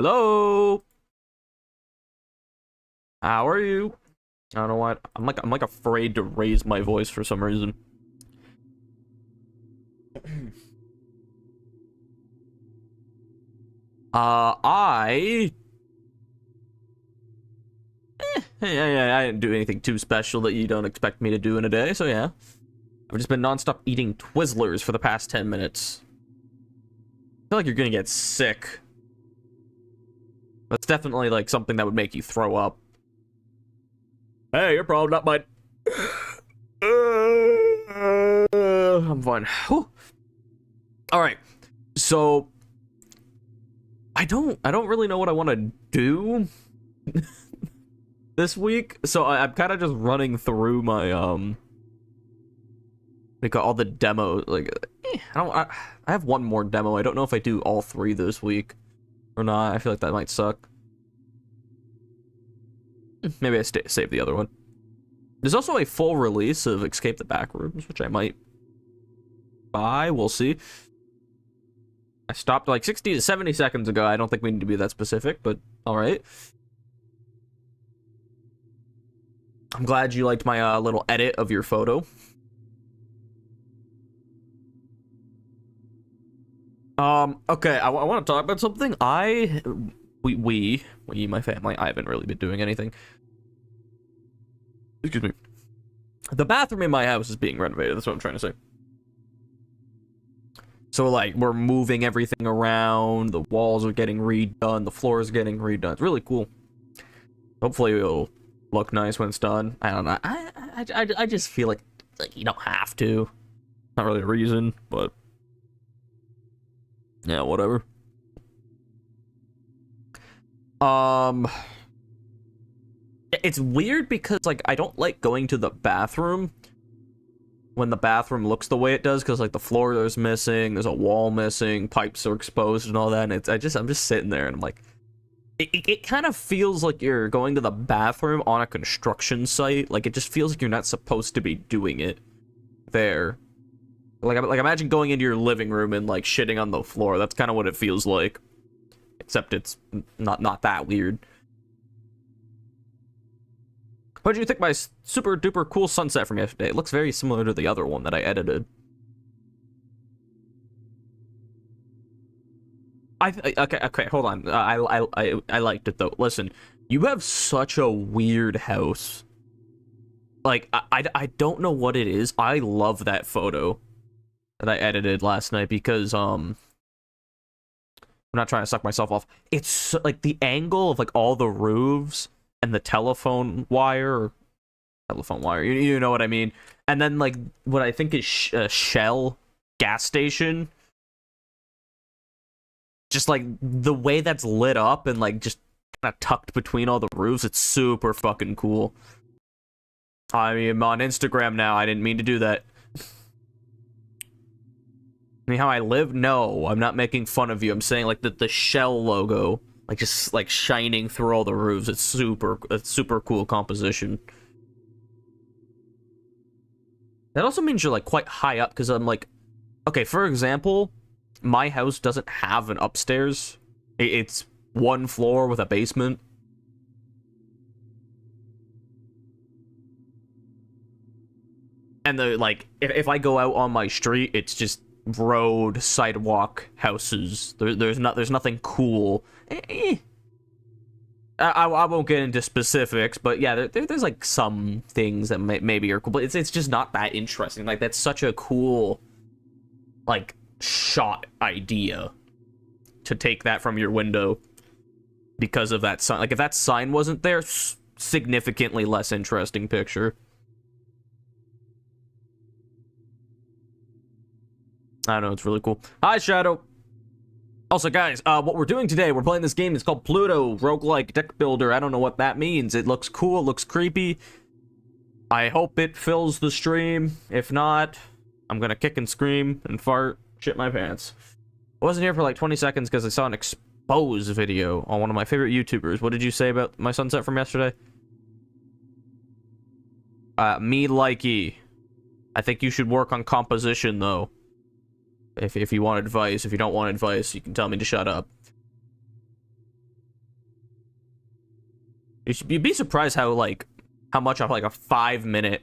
Hello. How are you? I don't know why. I'm like afraid to raise my voice for some reason. I I didn't do anything too special that you don't expect me to do in a day, so yeah. I've just been nonstop eating Twizzlers for the past 10 minutes. I feel like you're gonna get sick. That's definitely like something that would make you throw up. Hey, your problem, not mine. I'm fine. Whew. All right, so I don't really know what I want to do this week. So I'm kind of just running through my like all the demos. Like I have one more demo. I don't know if I do all three this week or not. I feel like that might suck. Maybe I save the other one. There's also a full release of Escape the Backrooms, which I might buy. We'll see. I stopped like 60 to 70 seconds ago. I don't think we need to be that specific, but all right. I'm glad you liked my little edit of your photo. Okay, I want to talk about something. We, my family, I haven't really been doing anything. Excuse me. The bathroom in my house is being renovated. That's what I'm trying to say. So, like, we're moving everything around. The walls are getting redone. The floor is getting redone. It's really cool. Hopefully, it'll look nice when it's done. I don't know. I just feel like you don't have to. Not really a reason, but yeah, whatever. It's weird because, like, I don't like going to the bathroom when the bathroom looks the way it does, because, like, the floor is missing, there's a wall missing, pipes are exposed and all that, and I'm just sitting there and I'm like, it kind of feels like you're going to the bathroom on a construction site. Like, it just feels like you're not supposed to be doing it there. Like imagine going into your living room and, like, shitting on the floor. That's kind of what it feels like. Except it's not that weird. What did you think of my super duper cool sunset from yesterday? It looks very similar to the other one that I edited. Okay, hold on. I liked it though. Listen, you have such a weird house. Like, I don't know what it is. I love that photo that I edited last night because I'm not trying to suck myself off. It's so, like, the angle of, like, all the roofs and the telephone wire, you know what I mean? And then, like, what I think is Shell gas station. Just, like, the way that's lit up and, like, just kind of tucked between all the roofs, it's super fucking cool. I mean, I'm on Instagram now. I didn't mean to do that. I mean, how I live? No, I'm not making fun of you. I'm saying, like, the Shell logo, like, just, like, shining through all the roofs. It's super cool composition. That also means you're, like, quite high up, because I'm, like, okay, for example, my house doesn't have an upstairs. It's one floor with a basement. And like, if I go out on my street, it's just road, sidewalk, houses. There's nothing cool. I won't get into specifics, but yeah, there's like some things that maybe are cool, but it's just not that interesting. Like, that's such a cool, like, shot idea to take that from your window because of that sign. Like, if that sign wasn't there, significantly less interesting picture. I don't know, it's really cool. Hi, Shadow. Also, guys, what we're doing today, we're playing this game. It's called Pluto, Roguelike deck builder. I don't know what that means. It looks cool, it looks creepy. I hope it fills the stream. If not, I'm gonna kick and scream and fart, shit my pants. I wasn't here for like 20 seconds because I saw an expose video on one of my favorite YouTubers. What did you say about my sunset from yesterday? Me likey. I think you should work on composition, though. If you want advice. If you don't want advice, you can tell me to shut up. You'd be surprised how much of like a 5-minute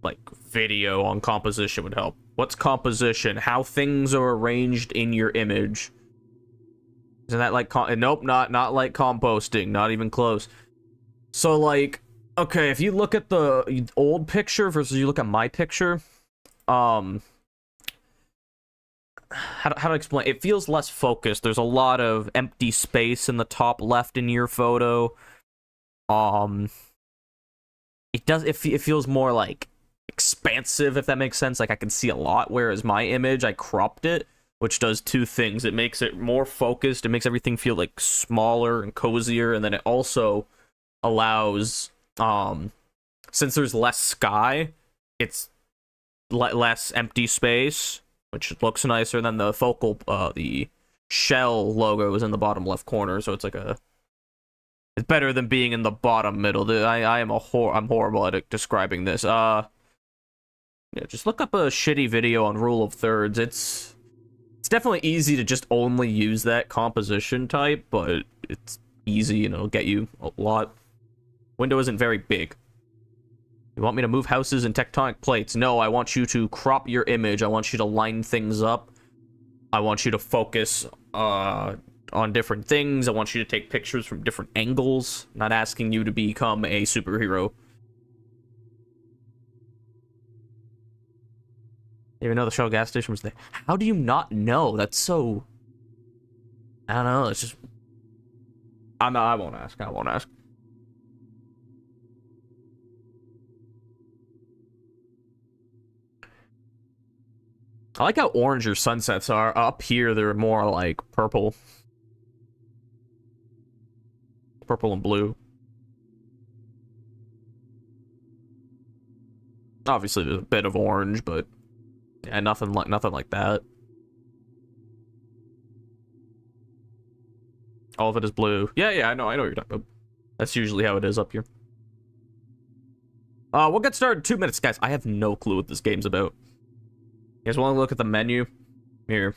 like video on composition would help. What's composition? How things are arranged in your image. Isn't that like nope, not like composting, not even close. So like, okay, if you look at the old picture versus you look at my picture, how to explain? It feels less focused. There's a lot of empty space in the top left in your photo. It feels more like expansive, if that makes sense. Like I can see a lot, whereas my image, I cropped it, which does two things. It makes it more focused. It makes everything feel like smaller and cozier, and then it also allows, since there's less sky, it's less empty space, which looks nicer than the the shell logo is in the bottom left corner. So it's like it's better than being in the bottom middle. I'm horrible at describing this. Yeah, just look up a shitty video on rule of thirds. It's definitely easy to just only use that composition type, but it's easy, and it'll get you a lot. Window isn't very big. You want me to move houses and tectonic plates? No, I want you to crop your image. I want you to line things up. I want you to focus on different things. I want you to take pictures from different angles. Not asking you to become a superhero. You even know the Shell gas station was there. How do you not know? That's so... I don't know, it's just... I won't ask. I won't ask. I like how orange your sunsets are. Up here, they're more like purple. Purple and blue. Obviously, there's a bit of orange, but yeah, nothing like that. All of it is blue. Yeah, I know what you're talking about. That's usually how it is up here. We'll get started in 2 minutes, guys. I have no clue what this game's about. You guys want to look at the menu? Here.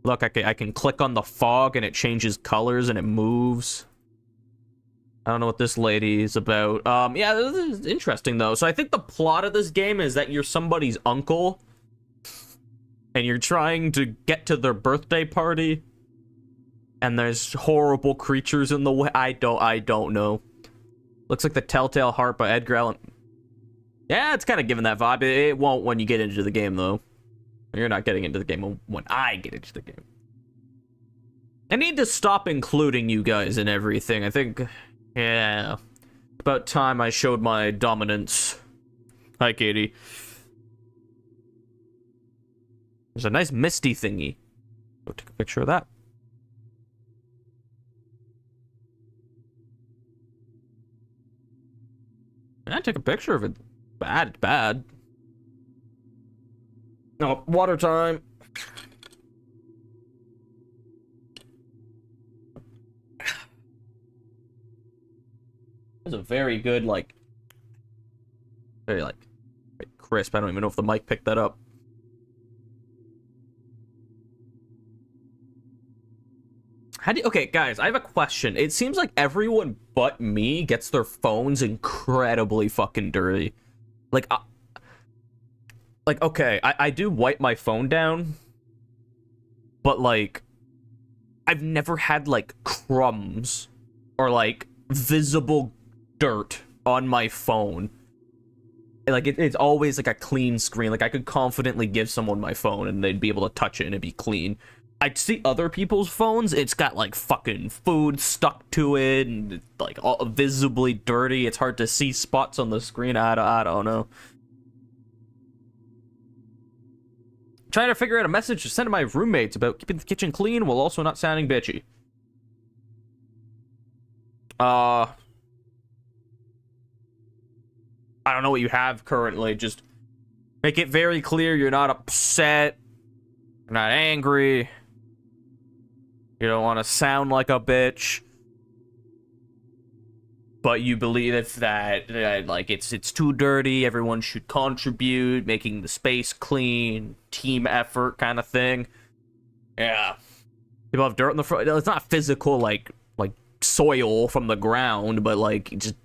Look, I can click on the fog and it changes colors and it moves. I don't know what this lady is about. Yeah, this is interesting though. So I think the plot of this game is that you're somebody's uncle and you're trying to get to their birthday party, and there's horrible creatures in the way. I don't know. Looks like the Telltale Heart by Edgar Allan. Yeah, it's kind of giving that vibe. It won't when you get into the game, though. You're not getting into the game when I get into the game. I need to stop including you guys in everything. I think, yeah, about time I showed my dominance. Hi, Katie. There's a nice misty thingy. Go take a picture of that. I take a picture of it. Bad, it's bad. No, water time. It's a very good, like, very crisp. I don't even know if the mic picked that up. Okay, guys, I have a question. It seems like everyone but me gets their phones incredibly fucking dirty. Like, okay, I do wipe my phone down, but, like, I've never had, like, crumbs or, like, visible dirt on my phone. Like, it's always, like, a clean screen. Like, I could confidently give someone my phone and they'd be able to touch it and it'd be clean. I'd see other people's phones, it's got, like, fucking food stuck to it and, like, all visibly dirty. It's hard to see spots on the screen. I don't know. Trying to figure out a message to send to my roommates about keeping the kitchen clean while also not sounding bitchy. I don't know what you have currently. Just make it very clear you're not upset, you're not angry, you don't want to sound like a bitch, but you believe that like it's too dirty, everyone should contribute, making the space clean, team effort kind of thing. Yeah. People have dirt on the front. It's not physical, like soil from the ground, but like just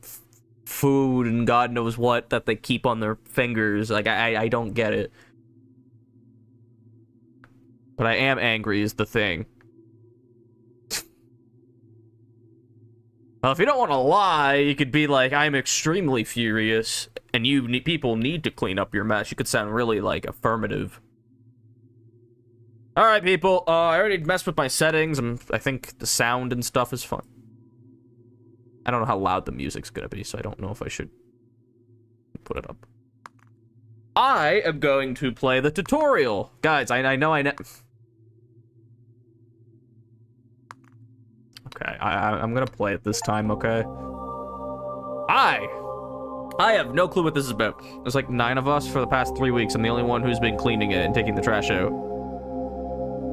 food and God knows what that they keep on their fingers. Like I don't get it. But I am angry is the thing. Well, if you don't want to lie, you could be like, I'm extremely furious, and people need to clean up your mess. You could sound really, like, affirmative. Alright, people, I already messed with my settings, and I think the sound and stuff is fun. I don't know how loud the music's gonna be, so I don't know if I should put it up. I am going to play the tutorial. Guys, I know Okay, I'm gonna play it this time, okay? I have no clue what this is about. There's like 9 of us for the past 3 weeks. I'm the only one who's been cleaning it and taking the trash out.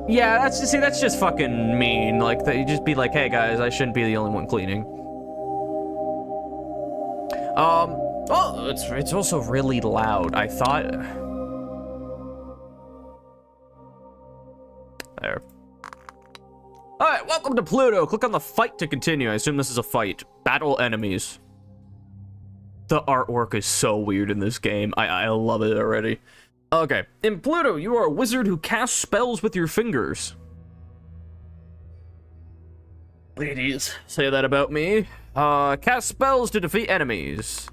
Yeah, that's just fucking mean. Like, you just be like, hey guys, I shouldn't be the only one cleaning. Oh, it's also really loud. I thought... There. Alright, welcome to Pluto. Click on the fight to continue. I assume this is a fight. Battle enemies. The artwork is so weird in this game. I love it already. Okay. In Pluto, you are a wizard who casts spells with your fingers. Ladies, say that about me. Cast spells to defeat enemies.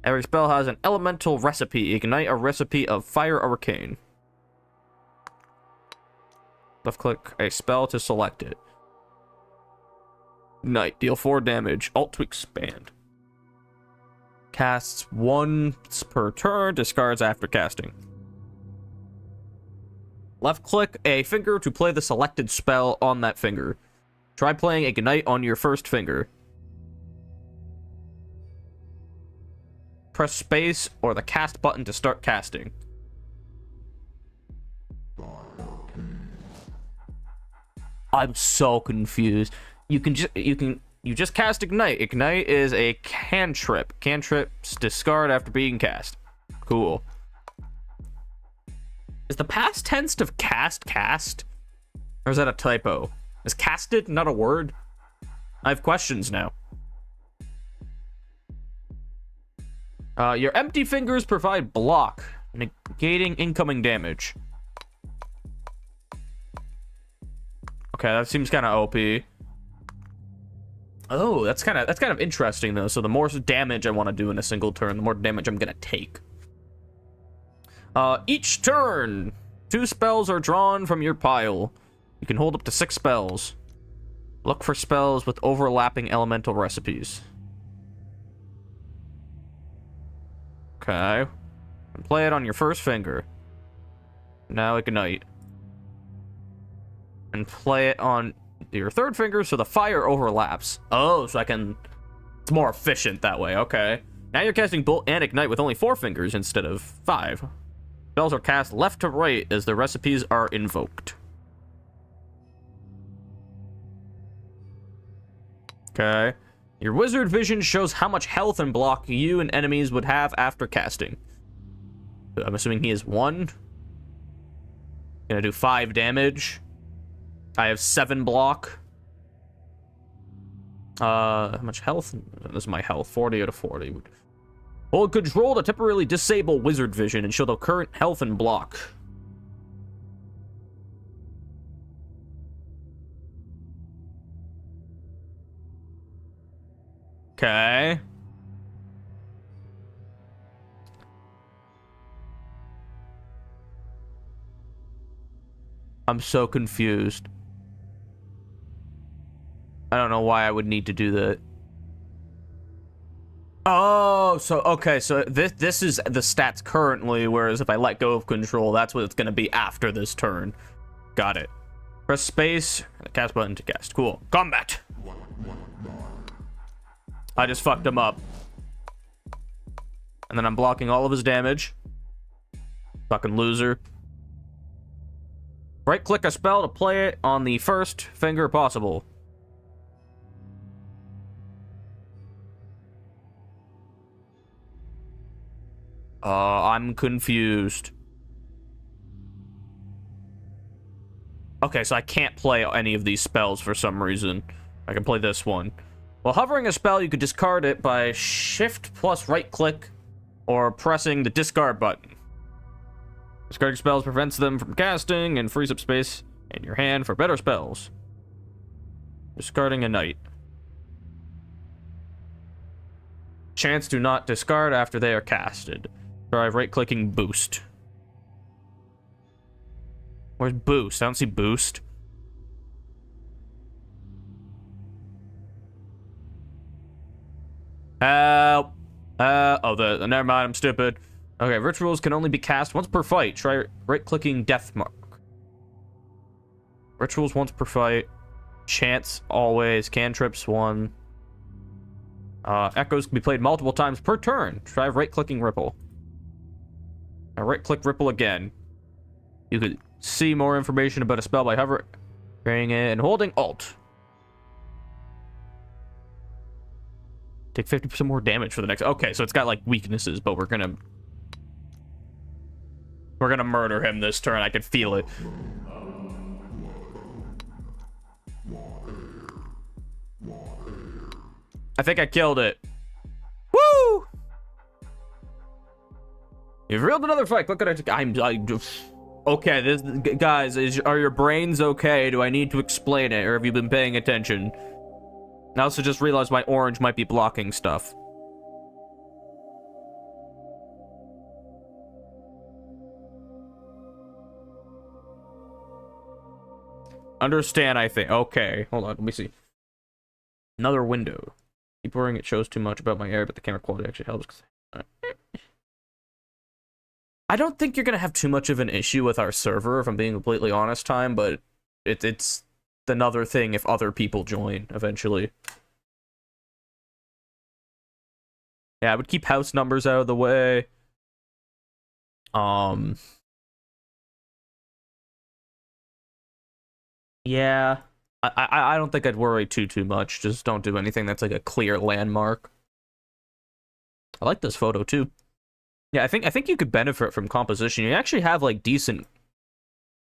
Every spell has an elemental recipe. Ignite a recipe of fire arcane. Left click a spell to select it. Ignite. Deal 4 damage. Alt to expand. Casts once per turn. Discards after casting. Left click a finger to play the selected spell on that finger. Try playing Ignite on your first finger. Press space or the cast button to start casting. I'm so confused. You just cast Ignite. Ignite is a cantrip. Cantrips discard after being cast. Cool. Is the past tense of cast? Or is that a typo? Is casted not a word? I have questions now. Your empty fingers provide block, negating incoming damage. Okay, that seems kind of OP. Oh, that's kind of interesting though. So the more damage I want to do in a single turn, the more damage I'm gonna take. Each turn, 2 spells are drawn from your pile. You can hold up to 6 spells. Look for spells with overlapping elemental recipes. Okay. And play it on your first finger. Now Ignite. And play it on your third finger so the fire overlaps. Oh, so it's more efficient that way. Okay. Now you're casting Bolt and Ignite with only 4 fingers instead of 5. Spells are cast left to right as the recipes are invoked. Okay. Your wizard vision shows how much health and block you and enemies would have after casting. I'm assuming he is 1. Gonna do 5 damage. I have 7 block. How much health? This is my health. 40 out of 40. Hold control to temporarily disable wizard vision and show the current health and block. Okay. I'm so confused. I don't know why I would need to do that. Oh, so okay, so this is the stats currently, whereas if I let go of control, that's what it's gonna be after this turn. Got it. Press space, and the cast button to cast. Cool. Combat. I just fucked him up. And then I'm blocking all of his damage. Fucking loser. Right click a spell to play it on the first finger possible. I'm confused. Okay, so I can't play any of these spells for some reason. I can play this one. While hovering a spell, you could discard it by shift plus right click or pressing the discard button. Discarding spells prevents them from casting and frees up space in your hand for better spells. Discarding a knight. Chance do not discard after they are casted. Try right-clicking boost. Where's boost? I don't see boost. Help! Never mind, I'm stupid. Okay, rituals can only be cast once per fight. Try right-clicking death mark. Rituals once per fight. Chants always. Cantrips 1. Echoes can be played multiple times per turn. Try right-clicking ripple. Now right-click ripple again. You could see more information about a spell by hovering it and holding Alt. Take 50% more damage for the next... Okay, so it's got, like, weaknesses, but we're gonna murder him this turn. I can feel it. I think I killed it. Woo! You've reeled another fight. Look at it. Okay, guys, are your brains okay? Do I need to explain it, or have you been paying attention? I also just realized my orange might be blocking stuff. Understand, I think. Okay, hold on, let me see. Another window. Keep worrying it shows too much about my area, but the camera quality actually helps. I don't think you're going to have too much of an issue with our server, if I'm being completely honest, Time, but it's another thing if other people join, eventually. Yeah, I would keep house numbers out of the way. Yeah. I don't think I'd worry too much. Just don't do anything that's like a clear landmark. I like this photo too. Yeah, I think you could benefit from composition. You actually have like decent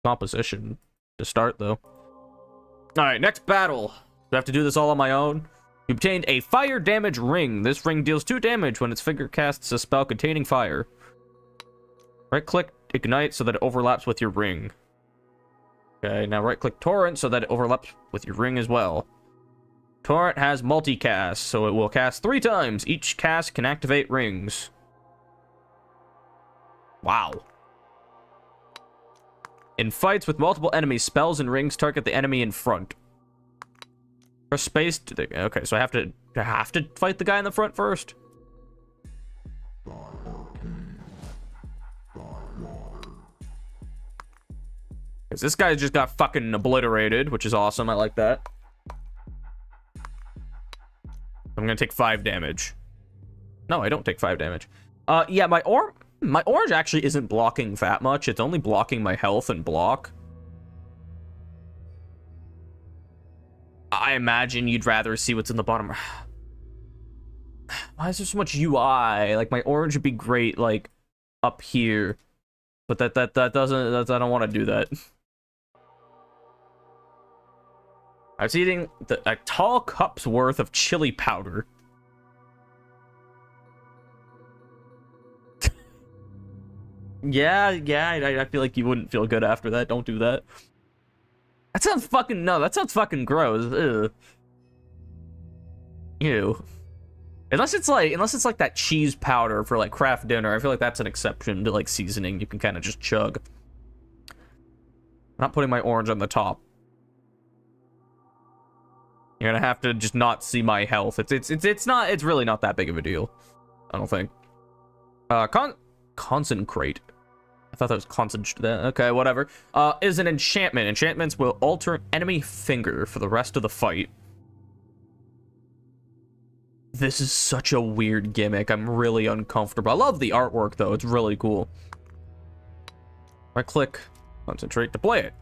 composition to start though. Alright, next battle. Do I have to do this all on my own? You obtained a fire damage ring. This ring deals 2 damage when its finger casts a spell containing fire. Right click ignite so that it overlaps with your ring. Okay, now right-click Torrent so that it overlaps with your ring as well. Torrent has multicast, so it will cast 3 times. Each cast can activate rings. Wow. In fights with multiple enemies, spells and rings target the enemy in front. Press space to... Okay, so I have to fight the guy in the front first? Because this guy just got fucking obliterated, which is awesome. I like that. I'm gonna take 5 damage. No, I don't take 5 damage. Yeah, my orange actually isn't blocking that much. It's only blocking my health and block. I imagine you'd rather see what's in the bottom. Why is there so much UI? Like, my orange would be great, like, up here. But that doesn't... I don't want to do that. I was eating a tall cup's worth of chili powder. Yeah, I feel like you wouldn't feel good after that. Don't do that. That sounds fucking... No, that sounds fucking gross. Ugh. Ew. Unless it's like that cheese powder for like craft dinner. I feel like that's an exception to like seasoning. You can kind of just chug. I'm not putting my orange on the top. You're gonna have to just not see my health. It's really not that big of a deal. I don't think. Concentrate. I thought that was concentrate. Okay, whatever. Is an enchantment. Enchantments will alter enemy finger for the rest of the fight. This is such a weird gimmick. I'm really uncomfortable. I love the artwork though. It's really cool. Right click, concentrate to play it.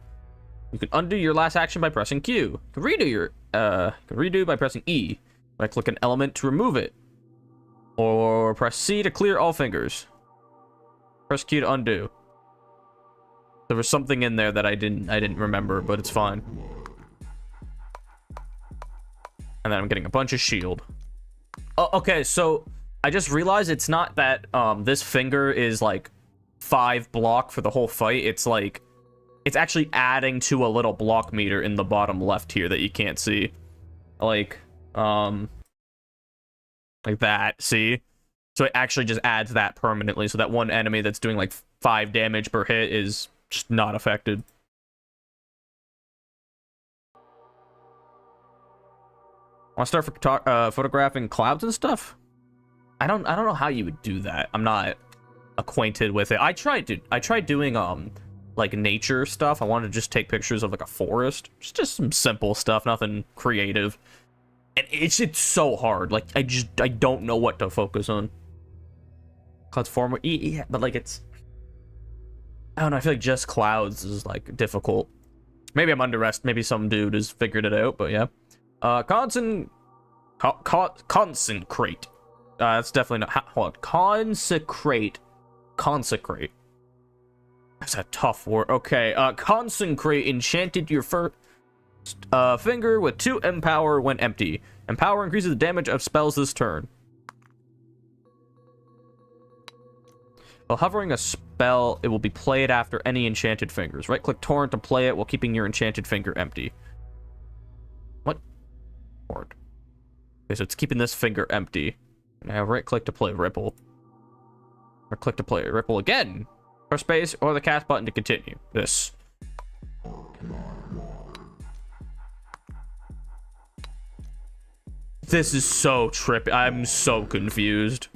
You can undo your last action by pressing Q. You can redo by pressing E. Right click an element to remove it. Or press C to clear all fingers. Press Q to undo. There was something in there that I didn't remember, but it's fine. And then I'm getting a bunch of shield. Oh, okay, so I just realized it's not that this finger is like 5 block for the whole fight. It's like it's actually adding to a little block meter in the bottom left here that you can't see. Like that, see? So it actually just adds that permanently, so that one enemy that's doing like 5 damage per hit is just not affected. Want to start photographing clouds and stuff? I don't know how you would do that. I'm not acquainted with it. I tried doing like nature stuff. I wanted to just take pictures of like a forest, just some simple stuff, nothing creative. And it's so hard. Like I don't know what to focus on. Clouds form, yeah, but like it's, I don't know. I feel like just clouds is like difficult. Maybe I'm underestimating. Maybe some dude has figured it out. But yeah. Consecrate. That's definitely not. Hold on. Consecrate. That's a tough word. Okay. Consecrate enchanted your first finger with 2 empower when empty. Empower increases the damage of spells this turn. While hovering a spell, it will be played after any enchanted fingers. Right-click torrent to play it while keeping your enchanted finger empty. What? Okay, so it's keeping this finger empty. Now right-click to play Ripple. Or click to play Ripple again. Press space or the cast button to continue. This. This is so trippy. I'm so confused.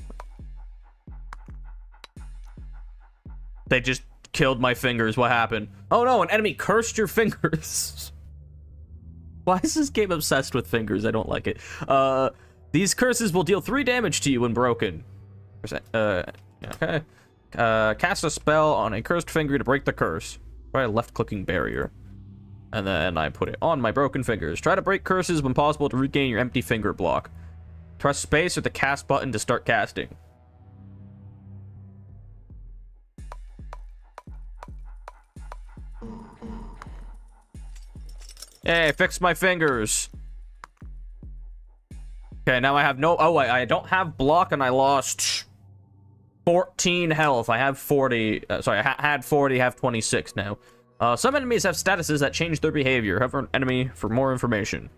They just killed my fingers. What happened? Oh no, an enemy cursed your fingers. Why is this game obsessed with fingers? I don't like it. These curses will deal 3 damage to you when broken. Okay. Cast a spell on a cursed finger to break the curse. Try a left-clicking barrier. And then I put it on my broken fingers. Try to break curses when possible to regain your empty finger block. Press space or the cast button to start casting. Hey, fix my fingers. Okay, now I have no... Oh, I don't have block and I lost 14 health. I have 40... sorry, I had 40, have 26 now. Some enemies have statuses that change their behavior. Hover an enemy for more information.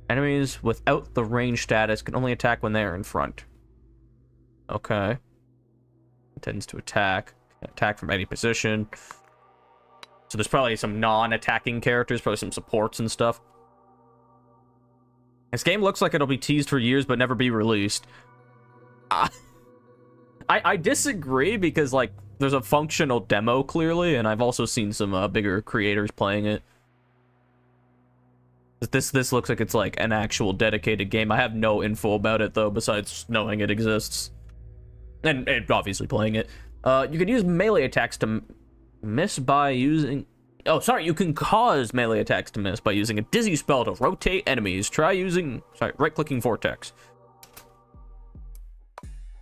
Enemies without the range status can only attack when they are in front. Okay. Tends to attack. Attack from any position. So there's probably some non-attacking characters, probably some supports and stuff. This game looks like it'll be teased for years but never be released. I disagree because, like, there's a functional demo, clearly, and I've also seen some bigger creators playing it. This looks like it's, like, an actual dedicated game. I have no info about it, though, besides knowing it exists. And obviously playing it. You can use melee attacks to miss by using... Oh, sorry, you can cause melee attacks to miss by using a dizzy spell to rotate enemies. Try using... Sorry, right-clicking vortex.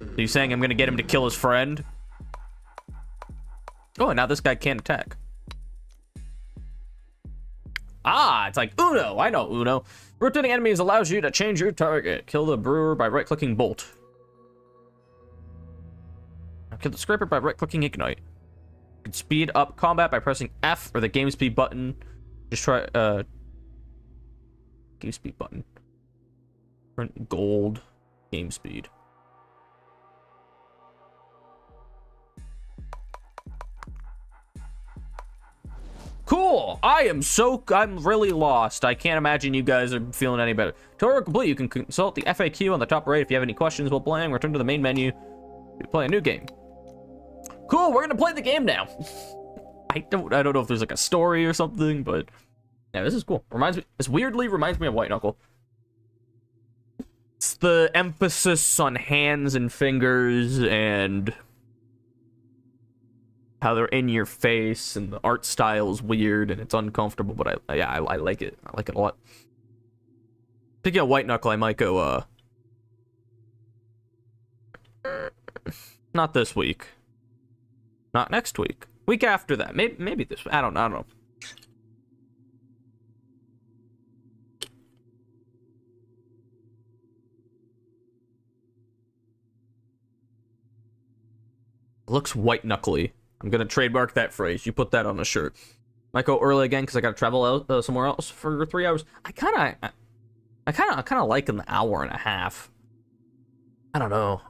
Are you saying I'm gonna get him to kill his friend? Oh, and now this guy can't attack. Ah, it's like Uno. I know Uno. Rotating enemies allows you to change your target. Kill the brewer by right-clicking bolt. Kill the scraper by right-clicking ignite. You can speed up combat by pressing F or the game speed button. Just try game speed button. Print gold game speed. Cool. I'm really lost. I can't imagine you guys are feeling any better. Tutorial complete. You can consult the FAQ on the top right if you have any questions while playing. Return to the main menu to play a new game. Cool, we're gonna play the game now. I don't know if there's like a story or something, but yeah, this is cool. This weirdly reminds me of White Knuckle. It's the emphasis on hands and fingers and how they're in your face, and the art style is weird and it's uncomfortable, but I like it. I like it a lot. Speaking of White Knuckle, I might go not this week. Not next week. Week after that. Maybe this. I don't know. looks white knuckly. I'm gonna trademark that phrase. You put that on a shirt. Might go early again because I gotta travel out somewhere else for 3 hours. I kind of like an hour and a half. I don't know.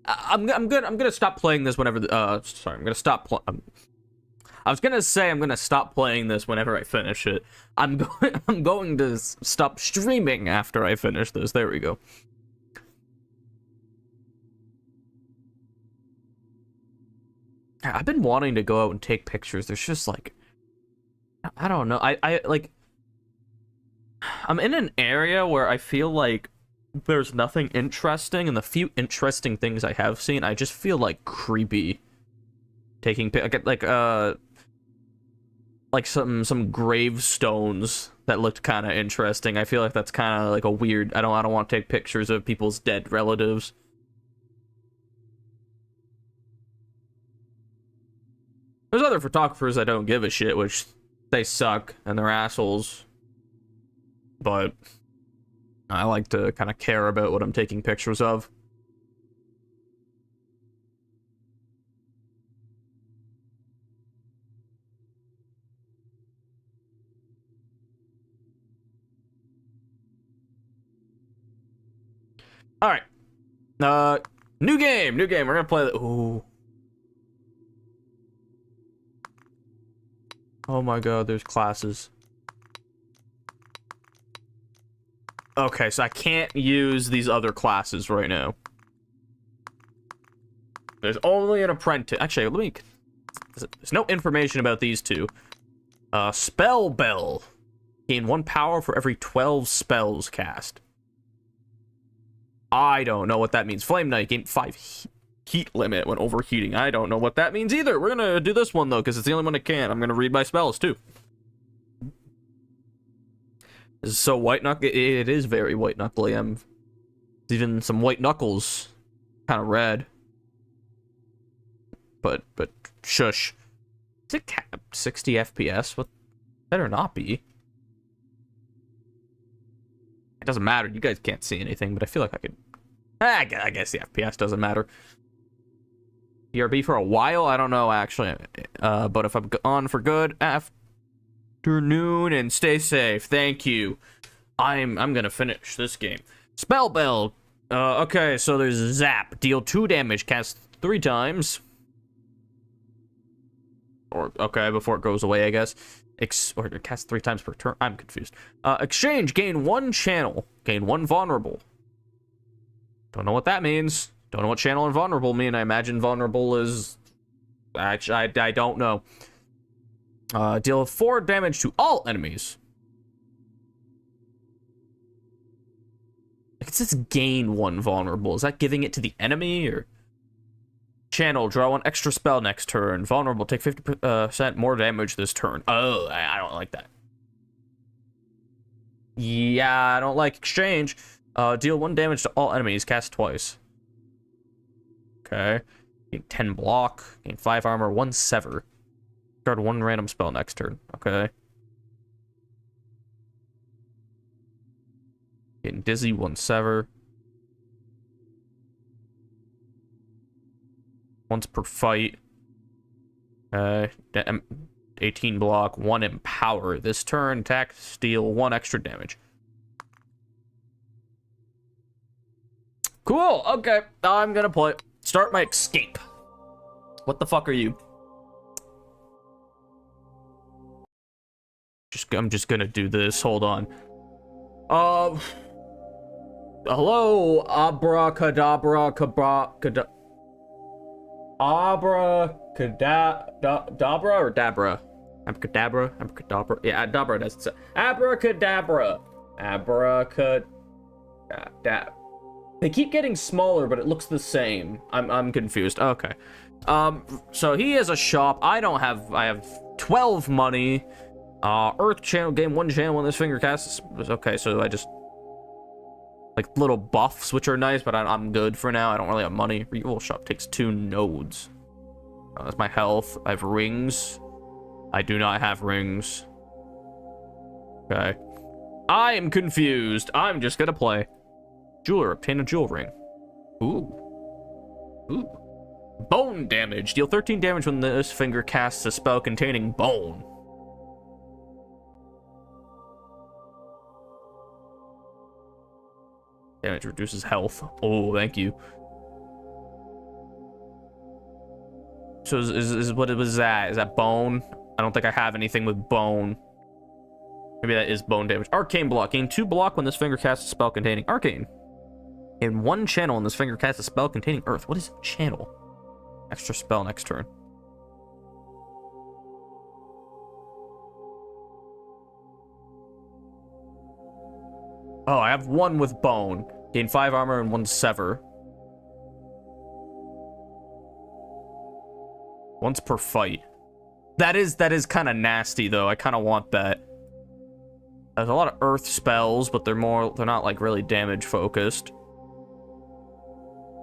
I'm gonna stop playing this whenever. Sorry, I'm gonna stop. I was gonna say I'm gonna stop playing this whenever I finish it. I'm going to stop streaming after I finish this. There we go. I've been wanting to go out and take pictures. There's just like, I don't know. I like, I'm in an area where I feel like there's nothing interesting, and the few interesting things I have seen, I just feel like creepy taking like some gravestones that looked kind of interesting. I feel like that's kind of like a weird. I don't want to take pictures of people's dead relatives. There's other photographers I don't give a shit, which they suck and they're assholes. But I like to kind of care about what I'm taking pictures of. All right. New game. We're gonna play the. Ooh. Oh my god, there's classes. Okay, so I can't use these other classes right now. There's only an apprentice. Actually, let me. There's no information about these two. Spell Bell. Gain 1 power for every 12 spells cast. I don't know what that means. Flame Knight. Gain 5 heat limit when overheating. I don't know what that means either. We're gonna do this one though, because it's the only one I can. I'm gonna read my spells too. This is so white knuckle. It is very white knuckly. Even some white knuckles, kind of red. But shush. Is it 60 FPS? What? Better not be. It doesn't matter. You guys can't see anything, but I feel like I could. I guess the FPS doesn't matter. BRB for a while? I don't know, actually. But if I'm on for good, afternoon, and stay safe. Thank you. I'm gonna finish this game. Spell Bell. Okay, so there's Zap. Deal 2 damage. Cast 3 times. Or, okay, before it goes away, I guess. Or cast 3 times per turn. I'm confused. Exchange. Gain 1 channel. Gain 1 vulnerable. Don't know what that means. Don't know what channel and vulnerable mean. I imagine vulnerable is... Actually, I don't know. Deal 4 damage to all enemies. It says gain 1 vulnerable. Is that giving it to the enemy, or... Channel, draw 1 extra spell next turn. Vulnerable, take 50% more damage this turn. Oh, I don't like that. Yeah, I don't like exchange. Deal 1 damage to all enemies, cast twice. Okay. Gain 10 block, gain 5 armor, 1 sever. Discard 1 random spell next turn. Okay. Getting dizzy, 1 sever. Once per fight. 18 block, 1 empower. This turn, attack, steal 1 extra damage. Cool, okay. I'm gonna play. Start my escape. What the fuck are you? I'm just gonna do this. Hold on. Hello, abracadabra, abracadabra or dabra? Abracadabra. Yeah, dabra doesn't say. Abracadabra. Abracadabra. They keep getting smaller, but it looks the same. I'm confused. Okay. So he has a shop. I have 12 money. Earth channel, gain 1 channel when this finger casts. Okay, so I just like little buffs, which are nice, but I'm good for now. I don't really have money. Reroll shop takes 2 nodes. That's my health. I have rings. I do not have rings. Okay. I am confused. I'm just gonna play. Jeweler, obtain a jewel ring. Ooh. Bone damage. Deal 13 damage when this finger casts a spell containing bone. Damage reduces health. Oh, thank you. So is what it was that? Is that bone? I don't think I have anything with bone. Maybe that is bone damage. Arcane block. Gain 2 block when this finger casts a spell containing arcane. In 1 channel when this finger casts a spell containing earth. What is channel? Extra spell next turn. Oh, I have 1 with bone. Gain 5 armor and 1 sever. Once per fight. That is kind of nasty though. I kind of want that. There's a lot of earth spells, but they're not like really damage focused.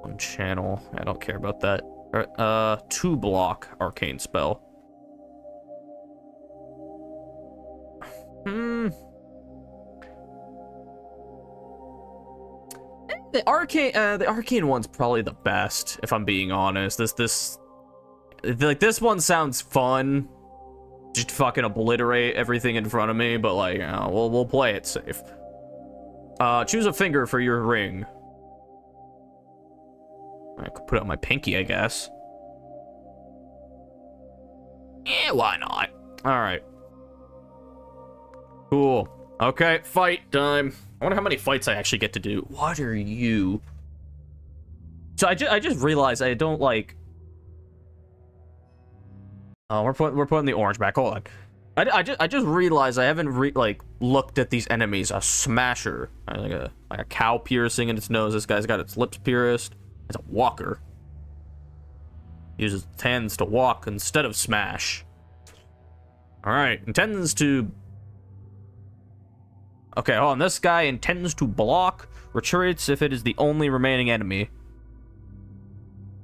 1 channel. I don't care about that. 2 block arcane spell. The arcane one's probably the best, if I'm being honest. This one sounds fun. Just fucking obliterate everything in front of me, but like, we'll play it safe. Choose a finger for your ring. I could put it on my pinky, I guess. Yeah, why not? Alright. Cool. Okay, fight time. I wonder how many fights I actually get to do. What are you? So I just realized I don't like... Oh, we're putting the orange back. Hold on. I just realized I haven't looked at these enemies. A smasher, like a cow piercing in its nose. This guy's got its lips pierced. It's a walker. Uses its hands to walk instead of smash. All right, intends to. Okay, hold on. This guy intends to block. Retreats if it is the only remaining enemy.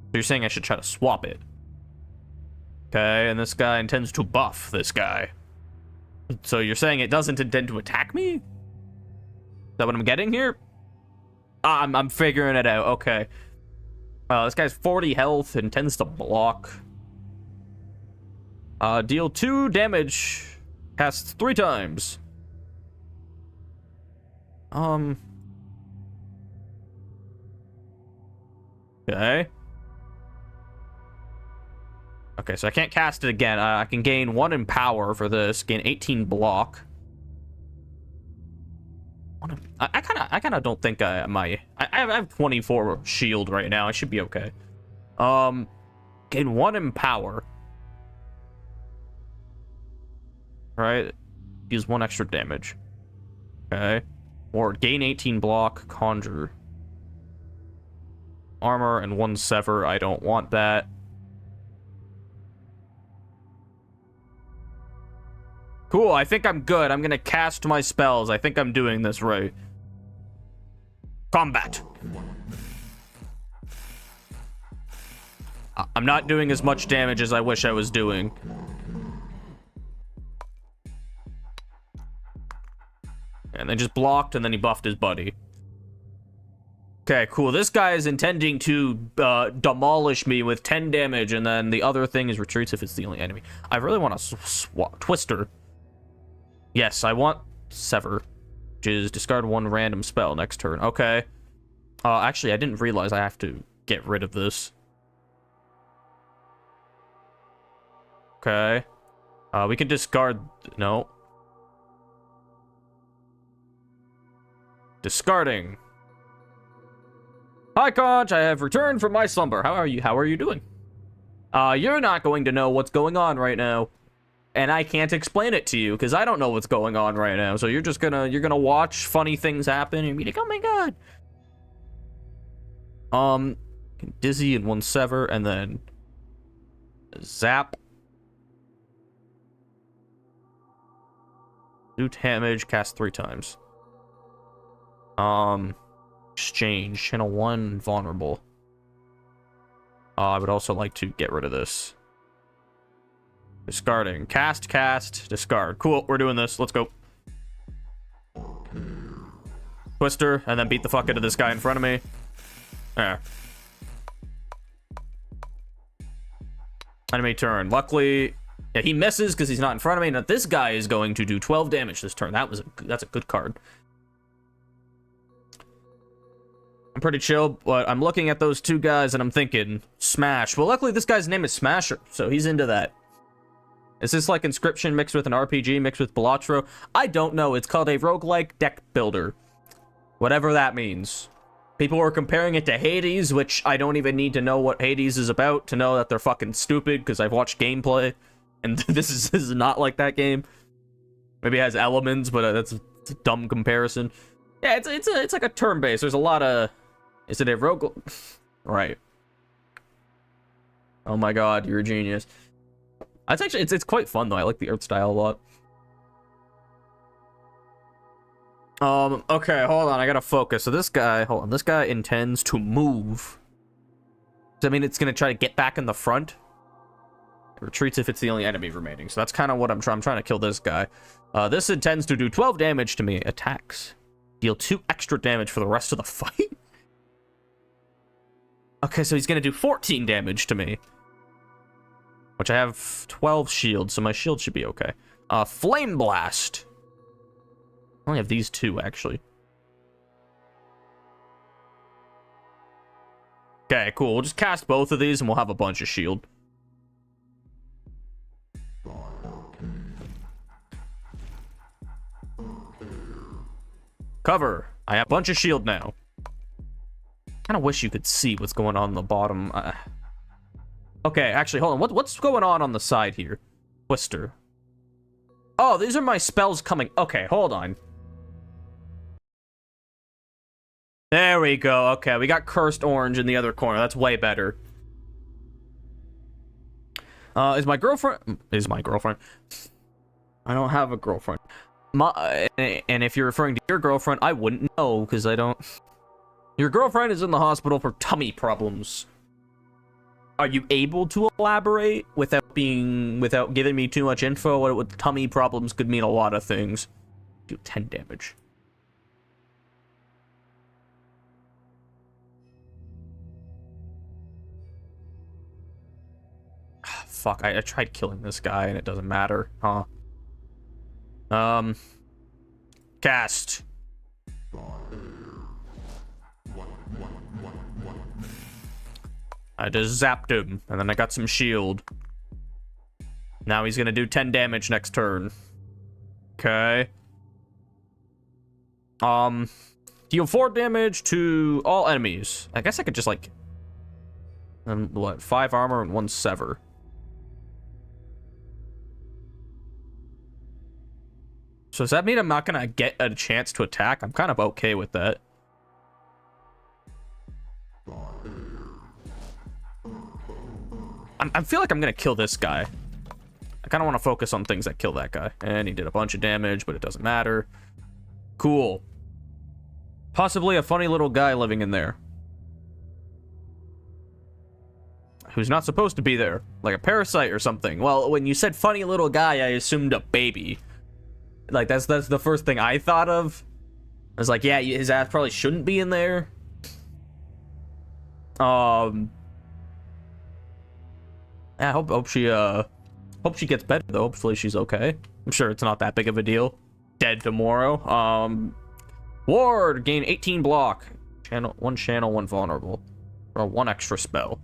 So you're saying I should try to swap it? Okay, and this guy intends to buff this guy. So you're saying it doesn't intend to attack me? Is that what I'm getting here? I'm figuring it out. Okay. This guy's 40 health, intends to block. Deal 2 damage. Casts 3 times. Okay. Okay, so I can't cast it again. I can gain 1 in power for this. Gain 18 block. I kind of don't think I have 24 shield right now. I should be okay. Gain 1 in power. Right? Deals 1 extra damage. Okay. Or gain 18 block. Conjure. Armor and 1 sever. I don't want that. Cool, I think I'm good. I'm gonna cast my spells. I think I'm doing this right. Combat. I'm not doing as much damage as I wish I was doing. And then just blocked, and then he buffed his buddy. Okay, cool. This guy is intending to demolish me with 10 damage, and then the other thing is retreats if it's the only enemy. I really want to swap Twister. Yes, I want Sever, which is discard 1 random spell next turn. Okay. Actually, I didn't realize I have to get rid of this. Okay. We can discard... No. Discarding. Hi, Conch. I have returned from my slumber. How are you doing? You're not going to know what's going on right now. And I can't explain it to you because I don't know what's going on right now. So you're gonna watch funny things happen and be like, oh my god. Dizzy and 1 sever and then zap. Do damage, cast 3 times. Exchange, channel 1 vulnerable. I would also like to get rid of this. Discarding. Cast, discard. Cool, we're doing this. Let's go. Twister, and then beat the fuck out of this guy in front of me. There. Enemy turn. Luckily, yeah, he misses because he's not in front of me. Now this guy is going to do 12 damage this turn. That's a good card. I'm pretty chill, but I'm looking at those two guys and I'm thinking, Smash. Well, luckily this guy's name is Smasher, so he's into that. Is this like Inscription mixed with an RPG mixed with Balatro? I don't know. It's called a roguelike deck builder. Whatever that means. People were comparing it to Hades, which I don't even need to know what Hades is about to know that they're fucking stupid, because I've watched gameplay, and this is not like that game. Maybe it has elements, but it's a dumb comparison. Yeah, it's like a turn-based. There's a lot of... Is it a rogue... Right. Oh my god, you're a genius. That's actually... It's quite fun, though. I like the art style a lot. Okay, hold on. I gotta focus. So this guy... Hold on. This guy intends to move. Does that mean it's gonna try to get back in the front? It retreats if it's the only enemy remaining. So that's kind of what I'm trying to kill this guy. This intends to do 12 damage to me. Attacks. Deal 2 extra damage for the rest of the fight? Okay, so he's gonna do 14 damage to me. Which I have 12 shields, so my shield should be okay. Flame Blast. I only have these 2, actually. Okay, cool. We'll just cast both of these and we'll have a bunch of shield. Cover. I have a bunch of shield now. Kind of wish you could see what's going on the bottom. Okay, actually, hold on. What's going on the side here? Twister. Oh, these are my spells coming. Okay, hold on. There we go. Okay, we got Cursed Orange in the other corner. That's way better. Is my girlfriend... I don't have a girlfriend. And if you're referring to your girlfriend, I wouldn't know, because I don't... Your girlfriend is in the hospital for tummy problems. Are you able to elaborate without giving me too much info? What tummy problems could mean a lot of things. Do 10 damage. Fuck, I tried killing this guy and it doesn't matter, huh? Cast. I just zapped him, and then I got some shield. Now he's gonna do 10 damage next turn. Okay. Deal 4 damage to all enemies. I guess I could just, like... what, 5 armor and 1 sever. So does that mean I'm not gonna get a chance to attack? I'm kind of okay with that. I feel like I'm gonna kill this guy. I kind of want to focus on things that kill that guy. And he did a bunch of damage, but it doesn't matter. Cool. Possibly a funny little guy living in there. Who's not supposed to be there. Like a parasite or something. Well, when you said funny little guy, I assumed a baby. Like, that's the first thing I thought of. I was like, yeah, his ass probably shouldn't be in there. I hope she gets better, though. Hopefully she's okay. I'm sure it's not that big of a deal. Dead tomorrow. Ward, gain 18 block. One channel, 1 vulnerable. Or 1 extra spell.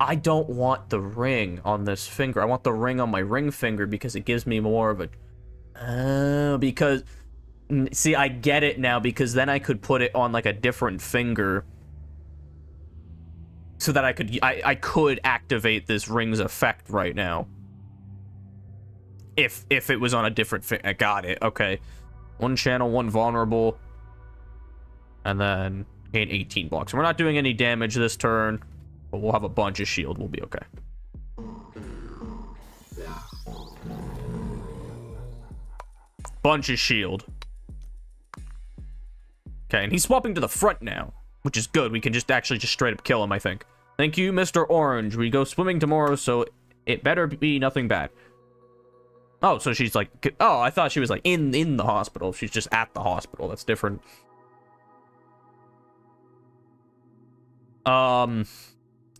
I don't want the ring on this finger. I want the ring on my ring finger because it gives me more of a... because... See, I get it now, because then I could put it on, like, a different finger. So that I could activate this ring's effect right now. If it was on a different finger. I got it, okay. 1 channel, 1 vulnerable. And then gain 18 blocks. We're not doing any damage this turn, but we'll have a bunch of shield. We'll be okay. Bunch of shield. Okay, and he's swapping to the front now, which is good. We can just straight up kill him, I think. Thank you, Mr. Orange. We go swimming tomorrow, so it better be nothing bad. Oh, so she's like... Oh, I thought she was, like, in the hospital. She's just at the hospital. That's different.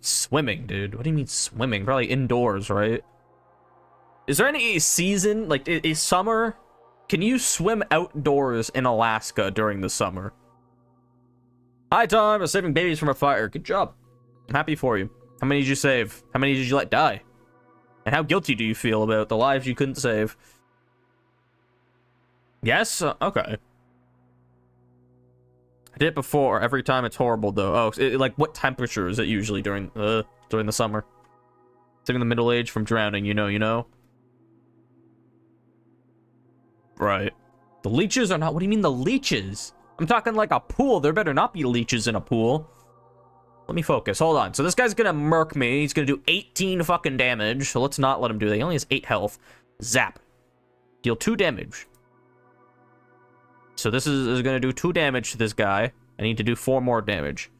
Swimming, dude. What do you mean swimming? Probably indoors, right? Is there any season, like, is summer? Can you swim outdoors in Alaska during the summer? Hi, Tom. I'm saving babies from a fire. Good job. I'm happy for you. How many did you save? How many did you let die? And how guilty do you feel about the lives you couldn't save? Yes? Okay. I did it before. Every time it's horrible, though. Oh, like, what temperature is it usually during the summer? Saving the middle age from drowning, you know? Right. The leeches are not... What do you mean the leeches? I'm talking like a pool. There better not be leeches in a pool. Let me focus. Hold on. So this guy's gonna murk me. He's gonna do 18 fucking damage. So let's not let him do that. He only has 8 health. Zap. Deal 2 damage. So this is gonna do 2 damage to this guy. I need to do 4 more damage.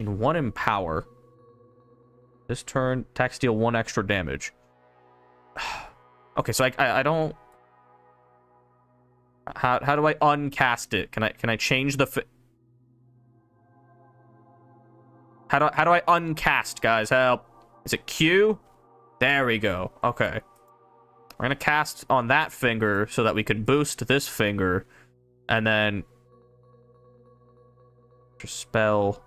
And 1 empower. This turn, attacks deal 1 extra damage. Okay, so I don't... How do I uncast it? Can I change the How do I uncast, guys? Help. Is it Q? There we go. Okay. We're gonna cast on that finger so that we can boost this finger. And then just spell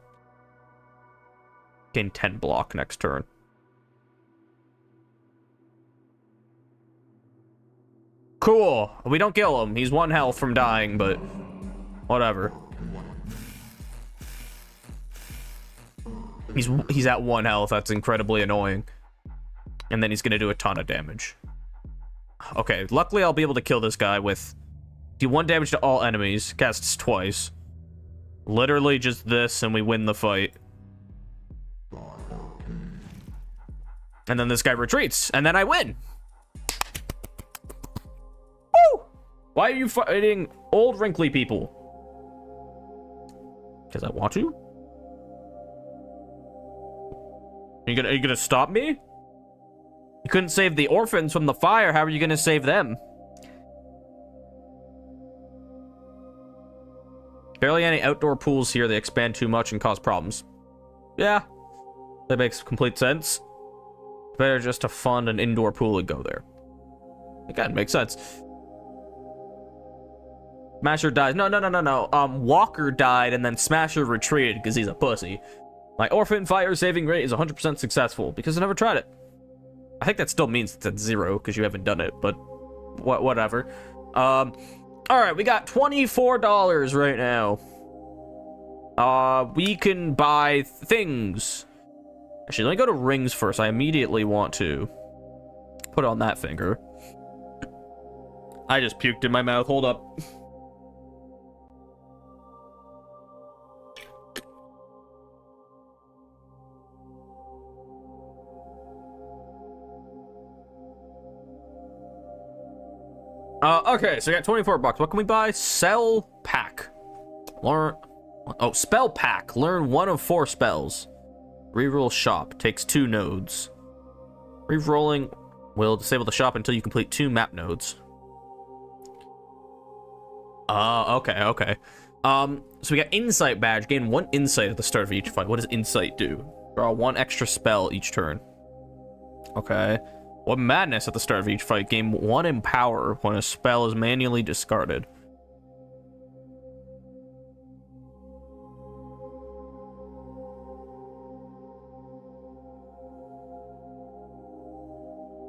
gain 10 block next turn. Cool. We don't kill him. He's 1 health from dying, but whatever. He's at 1 health. That's incredibly annoying. And then he's gonna do a ton of damage. Okay, luckily I'll be able to kill this guy with do 1 damage to all enemies. Casts twice. Literally just this, and we win the fight. And then this guy retreats, and then I win. Why are you fighting old wrinkly people? Because I want to? Are you gonna stop me? You couldn't save the orphans from the fire. How are you gonna save them? Barely any outdoor pools here. They expand too much and cause problems. Yeah, that makes complete sense. Better just to fund an indoor pool and go there. Again, makes sense. Smasher dies. No. Walker died and then Smasher retreated because he's a pussy. My orphan fire saving rate is 100% successful because I never tried it. I think that still means it's at 0 because you haven't done it, but whatever. All right, we got $24 right now. We can buy things. Actually, let me go to rings first. I immediately want to put on that finger. I just puked in my mouth. Hold up. Okay, so I got 24 bucks. What can we buy? Sell pack. Learn. Oh, spell pack. Learn 1 of 4 spells. Reroll shop. Takes 2 nodes. Rerolling will disable the shop until you complete 2 map nodes. Okay. So we got insight badge. Gain 1 insight at the start of each fight. What does insight do? Draw 1 extra spell each turn. Okay. What madness at the start of each fight? Gain 1 empower when a spell is manually discarded.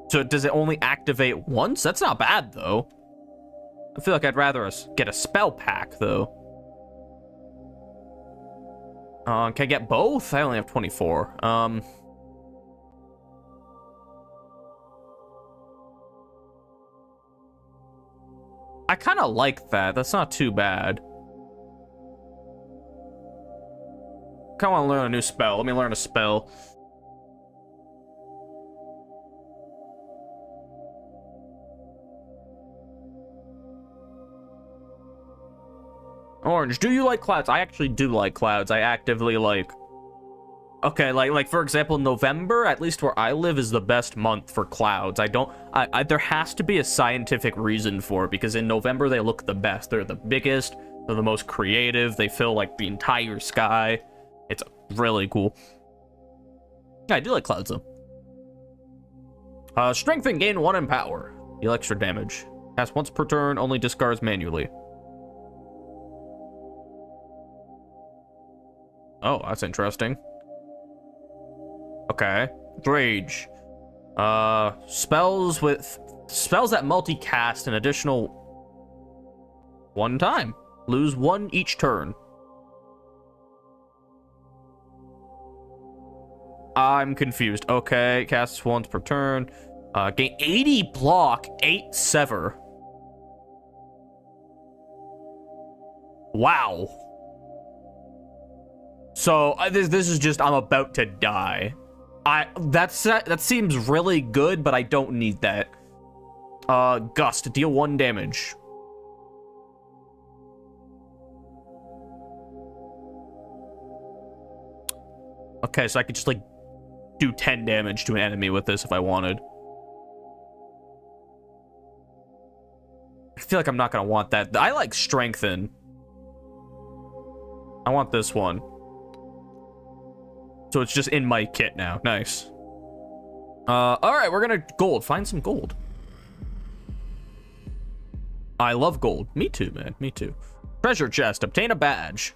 So does it only activate once? That's not bad, though. I feel like I'd rather get a spell pack, though. Can I get both? I only have 24. I kind of like that. That's not too bad. I want to learn a new spell. Let me learn a spell. Orange, do you like clouds? I actually do like clouds. I actively like... Okay, like for example, November, at least where I live, is the best month for clouds. There has to be a scientific reason for it, because in November they look the best. They're the biggest, they're the most creative, they fill like the entire sky. It's really cool. Yeah, I do like clouds, though. Strengthen, gain 1 in power. Deal extra damage. Cast once per turn, only discards manually. Oh, that's interesting. Okay. Rage. Spells that multicast an additional 1 time. Lose 1 each turn. I'm confused. Okay, casts once per turn. Gain 80 block, 8 sever. Wow. So this is just, I'm about to die. That seems really good, but I don't need that. Gust, deal 1 damage. Okay, so I could just like do 10 damage to an enemy with this if I wanted. I feel like I'm not gonna want that. I like strengthen. I want this one. So it's just in my kit now. Nice. Alright, we're gonna gold. Find some gold. I love gold. Me too, man. Me too. Treasure chest. Obtain a badge.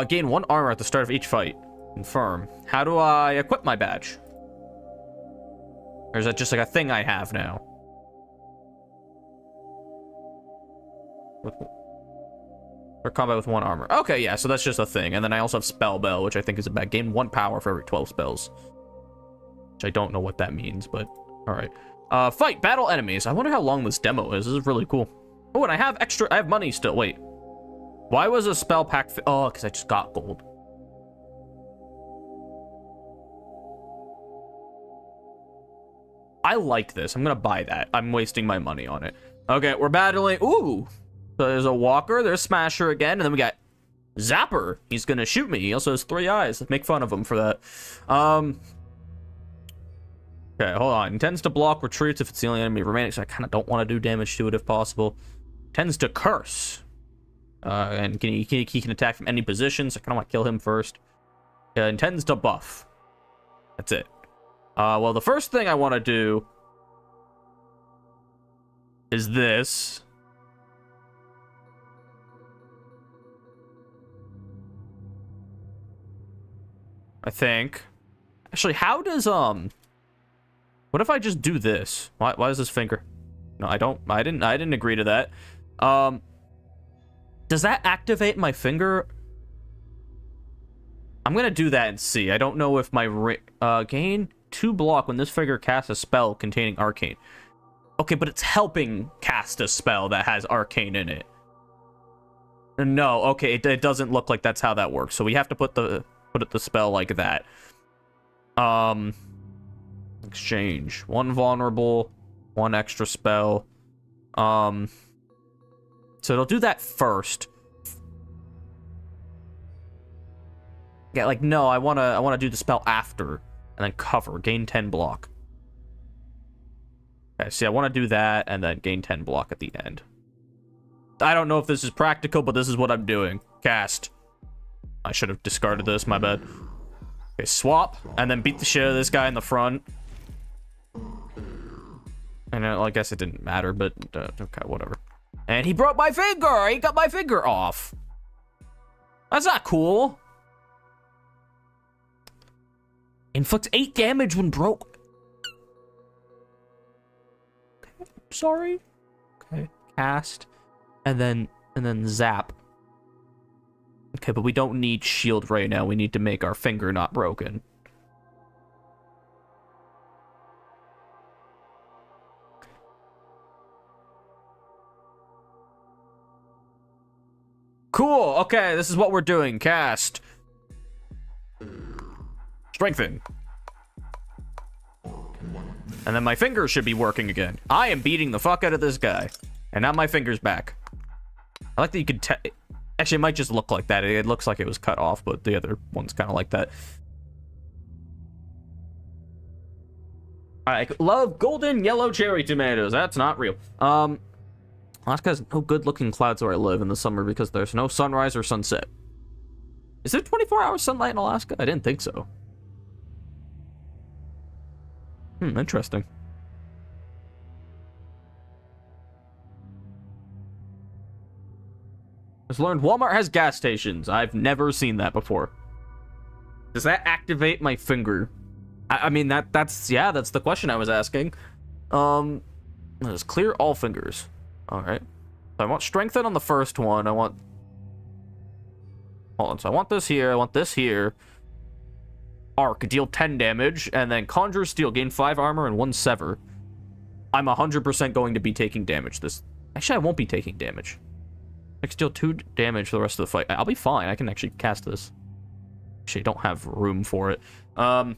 Gain 1 armor at the start of each fight. Confirm. How do I equip my badge? Or is that just like a thing I have now? Or combat with 1 armor. Okay, yeah, so that's just a thing. And then I also have Spell Bell, which I think is a bad. Gain 1 power for every 12 spells. Which I don't know what that means, but alright. Fight, battle enemies. I wonder how long this demo is. This is really cool. Oh, and I have money still. Wait. Why was a spell pack? Oh, because I just got gold. I like this. I'm gonna buy that. I'm wasting my money on it. Okay, we're battling. Ooh. So there's a Walker, there's Smasher again, and then we got Zapper. He's gonna shoot me. He also has 3 eyes. Let's make fun of him for that. Okay, hold on. Intends to block retreats if it's the only enemy remaining, so I kind of don't want to do damage to it if possible. Tends to curse. And he can attack from any position, so I kind of want to kill him first. Intends to buff. That's it. Well, the first thing I want to do is this. I think. Actually, how does, what if I just do this? Why is this finger? No, I didn't agree to that. Does that activate my finger? I'm gonna do that and see. I don't know if my, gain 2 block when this figure casts a spell containing arcane. Okay, but it's helping cast a spell that has arcane in it. No, okay, it doesn't look like that's how that works. So we have to put the spell like that. Exchange. 1 vulnerable, 1 extra spell. So it'll do that first. Yeah, like no, I wanna do the spell after and then cover, gain 10 block. Okay, see, I want to do that and then gain 10 block at the end. I don't know if this is practical, but this is what I'm doing. Cast. I should have discarded this, my bad. Okay, swap, and then beat the shit out of this guy in the front. And well, I guess it didn't matter, but okay, whatever. And he broke my finger! He got my finger off! That's not cool! Inflicts 8 damage when broke. Okay, sorry. Okay, cast. And then zap. Okay, but we don't need shield right now. We need to make our finger not broken. Cool. Okay, this is what we're doing. Cast. Strengthen. And then my finger should be working again. I am beating the fuck out of this guy. And now my finger's back. I like that you could actually, it might just look like that. It looks like it was cut off, but the other one's kind of like that. I love golden yellow cherry tomatoes. That's not real. That's because no good looking clouds where I live in the summer because there's no sunrise or sunset. Is there 24-hour sunlight in Alaska? I didn't think so. Interesting. Just learned Walmart has gas stations. I've never seen that before. Does that activate my finger? I mean, that's the question I was asking. Let's clear all fingers. Alright. So I want strengthen on the first one. Hold on, so I want this here, I want this here. Arc, deal 10 damage, and then Conjure Steel, gain 5 armor and 1 sever. I'm 100% going to be taking damage this... Actually, I won't be taking damage. I can deal 2 damage for the rest of the fight. I'll be fine, I can actually cast this. Actually, I don't have room for it. I'm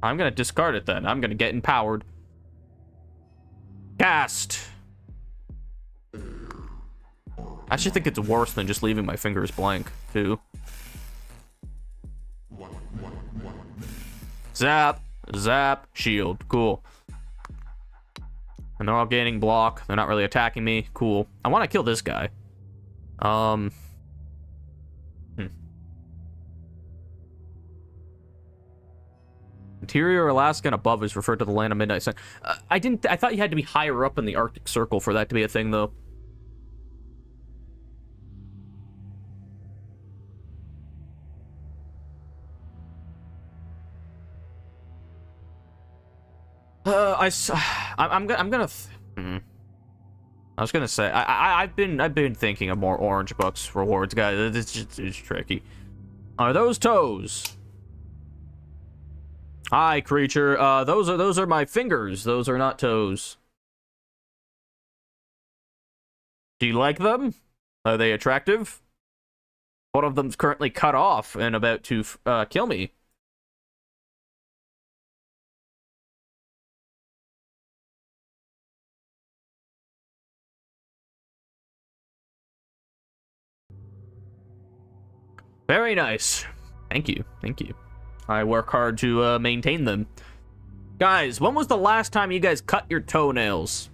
gonna discard it then. I'm gonna get empowered. Cast! I actually think it's worse than just leaving my fingers blank, too. Zap! Zap! Shield. Cool. And they're all gaining block. They're not really attacking me. Cool. I want to kill this guy. Interior Alaska and above is referred to the land of midnight sun. I thought you had to be higher up in the Arctic Circle for that to be a thing, though. I was gonna say I've been thinking of more OrangeBuckz rewards, guys. It's tricky. Are those toes? Hi, creature. Those are my fingers. Those are not toes. Do you like them? Are they attractive? One of them's currently cut off and about to kill me. Very nice. Thank you. Thank you. I work hard to maintain them. Guys, when was the last time you guys cut your toenails?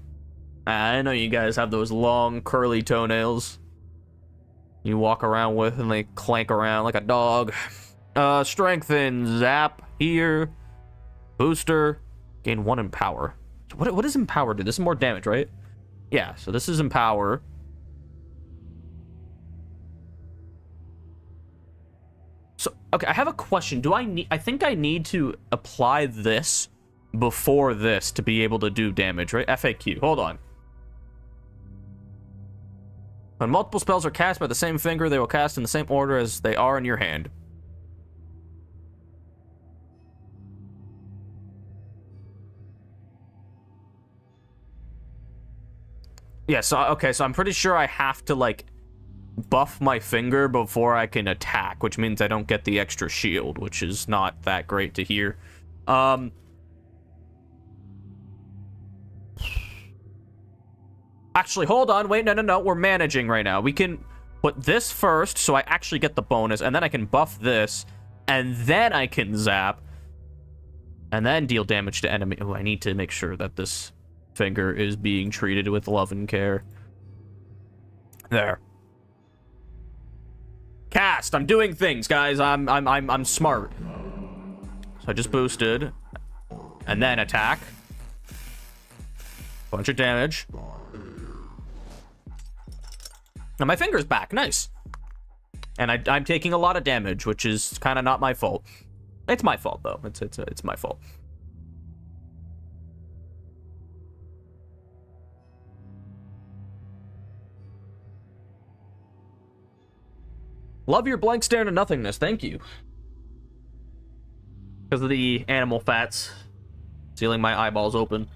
I know you guys have those long, curly toenails you walk around with and they clank around like a dog. Strengthen, zap, here. Booster, gain 1 in power. So what does empower do? This is more damage, right? Yeah, so this is empower. So, okay, I have a question. I think I need to apply this before this to be able to do damage, right? FAQ, hold on. When multiple spells are cast by the same finger, they will cast in the same order as they are in your hand. Yeah, so, okay, so I'm pretty sure I have to, like, buff my finger before I can attack, which means I don't get the extra shield, which is not that great to hear. Actually, hold on, wait, no, we're managing right now. We can put this first, so I actually get the bonus, and then I can buff this, and then I can zap, and then deal damage to enemy. Oh, I need to make sure that this finger is being treated with love and care. There. Cast. I'm doing things, guys. I'm smart. So I just boosted, and then attack. Bunch of damage. And my finger's back. Nice. And I'm taking a lot of damage, which is kind of not my fault. It's my fault though. It's my fault. Love your blank stare into nothingness. Thank you. Because of the animal fats sealing my eyeballs open.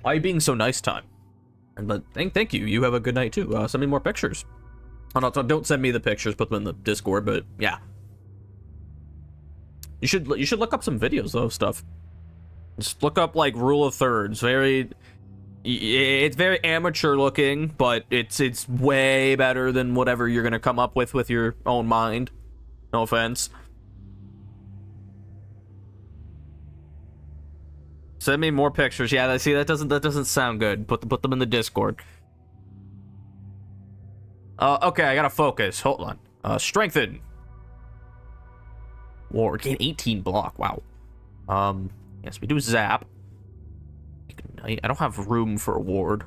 Why are you being so nice, time? But thank you. You have a good night too. Send me more pictures. Oh, no, don't send me the pictures. Put them in the Discord. But yeah, you should look up some videos though. Stuff. Just look up like rule of thirds. Very It's very amateur looking, but it's way better than whatever you're gonna come up with your own mind. No offense. Send me more pictures. Yeah, see, that doesn't sound good. Put them in the Discord. Okay, I gotta focus. Hold on. Strengthen. Ward. Gain 18 block. Wow. Yes, we do zap. Ignite. I don't have room for a ward.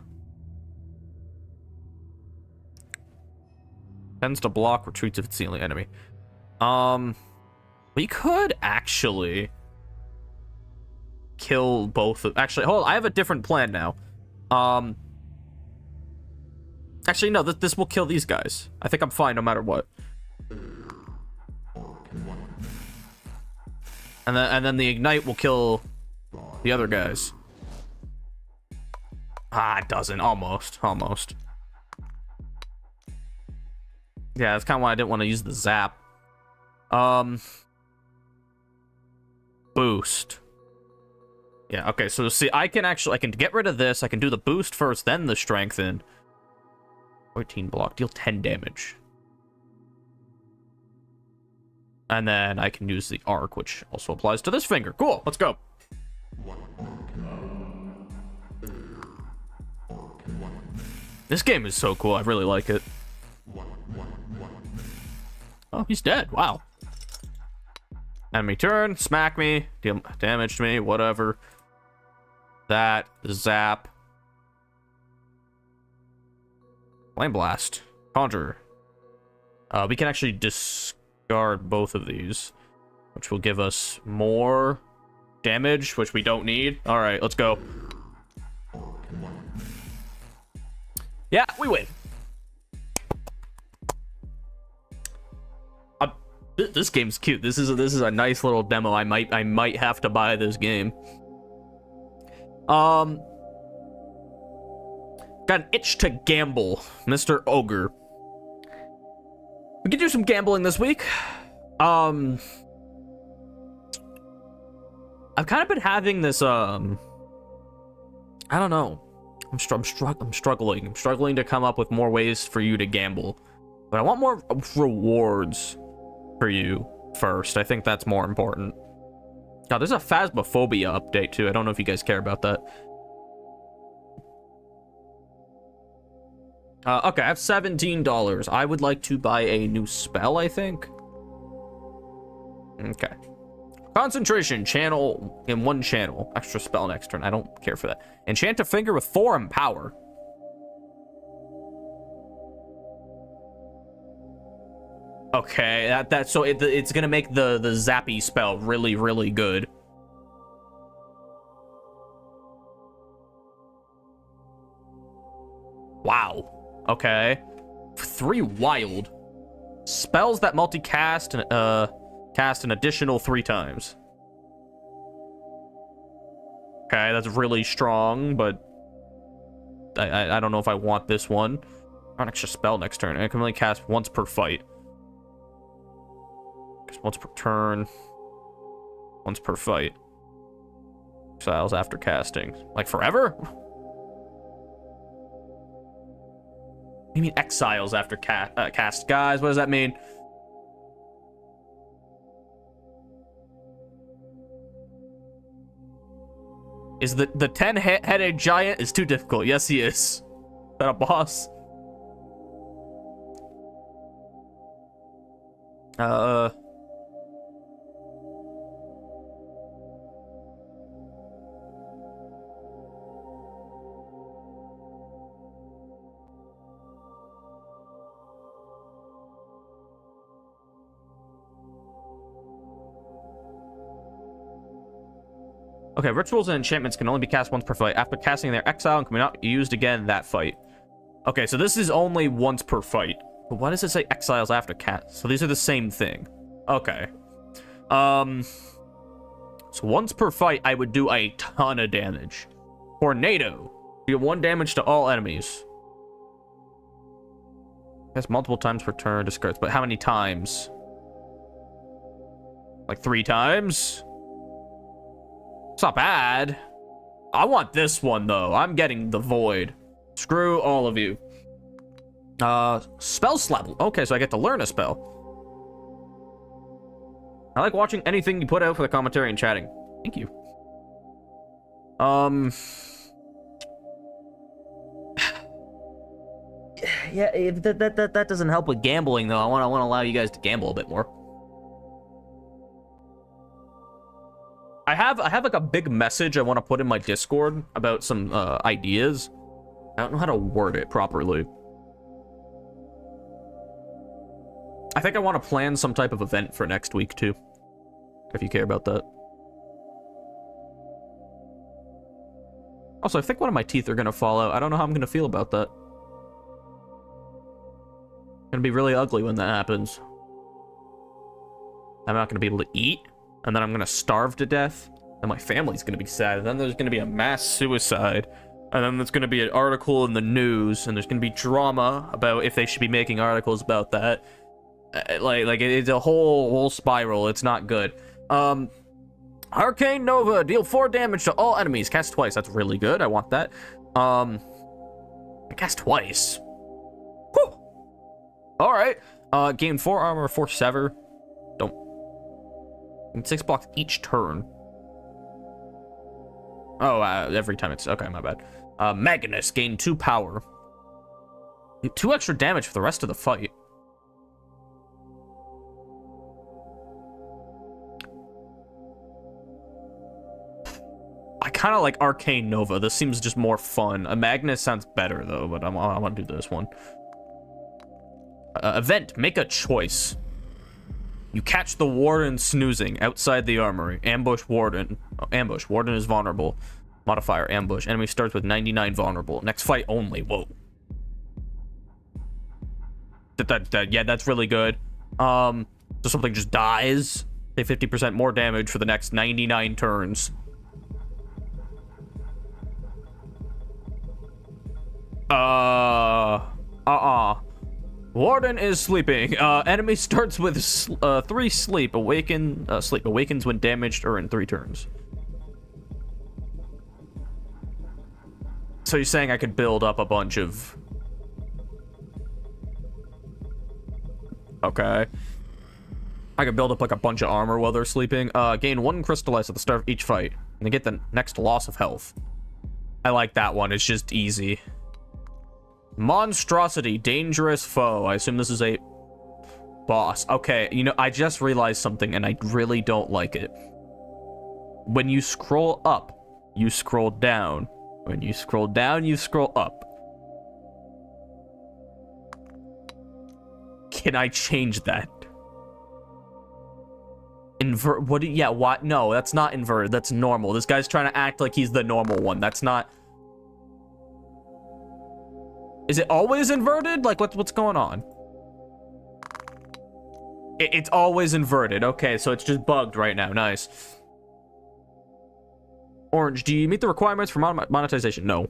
Tends to block, retreats if it's the only enemy. We could actually kill both of... Actually, hold on. I have a different plan now. Actually, no. This will kill these guys. I think I'm fine no matter what. And then the ignite will kill the other guys. Ah, it doesn't. Almost. Yeah, that's kind of why I didn't want to use the zap. Boost. Yeah, okay, so see, I can get rid of this. I can do the boost first, then the strengthen. 14 block, deal 10 damage. And then I can use the arc, which also applies to this finger. Cool, let's go. This game is so cool. I really like it. Oh, he's dead. Wow. Enemy turn, smack me, deal damage to me, whatever. That, zap. Flame blast, conjure. We can actually discard both of these, which will give us more damage, which we don't need. All right, let's go. Yeah, we win. This game's cute. This is a nice little demo. I might have to buy this game. Got an itch to gamble, Mr. Ogre. We can do some gambling this week. I've kind of been having this I don't know. I'm struggling to come up with more ways for you to gamble. But I want more rewards for you first. I think that's more important. God, there's a Phasmophobia update too. I don't know if you guys care about that. Okay, I have $17. I would like to buy a new spell, I think. Okay. Concentration, channel in one channel. Extra spell next turn. I don't care for that. Enchant a finger with 4 empower. Okay, so it's gonna make the zappy spell really, really good. Wow. Okay. 3 wild spells that multicast and cast an additional 3 times. Okay, that's really strong, but I don't know if I want this one. An extra spell next turn. I can only cast once per fight. Once per turn. Once per fight. Exiles after casting. Like forever? You mean exiles after cast? Guys, what does that mean? Is the 10-headed giant is too difficult? Yes, he is. Is that a boss? Okay, rituals and enchantments can only be cast once per fight. After casting their exile and can be not used again that fight. Okay, so this is only once per fight. But why does it say exiles after cast? So these are the same thing. Okay. So once per fight, I would do a ton of damage. Tornado. Deal 1 damage to all enemies. Cast multiple times per turn, discards. But how many times? Like 3 times? It's not bad. I want this one, though. I'm getting the void. Screw all of you. Spell slap. Okay, so I get to learn a spell. I like watching anything you put out for the commentary and chatting. Thank you. Yeah, if that doesn't help with gambling, though. I want to allow you guys to gamble a bit more. I have like a big message I want to put in my Discord about some ideas. I don't know how to word it properly. I think I want to plan some type of event for next week too, if you care about that. Also, I think one of my teeth are gonna fall out. I don't know how I'm gonna feel about that. It's gonna be really ugly when that happens. I'm not gonna be able to eat, and then I'm gonna starve to death, and my family's gonna be sad, and then there's gonna be a mass suicide, and then there's gonna be an article in the news, and there's gonna be drama about if they should be making articles about that. Like it's a whole spiral. It's not good. Arcane Nova, deal 4 damage to all enemies. Cast twice. That's really good. I want that. Cast twice. Whew. All right. Gain 4 armor, 4 sever. Don't. 6 blocks each turn. Oh, every time it's okay. My bad. Magnus, gain 2 power. 2 extra damage for the rest of the fight. I kind of like Arcane Nova. This seems just more fun. A Magnus sounds better, though, but I want to do this one. Event. Make a choice. You catch the Warden snoozing outside the armory. Ambush Warden. Oh, ambush. Warden is vulnerable. Modifier. Ambush. Enemy starts with 99 vulnerable. Next fight only. Whoa. Yeah, that's really good. So something just dies. Take 50% more damage for the next 99 turns. Warden is sleeping. Enemy starts with 3 sleep. Awakens when damaged or in 3 turns. So you're saying I could build up a bunch of... Okay. I could build up like a bunch of armor while they're sleeping. Gain 1 crystallize at the start of each fight. And get the next loss of health. I like that one. It's just easy. Monstrosity, dangerous foe. I assume this is a boss. Okay, you know, I just realized something and I really don't like it. When you scroll up, you scroll down. When you scroll down, you scroll up. Can I change that? Invert, what? Yeah, what? No, that's not inverted. That's normal. This guy's trying to act like he's the normal one. That's not... Is it always inverted? Like, what's going on? It's always inverted. Okay, so it's just bugged right now. Nice. Orange, do you meet the requirements for monetization? No.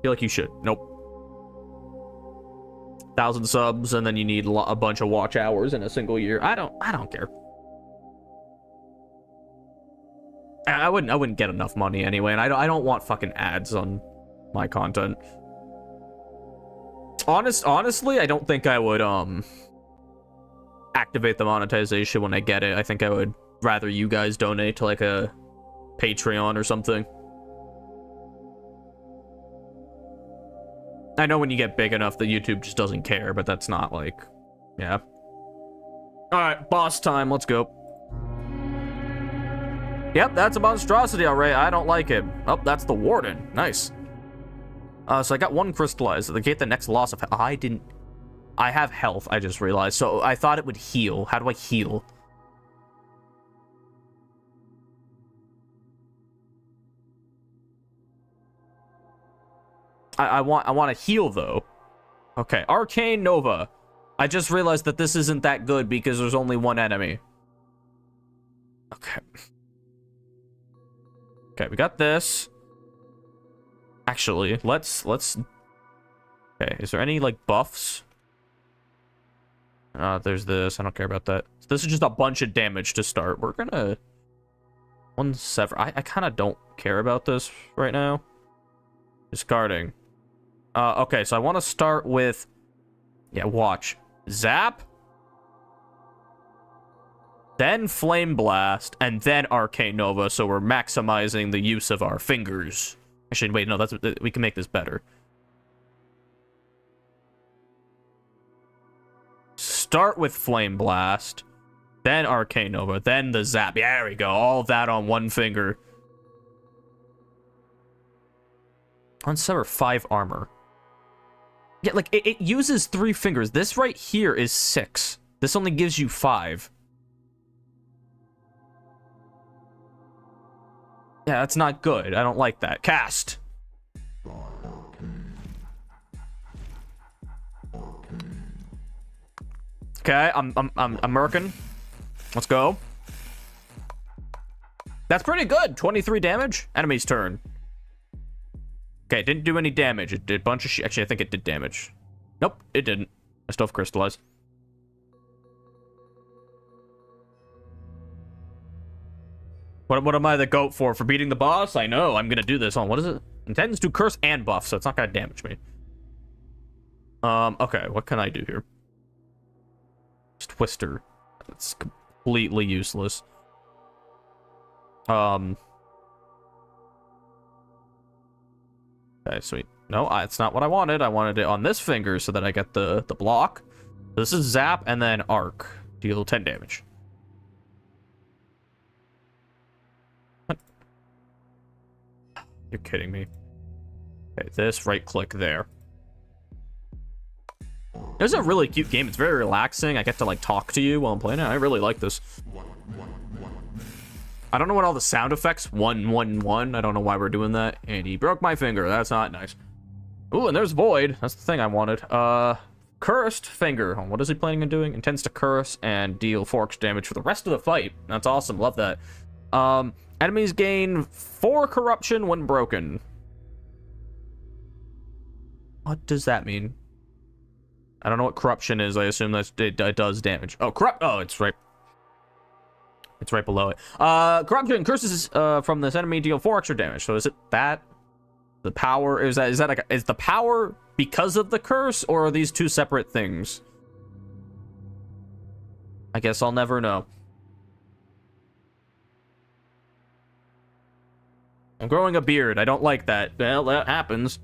Feel like you should. Nope. 1,000 subs, and then you need a bunch of watch hours in a single year. I don't care. I wouldn't get enough money anyway, and I don't want fucking ads on my content. Honestly, I don't think I would activate the monetization when I get it. I think I would rather you guys donate to like a Patreon or something. I know when you get big enough that YouTube just doesn't care, but that's not like, yeah. All right, boss time. Let's go. Yep, that's a monstrosity, all right. I don't like it. Oh, that's the Warden. Nice. So I got 1 crystallized. They get the next loss of... I have health, I just realized. So I thought it would heal. How do I heal? I want to heal, though. Okay, Arcane Nova. I just realized that this isn't that good because there's only 1 enemy. Okay. Okay, we got this. Actually, let's... Okay, is there any, like, buffs? There's this. I don't care about that. So this is just a bunch of damage to start. We're gonna One sever. I kind of don't care about this right now. Discarding. Okay, so I want to start with... Yeah, watch. Zap. Then Flame Blast. And then Arcane Nova, so we're maximizing the use of our fingers. Actually, wait, no, we can make this better. Start with Flame Blast. Then Arcane Nova, then the Zap. Yeah, there we go. All of that on one finger. Unsever 5 armor. Yeah, like, it uses 3 fingers. This right here is 6. This only gives you 5. Yeah, that's not good. I don't like that. Cast. Okay, I'm merkin. Let's go. That's pretty good. 23 damage. Enemy's turn. Okay, it didn't do any damage. It did a bunch of shit. Actually, I think it did damage. Nope, it didn't. I still have crystallized. What am I the goat for? For beating the boss? I know. I'm gonna do this on. What is it? Intends to curse and buff, so it's not gonna damage me. Okay, what can I do here? Twister. It's completely useless. Okay, sweet. No, it's not what I wanted. I wanted it on this finger so that I get the block. This is Zap and then Arc. Deal 10 damage. What? You're kidding me. Okay, this right click there. It's a really cute game. It's very relaxing. I get to like talk to you while I'm playing it. I really like this. I don't know what all the sound effects. 111. I don't know why we're doing that. And he broke my finger. That's not nice. Ooh, and there's Void. That's the thing I wanted. Cursed finger. What is he planning on doing? Intends to curse and deal 4 damage for the rest of the fight. That's awesome. Love that. Enemies gain 4 corruption when broken. What does that mean? I don't know what corruption is. I assume that it does damage. Oh, oh, it's right. It's right below it. Corruption curses from this enemy deal 4 extra damage. So is it that? The power is that like is the power because of the curse, or are these 2 separate things? I guess I'll never know. I'm growing a beard. I don't like that. Well, that happens.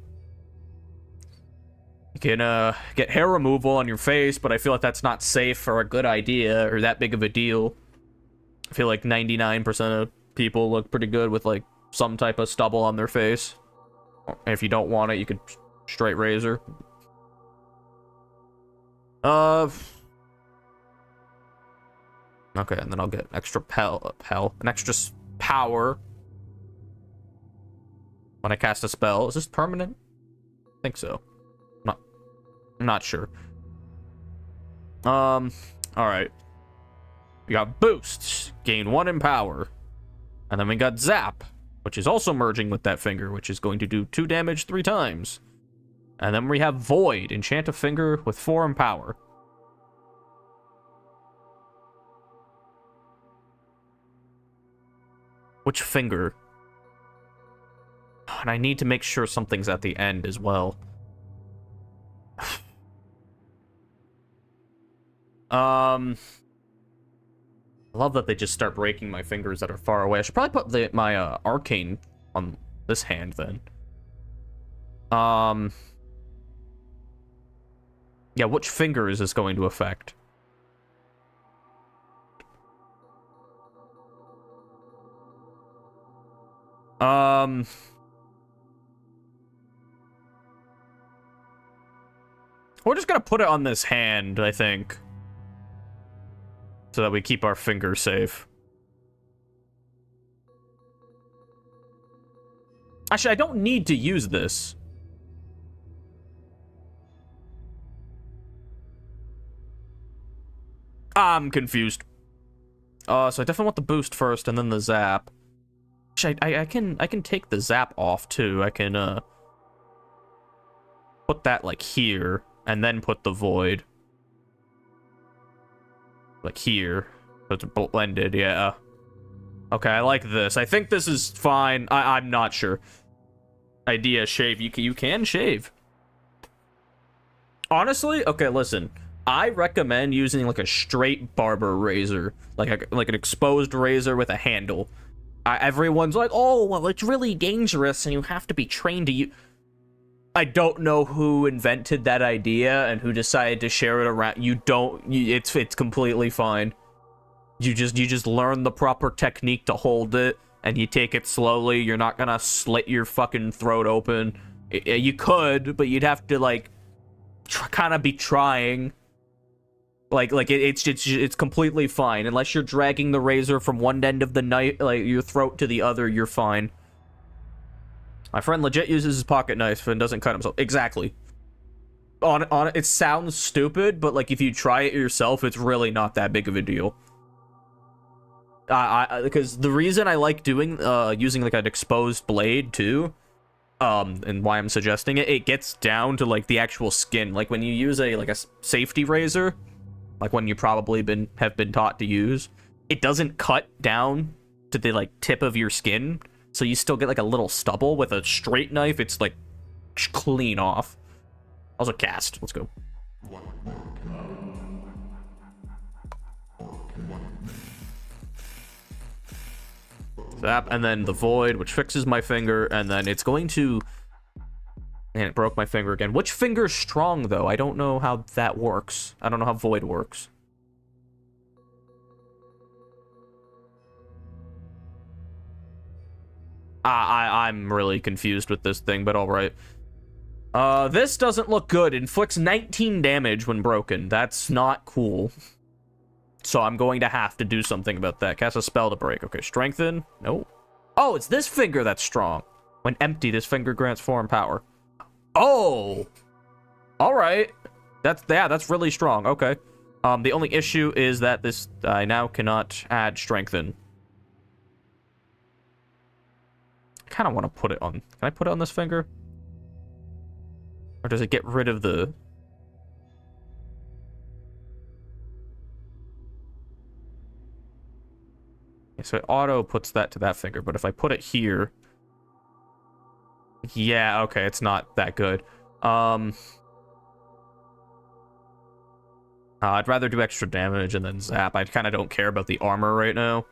You can get hair removal on your face, but I feel like that's not safe or a good idea or that big of a deal. I feel like 99% of people look pretty good with like some type of stubble on their face. And if you don't want it, you could straight razor. Okay, and then I'll get extra an extra power when I cast a spell. Is this permanent? I think so. I'm not sure. All right. We got boosts, gain 1 in power, and then we got Zap, which is also merging with that finger, which is going to do 2 damage 3 times. And then we have Void, enchant a finger with 4 in power. Which finger? And I need to make sure something's at the end as well. I love that they just start breaking my fingers that are far away. I should probably put my arcane on this hand then. Yeah, which finger is this going to affect? We're just gonna put it on this hand, I think, so that we keep our fingers safe. Actually, I don't need to use this. I'm confused. So I definitely want the boost first and then the zap. Actually, I can take the zap off too. I can put that like here and then put the void like here. So it's blended, yeah. Okay, I like this. I think this is fine. I'm not sure. Idea, shave. You can shave. Honestly, okay, listen. I recommend using like a straight barber razor, like an exposed razor with a handle. Everyone's like, oh, well, it's really dangerous and you have to be trained to use. I don't know who invented that idea and who decided to share it around. It's completely fine. You just learn the proper technique to hold it, and you take it slowly. You're not gonna slit your fucking throat open. You could, but you'd have to like kind of be trying. It's completely fine unless you're dragging the razor from one end of the knife, like your throat, to the other. You're fine. My friend legit uses his pocket knife and doesn't cut himself. Exactly. It sounds stupid, but like if you try it yourself, it's really not that big of a deal. Because the reason I like using like an exposed blade too, and why I'm suggesting it, it gets down to like the actual skin. Like when you use a safety razor, like one you probably have been taught to use, it doesn't cut down to the like tip of your skin, so you still get like a little stubble. With a straight knife, it's like clean off. Also cast. Let's go. Zap, and then the void, which fixes my finger, and then it's going to... And it broke my finger again. Which finger's strong, though? I don't know how that works. I don't know how void works. I'm really confused with this thing, but alright. This doesn't look good. Inflicts 19 damage when broken. That's not cool. So I'm going to have to do something about that. Cast a spell to break. Okay, strengthen. No. Oh, it's this finger that's strong. When empty, this finger grants foreign power. Oh! Alright. That's really strong. Okay. The only issue is that I now cannot add strengthen. I kind of want to put it on... Can I put it on this finger? Or does it get rid of the... So it auto puts that to that finger, but if I put it here... Yeah, okay, it's not that good. I'd rather do extra damage and then zap. I kind of don't care about the armor right now.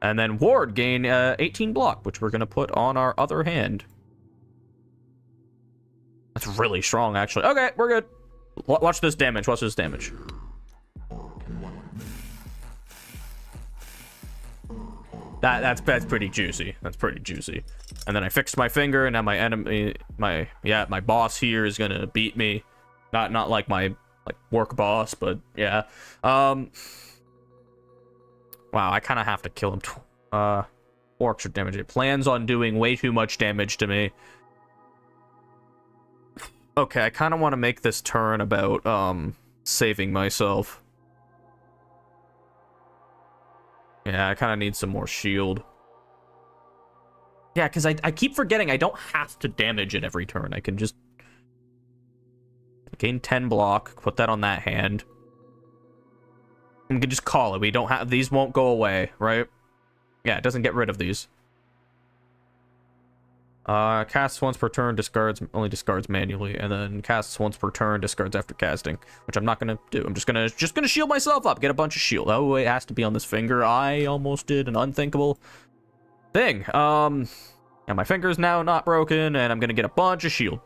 And then ward, gain 18 block, which we're going to put on our other hand. That's really strong, actually. Okay, we're good. Watch this damage. Watch this damage. That's pretty juicy. That's pretty juicy. And then I fixed my finger, and now my enemy, my boss here is gonna beat me. Not like my work boss, but yeah. Wow, I kind of have to kill him. 4 extra damage. It plans on doing way too much damage to me. Okay, I kind of want to make this turn about saving myself. Yeah, I kind of need some more shield. Yeah, because I keep forgetting I don't have to damage it every turn. I can just gain 10 block, put that on that hand. We can just call it. We don't have... These won't go away, right? Yeah, it doesn't get rid of these. Casts once per turn, only discards manually, and then casts once per turn, discards after casting, which I'm not gonna do. I'm just gonna shield myself up, get a bunch of shield. Oh, it has to be on this finger. I almost did an unthinkable thing. And my finger's now not broken, and I'm gonna get a bunch of shield.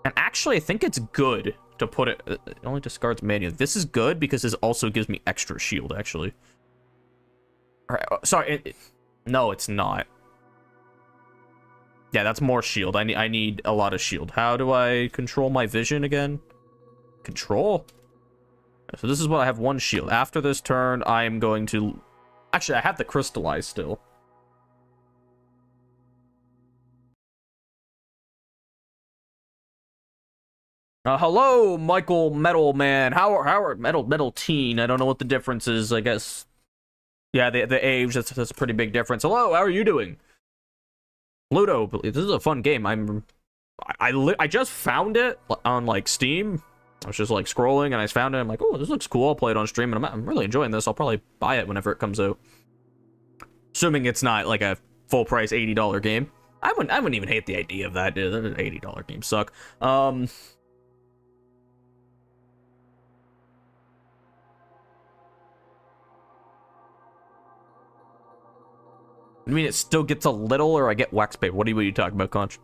And actually, I think it's good to put it. It only discards manually. This is good because this also gives me extra shield. Actually, all right. Sorry, no, it's not. Yeah, that's more shield. I need a lot of shield. How do I control my vision again? Control? So this is what I have, 1 shield. After this turn, I am going to... Actually, I have the crystallize still. Hello, Michael Metal Man. How Metal Teen. I don't know what the difference is, I guess. Yeah, the age, that's a pretty big difference. Hello, how are you doing? Pluto, this is a fun game. I just found it on like Steam. I was just like scrolling and I found it. I'm like, oh, this looks cool. I'll play it on stream, and I'm really enjoying this. I'll probably buy it whenever it comes out. Assuming it's not like a full price $80 game. I wouldn't even hate the idea of that. Dude. $80 games suck. I mean, it still gets a little, or I get wax paper. What are you talking about, Conch?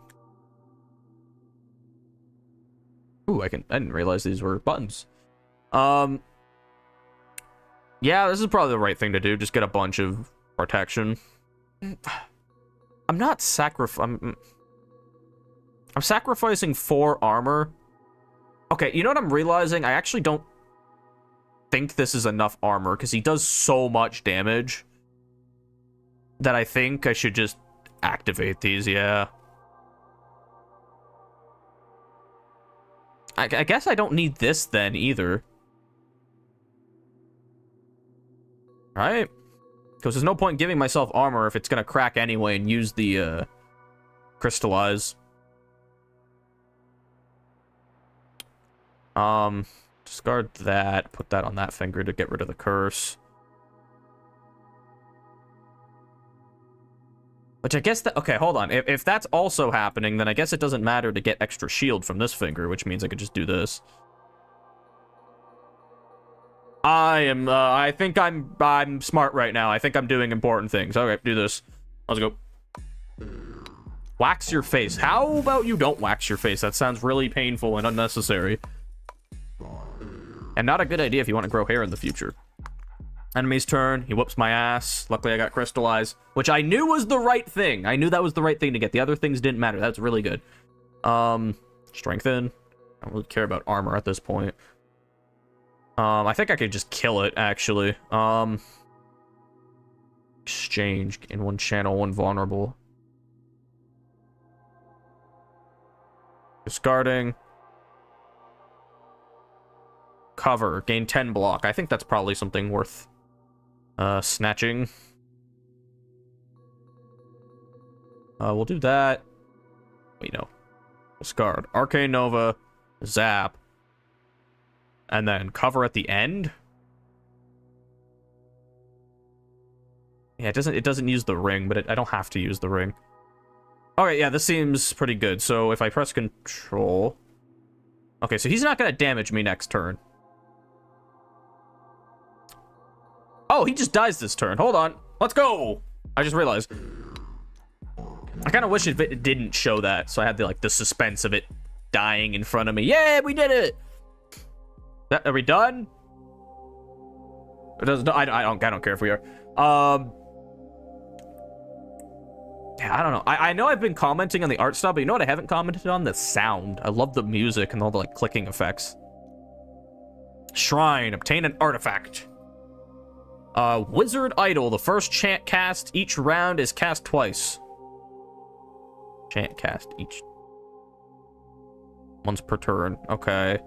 Ooh, I didn't realize these were buttons. Yeah, this is probably the right thing to do. Just get a bunch of protection. I'm not I'm sacrificing 4 armor. Okay, you know what I'm realizing? I actually don't think this is enough armor, because he does so much damage that I think I should just activate these, yeah. I guess I don't need this then, either. Right? Because there's no point giving myself armor if it's gonna crack anyway and use the, crystallize. Discard that, put that on that finger to get rid of the curse. Which I guess that, okay, hold on. If that's also happening, then I guess it doesn't matter to get extra shield from this finger, which means I could just do this. I think I'm smart right now. I think I'm doing important things. Okay, do this. Let's go. Wax your face. How about you don't wax your face? That sounds really painful and unnecessary. And not a good idea if you want to grow hair in the future. Enemy's turn. He whoops my ass. Luckily, I got crystallized, which I knew was the right thing. I knew that was the right thing to get. The other things didn't matter. That's really good. Strengthen. I don't really care about armor at this point. I think I could just kill it, actually. Exchange. In one channel, one vulnerable. Discarding. Cover. Gain 10 block. I think that's probably something worth snatching. We'll do that. Wait, no. Discard. Arcane Nova. Zap. And then cover at the end. Yeah, it doesn't use the ring, but I don't have to use the ring. Okay, yeah, this seems pretty good. So if I press control. Okay, so he's not gonna damage me next turn. Oh, he just dies this turn. Hold on. Let's go. I just realized. I kind of wish it didn't show that, so I had the suspense of it dying in front of me. Yeah, we did it. Are we done? It doesn't. I don't care if we are. Yeah, I don't know. I know I've been commenting on the art style, but you know what I haven't commented on? The sound. I love the music and all the clicking effects. Shrine. Obtain an artifact. Wizard Idol. The first chant cast each round is cast twice. Chant cast each. Once per turn. Okay.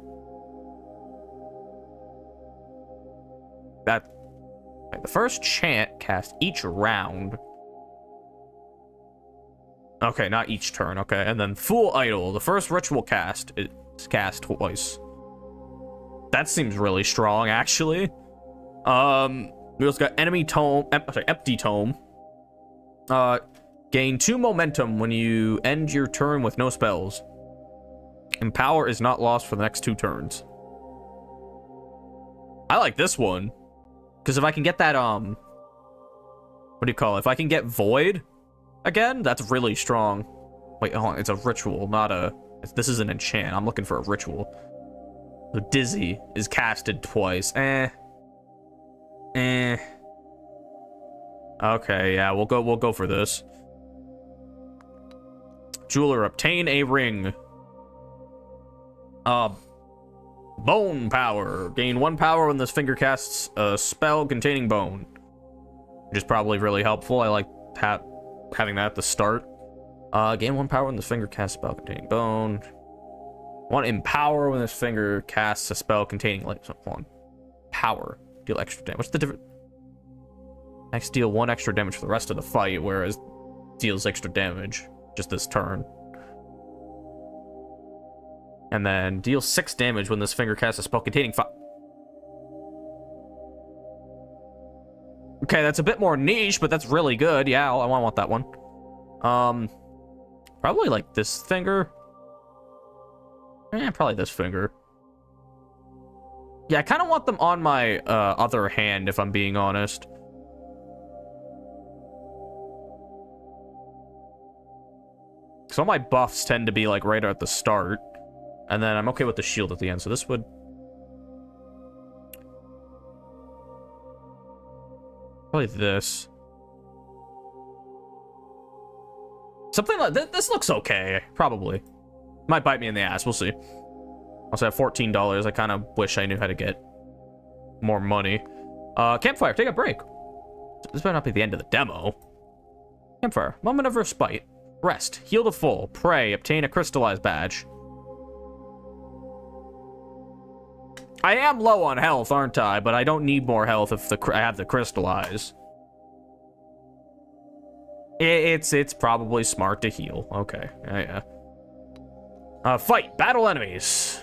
The first chant cast each round. Okay, not each turn. Okay, and then Fool Idol. The first ritual cast is cast twice. That seems really strong, actually. We also got Empty Tome. Gain 2 momentum when you end your turn with no spells. And power is not lost for the next 2 turns. I like this one. Because if I can get that, what do you call it? If I can get Void again, that's really strong. Wait, hold on. It's a ritual, not a... This is an enchant. I'm looking for a ritual. So Dizzy is casted twice. Okay, yeah, we'll go for this. Jeweler, obtain a ring. Bone power. Gain 1 power when this finger casts a spell containing bone. Which is probably really helpful. I like having that at the start. Gain 1 power when this finger casts a spell containing bone. 1 empower when this finger casts a spell containing power. Deal extra damage. What's the difference? Next, deal 1 extra damage for the rest of the fight, whereas deals extra damage just this turn. And then deal 6 damage when this finger casts a spell containing Okay, that's a bit more niche, but that's really good. Yeah, I want that one. Probably like this finger. Probably this finger. Yeah, I kind of want them on my other hand, if I'm being honest. So all my buffs tend to be like right at the start. And then I'm okay with the shield at the end, so this would... Probably this. Something like this looks okay, probably. Might bite me in the ass, we'll see. Also have $14, I kind of wish I knew how to get more money. Campfire, take a break. This better not be the end of the demo. Campfire, moment of respite. Rest, heal to full, pray, obtain a crystallized badge. I am low on health, aren't I? But I don't need more health if I have the crystallize. It's probably smart to heal. Okay, yeah. Fight, battle enemies.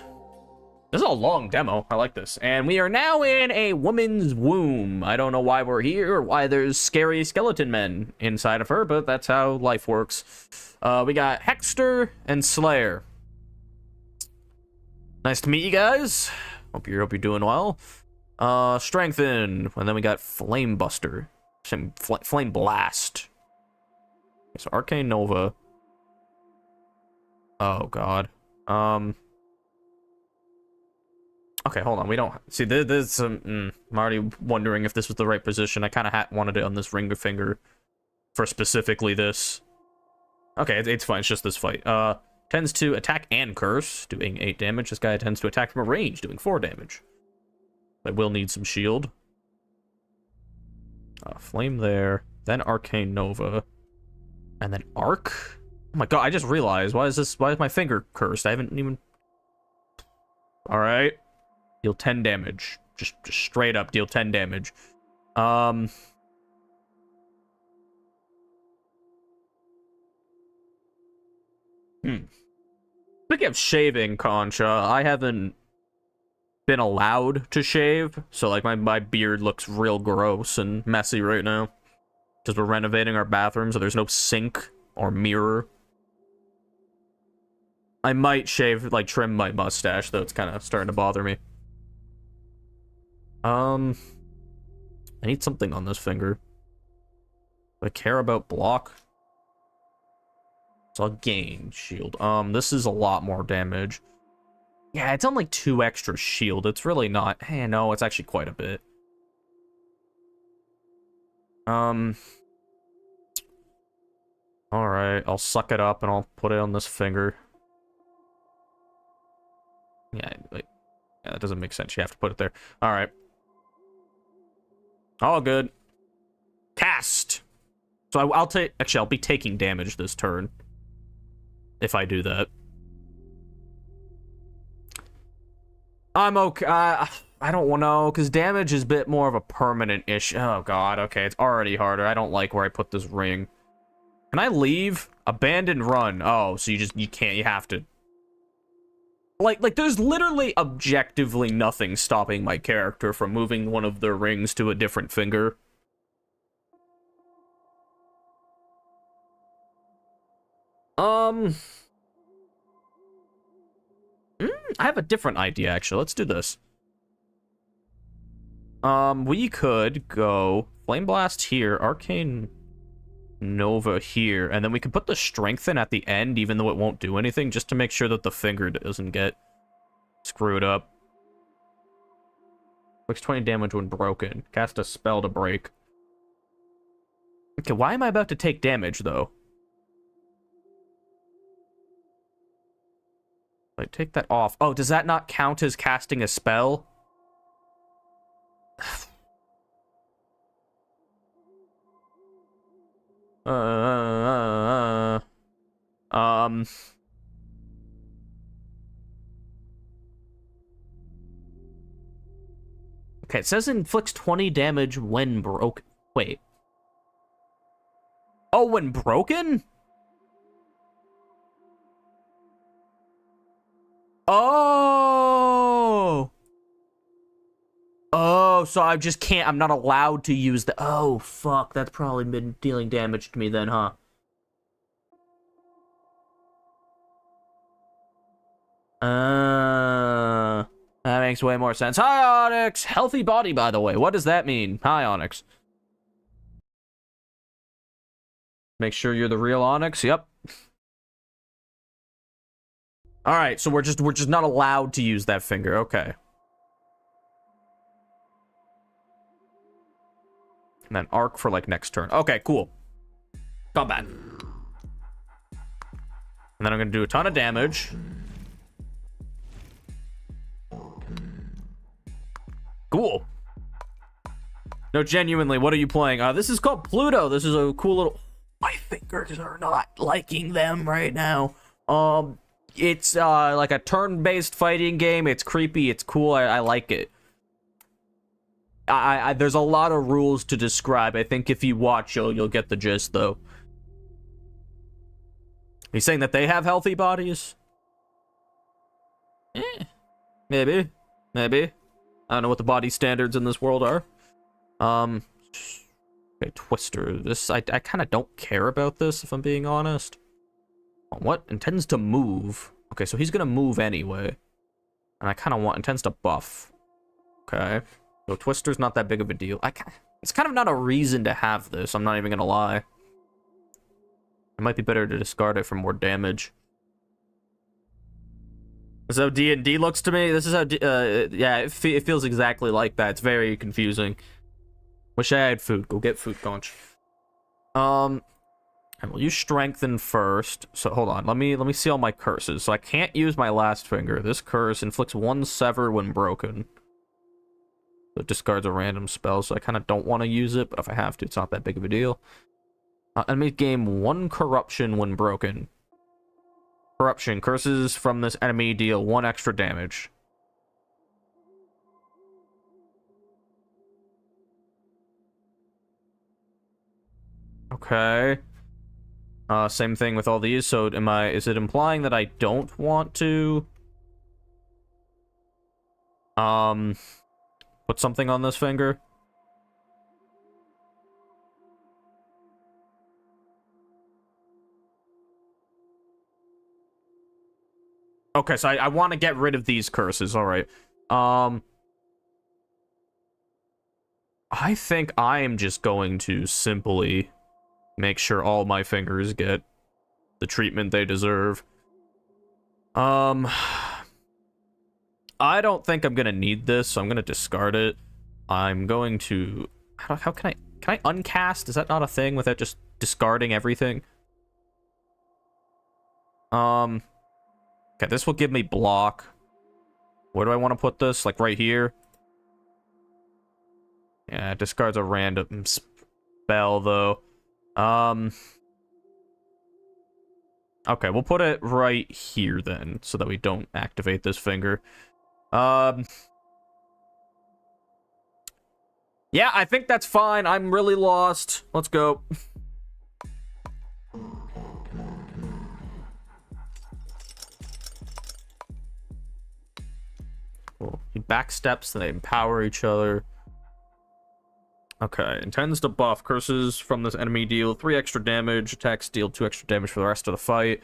This is a long demo. I like this. And we are now in a woman's womb. I don't know why we're here or why there's scary skeleton men inside of her, but that's how life works. We got Hexter and Slayer. Nice to meet you guys. Hope you're doing well. Strengthen. And then we got Flame Buster. Flame Blast. So Arcane Nova. Oh god. Okay, hold on. We don't see this. I'm already wondering if this was the right position. I kind of wanted it on this ring finger for specifically this. Okay, it's fine. It's just this fight. Tends to attack and curse, doing 8 damage. This guy tends to attack from a range, doing 4 damage. I will need some shield. Flame there, then Arcane Nova, and then Arc. Oh my god! I just realized why is my finger cursed? I haven't even. All right, deal 10 damage. Just straight up deal 10 damage. Speaking of shaving, Concha, I haven't been allowed to shave, so like my beard looks real gross and messy right now. Because we're renovating our bathroom, so there's no sink or mirror. I might shave, like trim my mustache, though it's kind of starting to bother me. I need something on this finger. Do I care about block? So I'll gain shield. This is a lot more damage. Yeah, it's on like 2 extra shield. It's really not. Hey, no, it's actually quite a bit. Alright, I'll suck it up and I'll put it on this finger. Yeah, like, yeah, that doesn't make sense. You have to put it there. Alright. All good. Cast! So I'll take... Actually, I'll be taking damage this turn. If I do that. I'm okay. I don't know, because damage is a bit more of a permanent issue. Oh, God. Okay, it's already harder. I don't like where I put this ring. Can I leave? Abandon run. Oh, so you can't. You have to. Like, there's literally objectively nothing stopping my character from moving one of the rings to a different finger. I have a different idea, actually. Let's do this. We could go Flame Blast here, Arcane Nova here, and then we could put the Strengthen at the end, even though it won't do anything, just to make sure that the finger doesn't get screwed up. Looks 20 damage when broken. Cast a spell to break. Okay, why am I about to take damage, though? Like, take that off. Oh, does that not count as casting a spell? Okay, it says inflicts 20 damage when broken. Wait. Oh, when broken? Oh! Oh, so I just can't, I'm not allowed to use the, oh, fuck, that's probably been dealing damage to me then, huh? That makes way more sense. Hi, Onyx! Healthy body, by the way. What does that mean? Hi, Onyx. Make sure you're the real Onyx. Yep. All right, so we're just not allowed to use that finger. Okay. And then arc for like next turn. Okay, cool. Combat. And then I'm gonna do a ton of damage. Cool. No, genuinely, what are you playing? This is called Pluto. This is a cool little... My fingers are not liking them right now. It's, like a turn-based fighting game. It's creepy. It's cool. I like it. There's a lot of rules to describe. I think if you watch, you'll get the gist, though. He's saying that they have healthy bodies? Maybe. Maybe. I don't know what the body standards in this world are. Okay, Twister. This, I kind of don't care about this, if I'm being honest. What? Intends to move. Okay, so he's gonna move anyway. And I kind of want, intends to buff. Okay. So Twister's not that big of a deal. It's kind of not a reason to have this, I'm not even gonna lie. It might be better to discard it for more damage. This is how D&D looks to me. This is how, yeah, it feels exactly like that. It's very confusing. Wish I had food. Go get food, Conch. And we'll use strengthen first. So hold on. Let me see all my curses. So I can't use my last finger. This curse inflicts 1 sever when broken. So it discards a random spell. So I kind of don't want to use it, but if I have to, it's not that big of a deal. Enemy gain 1 corruption when broken. Corruption. Curses from this enemy deal 1 extra damage. Okay. Same thing with all these. So is it implying that I don't want to put something on this finger? Okay, so I want to get rid of these curses. All right. I think I am just going to simply make sure all my fingers get the treatment they deserve. I don't think I'm gonna need this, so I'm gonna discard it. I'm going to... How can I uncast? Is that not a thing without just discarding everything? Okay, this will give me block. Where do I want to put this? Like right here? Yeah, it discards a random spell, though. Okay, we'll put it right here, then, so that we don't activate this finger. Yeah, I think that's fine. I'm really lost. Let's go. Cool. He backsteps, they empower each other. Okay, intends to buff. Curses from this enemy deal 3 extra damage. Attacks deal 2 extra damage for the rest of the fight.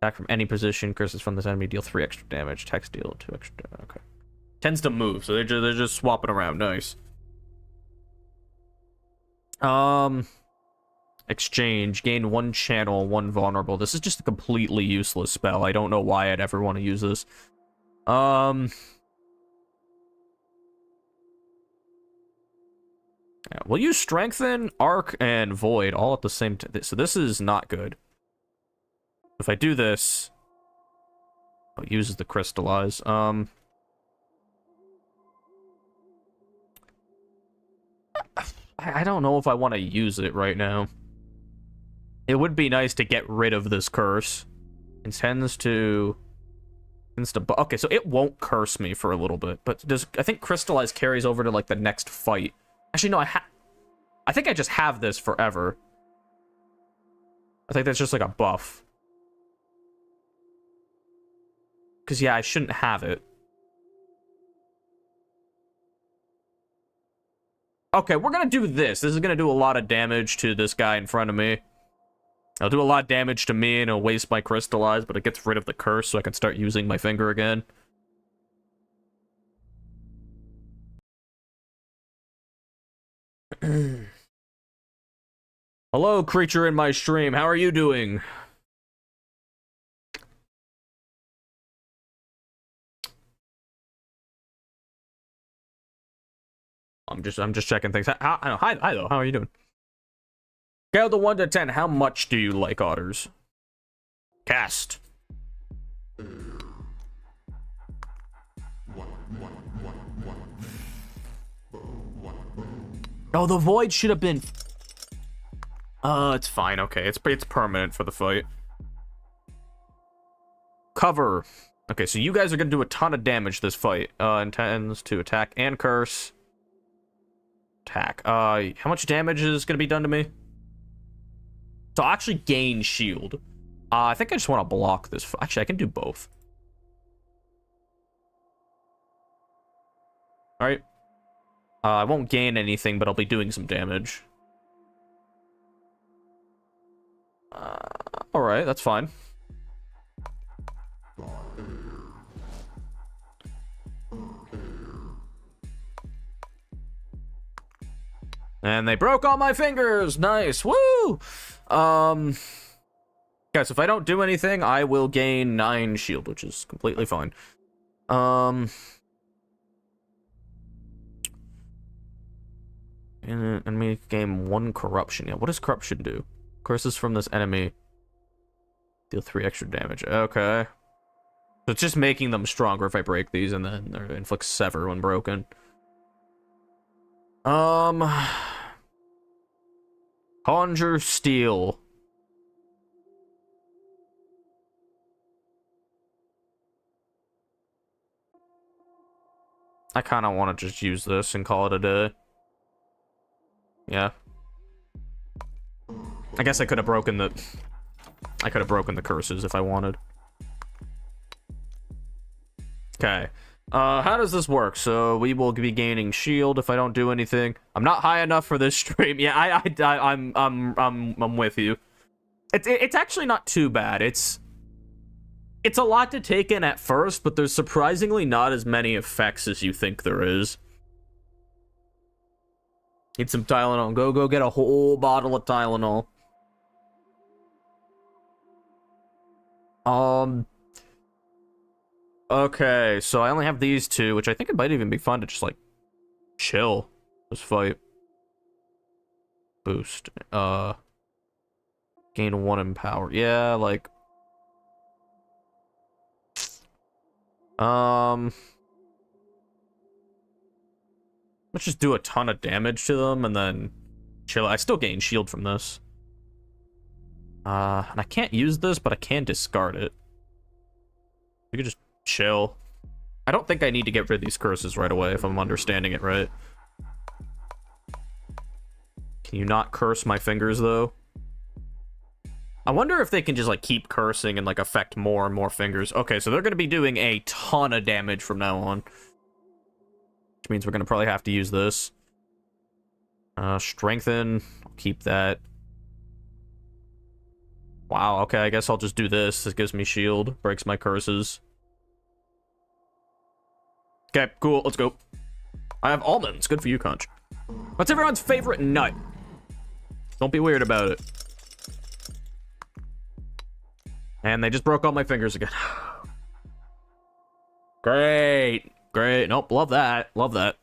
Attack from any position. Curses from this enemy deal 3 extra damage. Attacks deal 2 extra damage. Okay. Tends to move, so they're just swapping around. Nice. Exchange. Gain 1 channel, 1 vulnerable. This is just a completely useless spell. I don't know why I'd ever want to use this. Yeah, we'll use Strengthen, Arc, and Void all at the same time. So this is not good. If I do this... Oh, it uses the Crystallize. I don't know if I want to use it right now. It would be nice to get rid of this curse. Intends to... Okay, so it won't curse me for a little bit. But I think Crystallize carries over to, like, the next fight. Actually, no, I think I just have this forever. I think that's just like a buff. Because, yeah, I shouldn't have it. Okay, we're gonna do this. This is gonna do a lot of damage to this guy in front of me. It'll do a lot of damage to me, and it'll waste my crystallize, but it gets rid of the curse, so I can start using my finger again. Hello, creature in my stream. How are you doing? I'm just checking things. Hi though. How are you doing? Scale to 1 to 10. How much do you like otters? Cast. Oh, the void should have been. It's fine. Okay, it's permanent for the fight. Cover. Okay, so you guys are gonna do a ton of damage this fight. Intends to attack and curse. Attack. How much damage is gonna be done to me? So I'll actually gain shield. I think I just want to block this. Actually, I can do both. Alright. I won't gain anything, but I'll be doing some damage. Alright, that's fine. And they broke all my fingers! Nice! Woo! Guys, if I don't do anything, I will gain 9 shield, which is completely fine. Enemy gain 1 corruption. Yeah, what does corruption do? Curses from this enemy deal 3 extra damage. Okay. So it's just making them stronger if I break these, and then it inflicts sever when broken. Conjure steel. I kind of want to just use this and call it a day. Yeah. I guess I could have broken the curses if I wanted. Okay. How does this work? So we will be gaining shield if I don't do anything. I'm not high enough for this stream. Yeah, I'm with you. It's actually not too bad. It's a lot to take in at first, but there's surprisingly not as many effects as you think there is. Need some Tylenol. Go get a whole bottle of Tylenol. Okay, so I only have these 2, which I think it might even be fun to just, like, chill this fight. Boost. Gain 1 in power. Yeah, like... Let's just do a ton of damage to them and then chill. I still gain shield from this. And I can't use this, but I can discard it. You could just chill. I don't think I need to get rid of these curses right away, if I'm understanding it right. Can you not curse my fingers, though? I wonder if they can just, like, keep cursing and, like, affect more and more fingers. Okay, so they're going to be doing a ton of damage from now on. Which means we're going to probably have to use this. Strengthen. I'll keep that. Wow, okay, I guess I'll just do this. This gives me shield. Breaks my curses. Okay, cool, let's go. I have almonds. Good for you, Conch. What's everyone's favorite nut? Don't be weird about it. And they just broke all my fingers again. Great. Great. Nope, love that. Love that.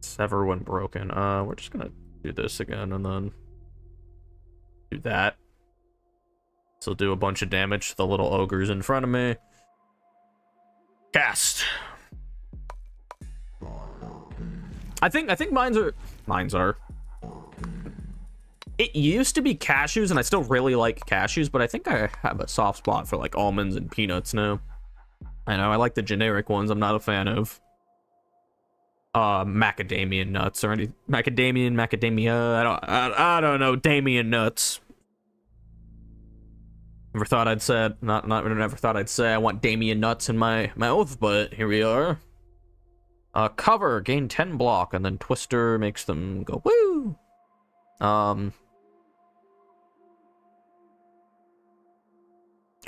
Sever when broken. We're just gonna do this again and then do that. So do a bunch of damage to the little ogres in front of me. Cast. I think mine's are. It used to be cashews, and I still really like cashews, but I think I have a soft spot for, like, almonds and peanuts now. I know, I like the generic ones. I'm not a fan of macadamia nuts or any macadamia. I don't know, Damian nuts. Never thought I'd say never thought I'd say I want Damien nuts in my mouth, but here we are. Cover, gain 10 block, and then Twister makes them go woo.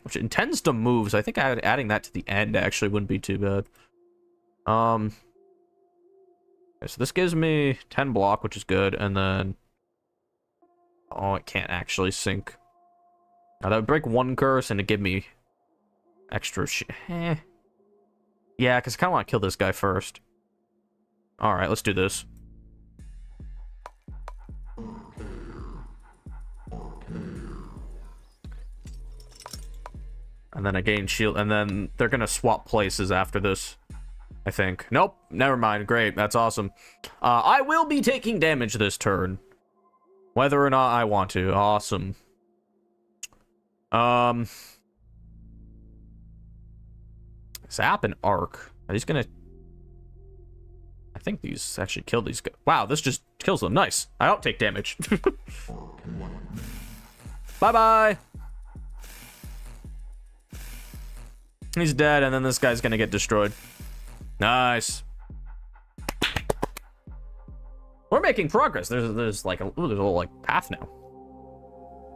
Which intends to move, so I think adding that to the end actually wouldn't be too bad. Okay, so this gives me 10 block, which is good, and then oh, it can't actually sync. Now that would break one curse and it'd give me extra Yeah, because I kind of want to kill this guy first. Alright, let's do this. And then I gain shield, and then they're gonna swap places after this, I think. Nope, never mind. Great, that's awesome. I will be taking damage this turn, whether or not I want to. Awesome. Zap and Arc. Are these gonna... I think these actually kill these guys. Wow, this just kills them. Nice. I don't take damage. Bye-bye. He's dead, and then this guy's gonna get destroyed. Nice. We're making progress. There's like there's a little like path now.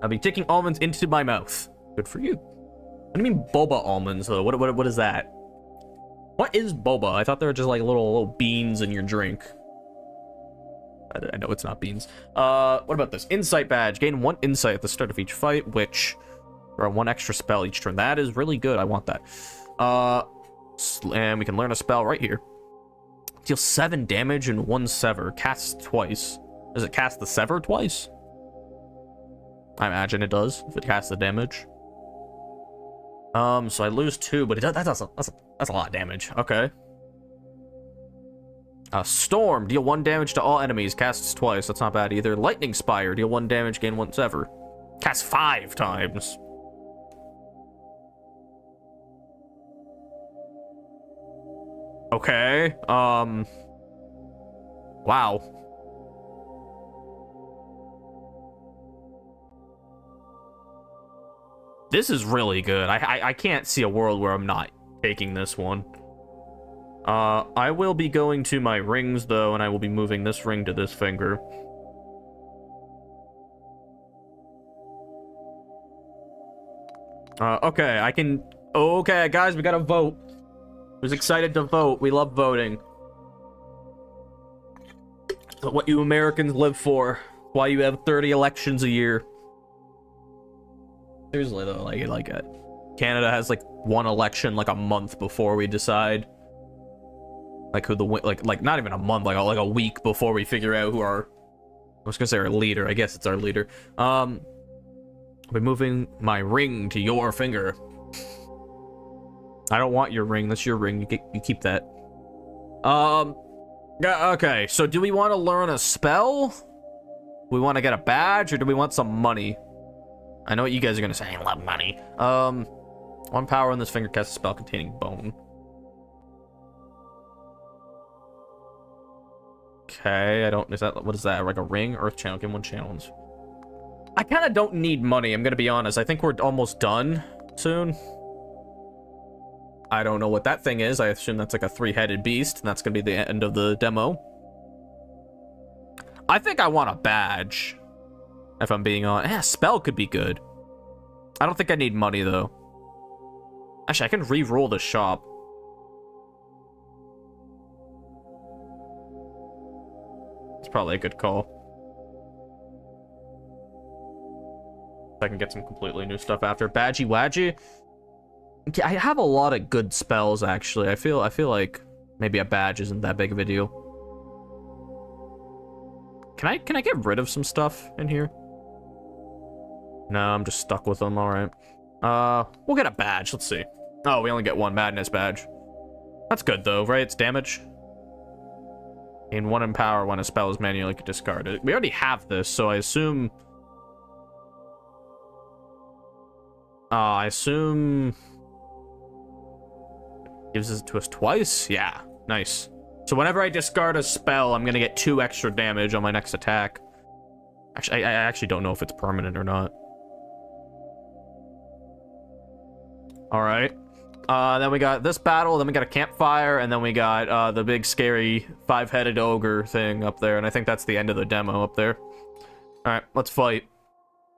I'll be taking almonds into my mouth. Good for you. What do you mean boba almonds though? What is that? What is boba? I thought they were just like little beans in your drink. I know it's not beans. What about this? Insight badge. Gain 1 insight at the start of each fight, which or 1 extra spell each turn. That is really good. I want that. And we can learn a spell right here. Deal 7 damage and 1 sever. Casts twice. Does it cast the sever twice? I imagine it does if it casts the damage. So I lose 2, but it does, that's a lot of damage. Okay. Storm, deal 1 damage to all enemies, casts twice. That's not bad either. Lightning Spire, deal 1 damage, gain 1 sever. Cast 5 times. Okay. Wow. This is really good. I can't see a world where I'm not taking this one. I will be going to my rings, though, and I will be moving this ring to this finger. Okay, I can... Okay, guys, we gotta vote. Who's excited to vote? We love voting. It's what you Americans live for. Why you have 30 elections a year. Seriously, though, like Canada has, like, 1 election, like, a month before we decide. Like, who the... Like, not even a month, like a week before we figure out who our... I was gonna say our leader. I guess it's our leader. I'll be moving my ring to your finger. I don't want your ring. That's your ring. You keep that. Okay, so do we want to learn a spell? Do we want to get a badge, or do we want some money? I know what you guys are gonna say. I love money. 1 power on this finger casts a spell containing bone. Okay, I don't... Is that... What is that? Like a ring? Earth channel. Give 1 challenge. I kind of don't need money, I'm gonna be honest. I think we're almost done soon. I don't know what that thing is. I assume that's like a 3-headed beast, and that's gonna be the end of the demo. I think I want a badge, if I'm being honest. Spell could be good. I don't think I need money, though. Actually, I can re-roll the shop. It's probably a good call. I can get some completely new stuff after. Badgy Wadgy. I have a lot of good spells, actually. I feel like maybe a badge isn't that big of a deal. Can I get rid of some stuff in here? No, I'm just stuck with them. All right. We'll get a badge. Let's see. Oh, we only get 1 madness badge. That's good though, right? It's damage. Gain 1 in power when a spell is manually discarded. We already have this, so I assume. Gives it to us twice? Yeah, nice. So whenever I discard a spell, I'm gonna get 2 extra damage on my next attack. Actually, I actually don't know if it's permanent or not. All right. Then we got this battle, then we got a campfire, and then we got the big scary 5-headed ogre thing up there, and I think that's the end of the demo up there. All right, let's fight.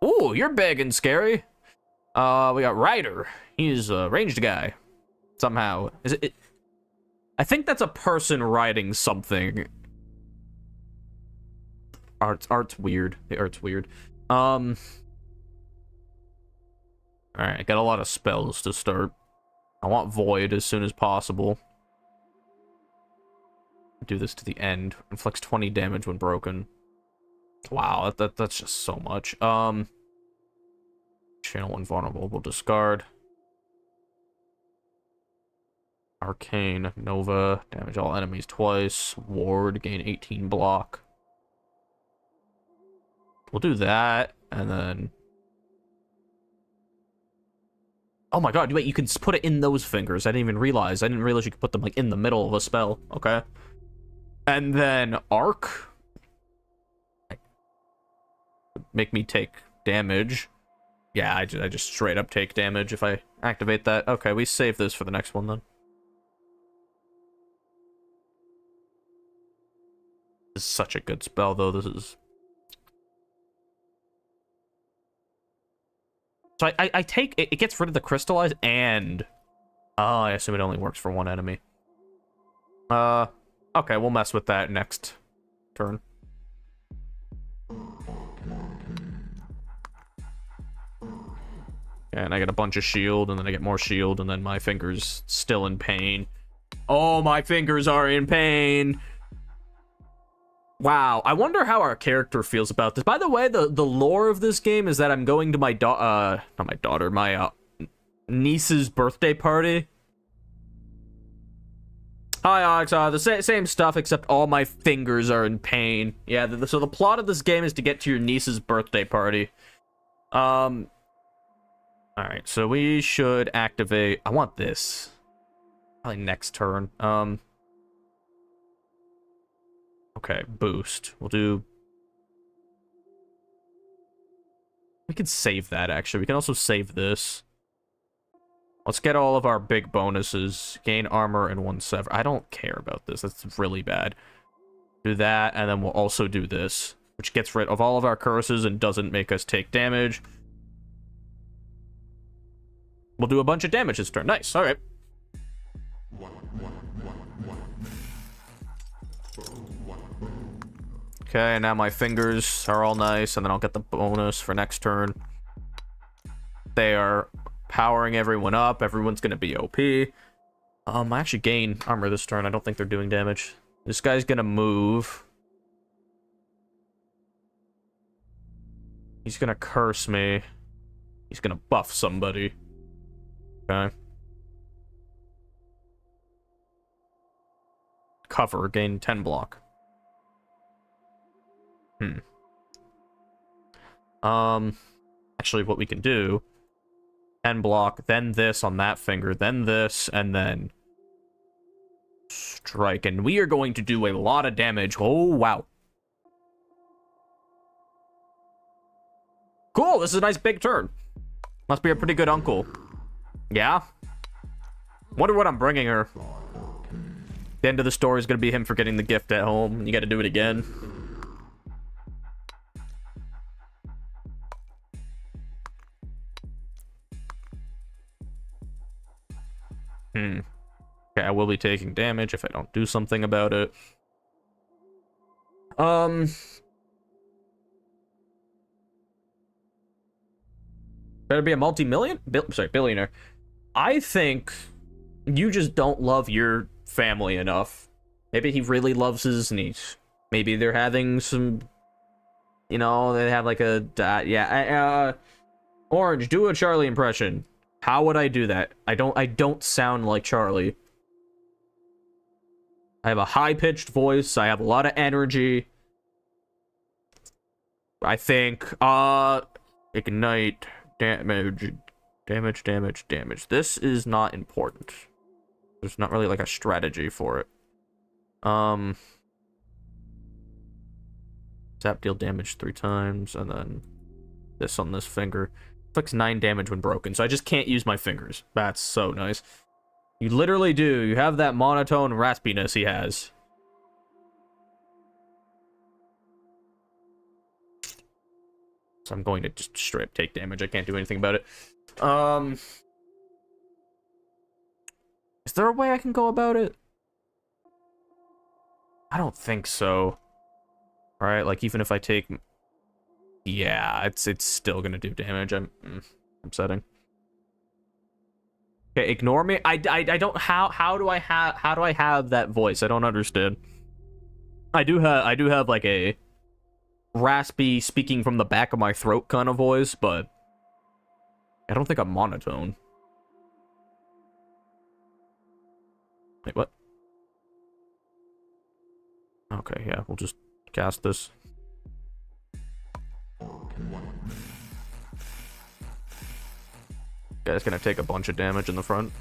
Ooh, you're big and scary. We got Ryder. He's a ranged guy. Somehow. Is it? I think that's a person riding something. Art's weird. The art's weird. Alright, I got a lot of spells to start. I want Void as soon as possible. Do this to the end. Inflicts 20 damage when broken. Wow, that's just so much. Channel Invulnerable. We'll discard. Arcane. Nova. Damage all enemies twice. Ward. Gain 18 block. We'll do that, and then... Oh my god, wait, you can put it in those fingers. I didn't even realize. I didn't realize you could put them, like, in the middle of a spell. Okay. And then Arc. Make me take damage. Yeah, I just straight up take damage if I activate that. Okay, we save this for the next one, then. This is such a good spell, though. This is... So I take... It gets rid of the crystallize and... Oh, I assume it only works for one enemy. Okay, we'll mess with that next turn. And I get a bunch of shield, and then I get more shield, and then my finger's still in pain. Oh, my fingers are in pain! Wow, I wonder how our character feels about this. By the way, the lore of this game is that I'm going to my my niece's birthday party. Hi, Alex. The same stuff, except all my fingers are in pain. Yeah, so the plot of this game is to get to your niece's birthday party. Alright, so we should activate... I want this. Probably next turn. Okay, boost. We'll do... We can save that, actually. We can also save this. Let's get all of our big bonuses. Gain armor and 1 sever. I don't care about this. That's really bad. Do that, and then we'll also do this, which gets rid of all of our curses and doesn't make us take damage. We'll do a bunch of damage this turn. Nice, alright. Okay, now my fingers are all nice, and then I'll get the bonus for next turn. They are powering everyone up. Everyone's gonna be OP. I actually gain armor this turn. I don't think they're doing damage. This guy's gonna move. He's gonna curse me. He's gonna buff somebody. Okay. Cover, gain 10 block. Actually, what we can do... 10 block, then this on that finger, then this, and then... strike. And we are going to do a lot of damage. Oh, wow. Cool, this is a nice big turn. Must be a pretty good uncle. Yeah? Wonder what I'm bringing her. The end of the story is going to be him forgetting the gift at home. You got to do it again. Okay, I will be taking damage if I don't do something about it. Better be a billionaire. I think you just don't love your family enough. Maybe he really loves his niece. Maybe they're having some, you know, they have like a, Orange, do a Charlie impression. How would I do that? I don't sound like Charlie. I have a high-pitched voice. I have a lot of energy. I think, ignite, damage. This is not important. There's not really like a strategy for it. Zap, deal damage 3 times, and then this on this finger. Inflicts 9 damage when broken, so I just can't use my fingers. That's so nice. You literally do. You have that monotone raspiness he has. So I'm going to just straight up take damage. I can't do anything about it. Is there a way I can go about it? I don't think so. Alright, like even if I take... Yeah, it's still gonna do damage. I'm upsetting. Okay, ignore me. I don't... How do I have that voice? I don't understand. I do have like a raspy, speaking from the back of my throat kind of voice, but I don't think I'm monotone. Wait, what? Okay, yeah, we'll just cast this. Guy's gonna take a bunch of damage in the front.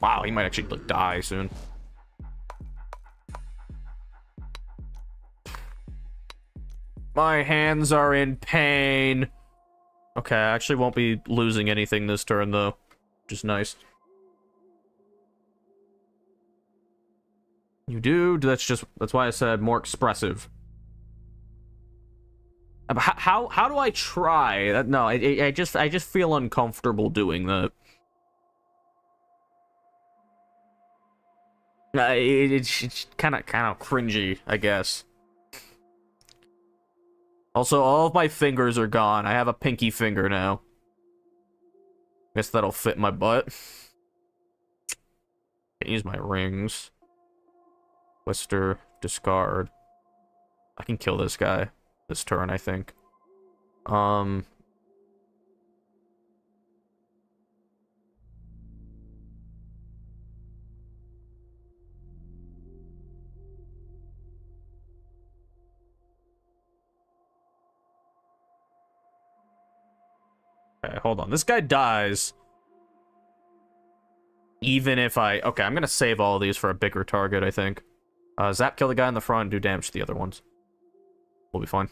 Wow, he might actually like, die soon. My hands are in pain. Okay, I actually won't be losing anything this turn, though. Which is nice. You do? That's why I said more expressive. How do I try? No, I just feel uncomfortable doing that. It's kind of cringy, I guess. Also, all of my fingers are gone. I have a pinky finger now. Guess that'll fit my butt. Can't use my rings. Twister, discard. I can kill this guy this turn, I think. Okay, hold on. This guy dies. Even if I... Okay, I'm gonna save all of these for a bigger target, I think. Zap, kill the guy in the front, and do damage to the other ones. We'll be fine.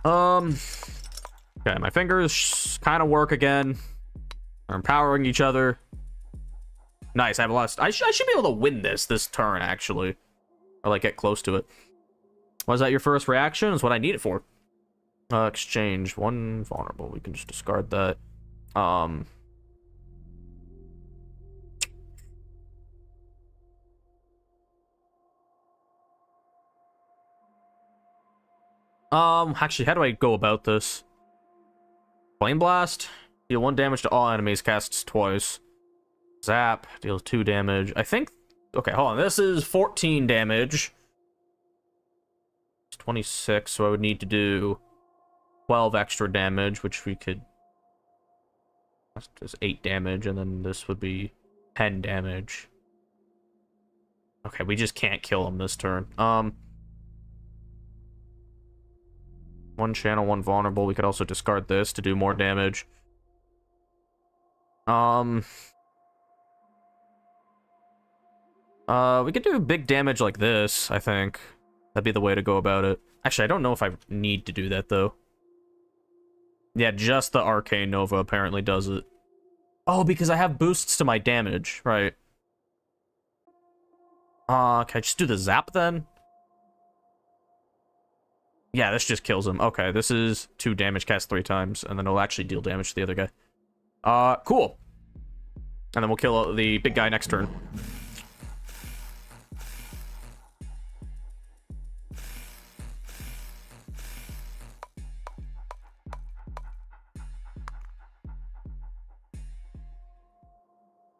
Okay, my fingers kind of work again. They're empowering each other. Nice, I have a lot of... I should be able to win this turn, actually. Or, like, get close to it. Was that your first reaction? Is what I need it for. Exchange. 1 vulnerable. We can just discard that. Actually, how do I go about this? Flame Blast. Deal 1 damage to all enemies. Casts twice. Zap. Deals 2 damage. I think... Okay, hold on. This is 14 damage. It's 26, so I would need to do 12 extra damage, which we could... That's just 8 damage, and then this would be 10 damage. Okay, we just can't kill him this turn. 1 channel, 1 vulnerable. We could also discard this to do more damage. We could do big damage like this, I think. That'd be the way to go about it. Actually, I don't know if I need to do that, though. Yeah, just the Arcane Nova apparently does it. Oh, because I have boosts to my damage, right. Can I just do the Zap, then? Yeah, this just kills him. Okay, this is 2 damage, cast 3 times, and then it'll actually deal damage to the other guy. Cool. And then we'll kill the big guy next turn.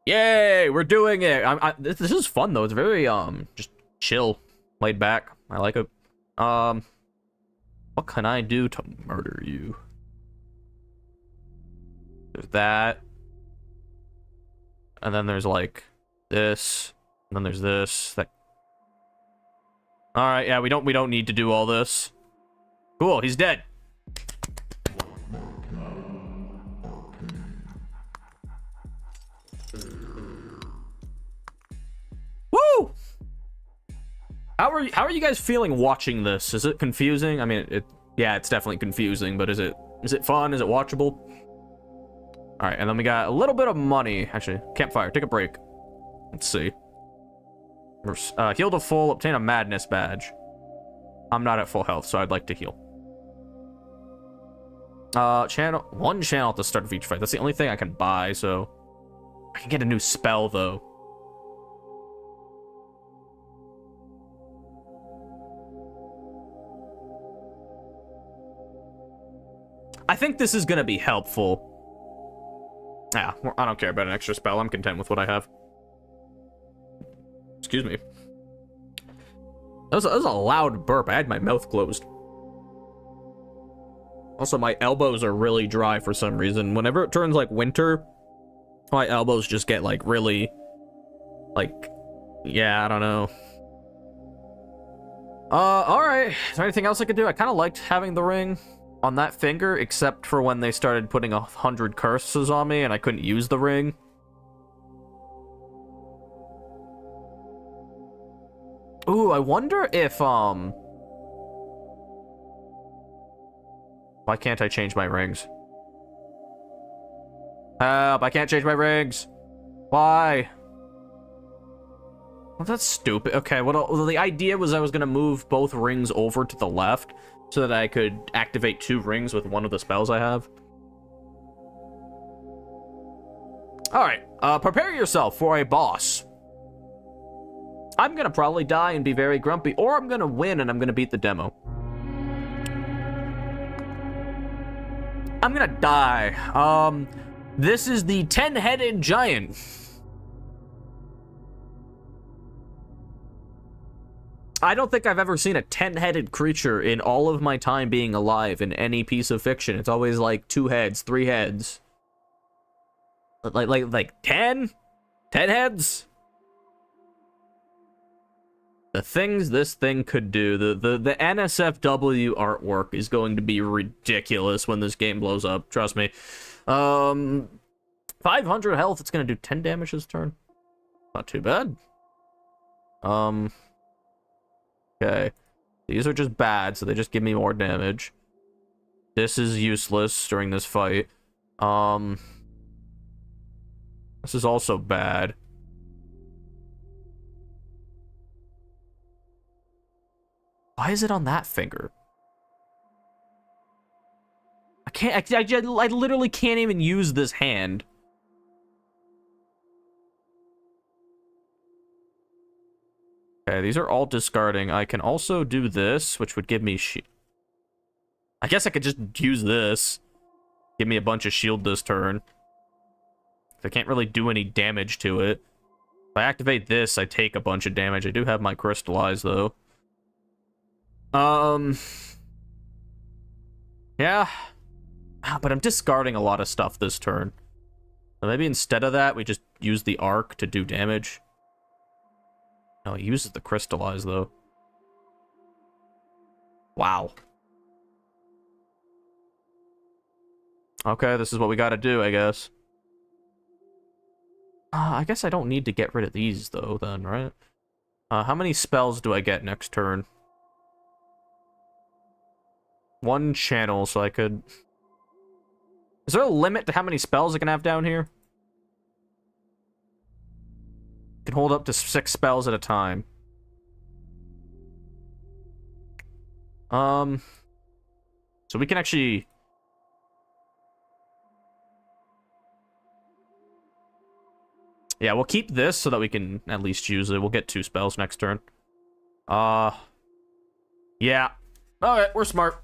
Yay, we're doing it. This is fun though. It's very just chill, laid back. I like it. What can I do to murder you? There's that. And then there's like this. And then there's this. That. All right, yeah, we don't need to do all this. Cool, he's dead. how are you guys feeling watching this? Is it confusing? I mean, yeah, it's definitely confusing, but is it fun? Is it watchable? All right, and then we got a little bit of money. Actually, campfire, take a break. Let's see. Heal to full, obtain a madness badge. I'm not at full health, so I'd like to heal. One channel at the start of each fight. That's the only thing I can buy, so I can get a new spell though. I think this is gonna be helpful. Yeah, I don't care about an extra spell. I'm content with what I have. Excuse me. That was a loud burp. I had my mouth closed. Also, my elbows are really dry for some reason. Whenever it turns like winter, my elbows just get like really, like, yeah, I don't know. All right. Is there anything else I could do? I kind of liked having the ring on that finger, except for when they started putting 100 curses on me and I couldn't use the ring. Ooh, I wonder if, why can't I change my rings? Help, I can't change my rings. Why? Well, that's stupid. Okay, well, the idea was I was going to move both rings over to the left so that I could activate 2 rings with one of the spells I have. Alright, prepare yourself for a boss. I'm going to probably die and be very grumpy, or I'm going to win and I'm going to beat the demo. I'm gonna die. This is the 10-headed giant. I don't think I've ever seen a 10-headed creature in all of my time being alive in any piece of fiction. It's always like 2 heads, 3 heads. Like 10? 10 heads? The things this thing could do, the NSFW artwork is going to be ridiculous when this game blows up, trust me. 500 health, it's gonna do 10 damage this turn. Not too bad. Okay. These are just bad, so they just give me more damage. This is useless during this fight. This is also bad. Why is it on that finger? I can't, I literally can't even use this hand. Okay, these are all discarding. I can also do this, which would give me I guess I could just use this. Give me a bunch of shield this turn. I can't really do any damage to it. If I activate this, I take a bunch of damage. I do have my crystallize, though. Yeah. But I'm discarding a lot of stuff this turn. So maybe instead of that, we just use the arc to do damage. No, it uses the crystallize, though. Wow. Okay, this is what we gotta do, I guess. I guess I don't need to get rid of these, though, then, right? How many spells do I get next turn? 1 channel, so I could... Is there a limit to how many spells I can have down here? I can hold up to 6 spells at a time. So we can actually... Yeah, we'll keep this so that we can at least use it. We'll get 2 spells next turn. Yeah. Alright, we're smart.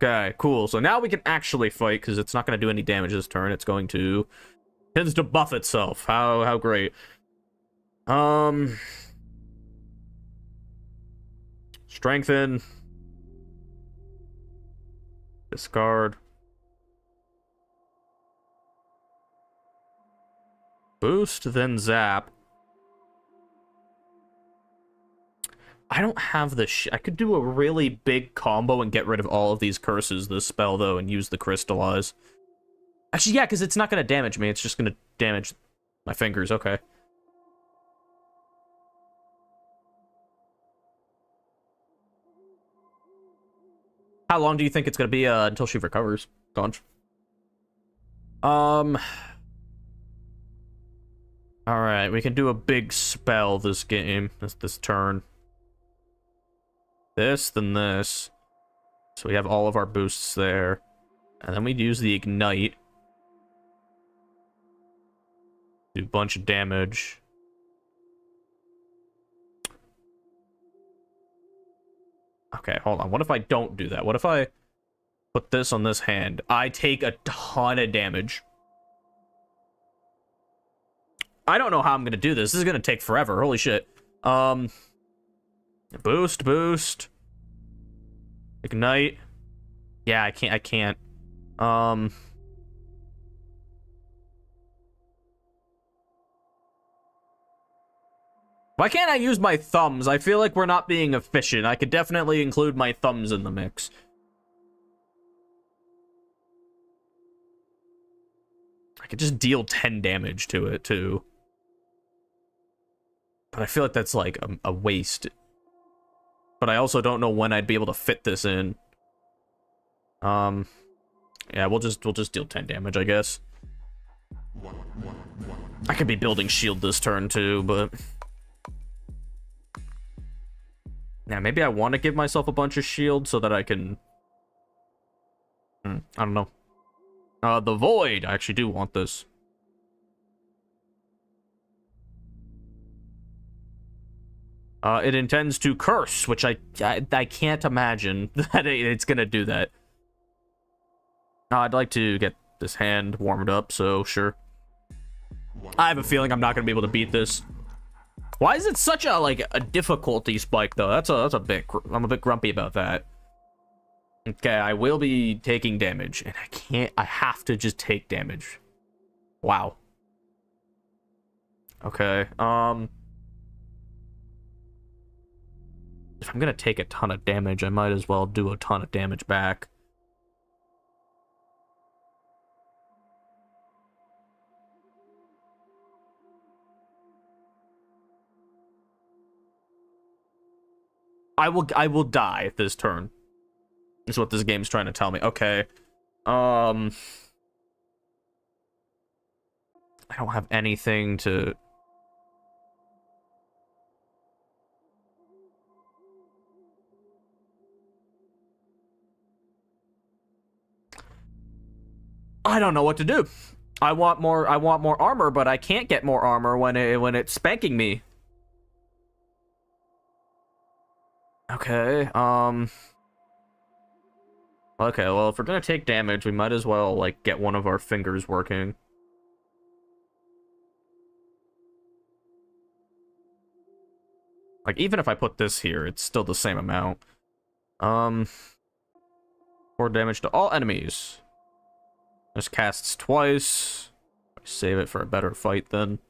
Okay, cool. So now we can actually fight, because it's not going to do any damage this turn. It's going to... tends to buff itself. How great. Strengthen. Discard. Boost, then zap. I don't have the I could do a really big combo and get rid of all of these curses this spell, though, and use the crystallize. Actually, yeah, because it's not going to damage me. It's just going to damage my fingers. Okay. How long do you think it's going to be until she recovers? Conch. All right, we can do a big spell this game, this turn. This, then this. So we have all of our boosts there. And then we'd use the Ignite. Do a bunch of damage. Okay, hold on. What if I don't do that? What if I put this on this hand? I take a ton of damage. I don't know how I'm gonna do this. This is gonna take forever. Holy shit. Boost. Ignite. Yeah, I can't. Why can't I use my thumbs? I feel like we're not being efficient. I could definitely include my thumbs in the mix. I could just deal 10 damage to it, too. But I feel like that's, like, a waste. But I also don't know when I'd be able to fit this in. Yeah, we'll just deal 10 damage, I guess. I could be building shield this turn, too, but... Yeah, maybe I want to give myself a bunch of shield so that I can... I don't know. The Void! I actually do want this. It intends to curse, which I can't imagine that it's gonna do that. I'd like to get this hand warmed up, so sure. I have a feeling I'm not gonna be able to beat this. Why is it such a difficulty spike though? That's a bit. I'm a bit grumpy about that. Okay, I will be taking damage, and I can't. I have to just take damage. Wow. Okay. If I'm gonna take a ton of damage, I might as well do a ton of damage back. I will die this turn. Is what this game's trying to tell me. Okay. I don't have anything to... I don't know what to do. I want more armor, but I can't get more armor when it's spanking me. Okay, okay, well, if we're gonna take damage, we might as well, like, get one of our fingers working. Like, even if I put this here, it's still the same amount. 4 damage to all enemies. This casts twice. Save it for a better fight, then.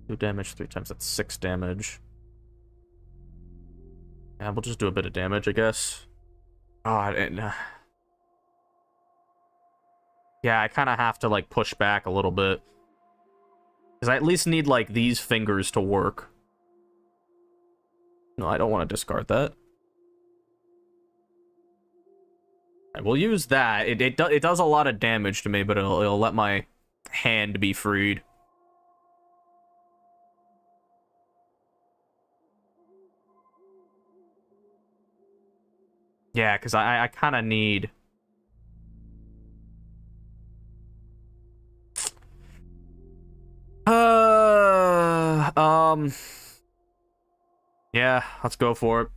2 damage 3 times, that's 6 damage. Yeah, we'll just do a bit of damage, I guess. Yeah, I kind of have to, like, push back a little bit. Because I at least need, like, these fingers to work. No, I don't want to discard that. Right, we'll use that. It does a lot of damage to me, but it'll let my hand be freed. Yeah, because I kind of need... Yeah, let's go for it.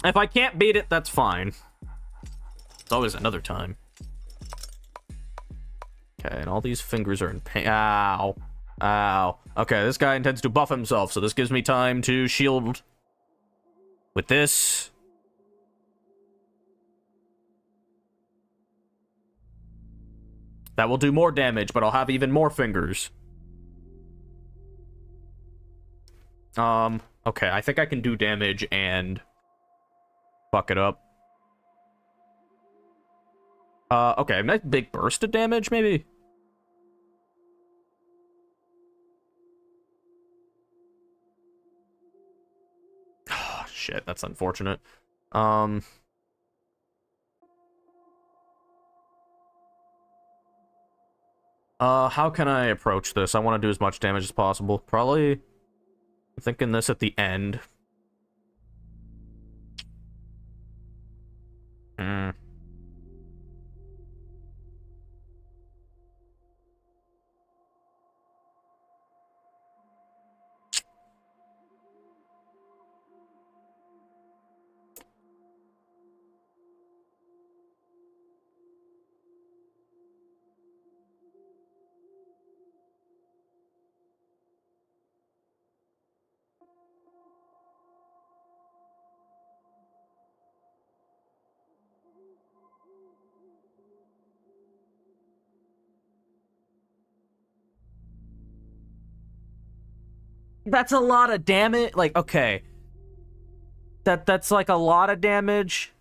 If I can't beat it, that's fine. It's always another time. Okay, and all these fingers are in pain. Ow. Ow. Okay, this guy intends to buff himself, so this gives me time to shield with this. That will do more damage, but I'll have even more fingers. Okay, I think I can do damage and fuck it up. Okay, a nice big burst of damage, maybe? Oh, shit, that's unfortunate. How can I approach this? I want to do as much damage as possible. Probably, I'm thinking this at the end. Hmm. That's a lot of damage. Like, okay. That's like a lot of damage.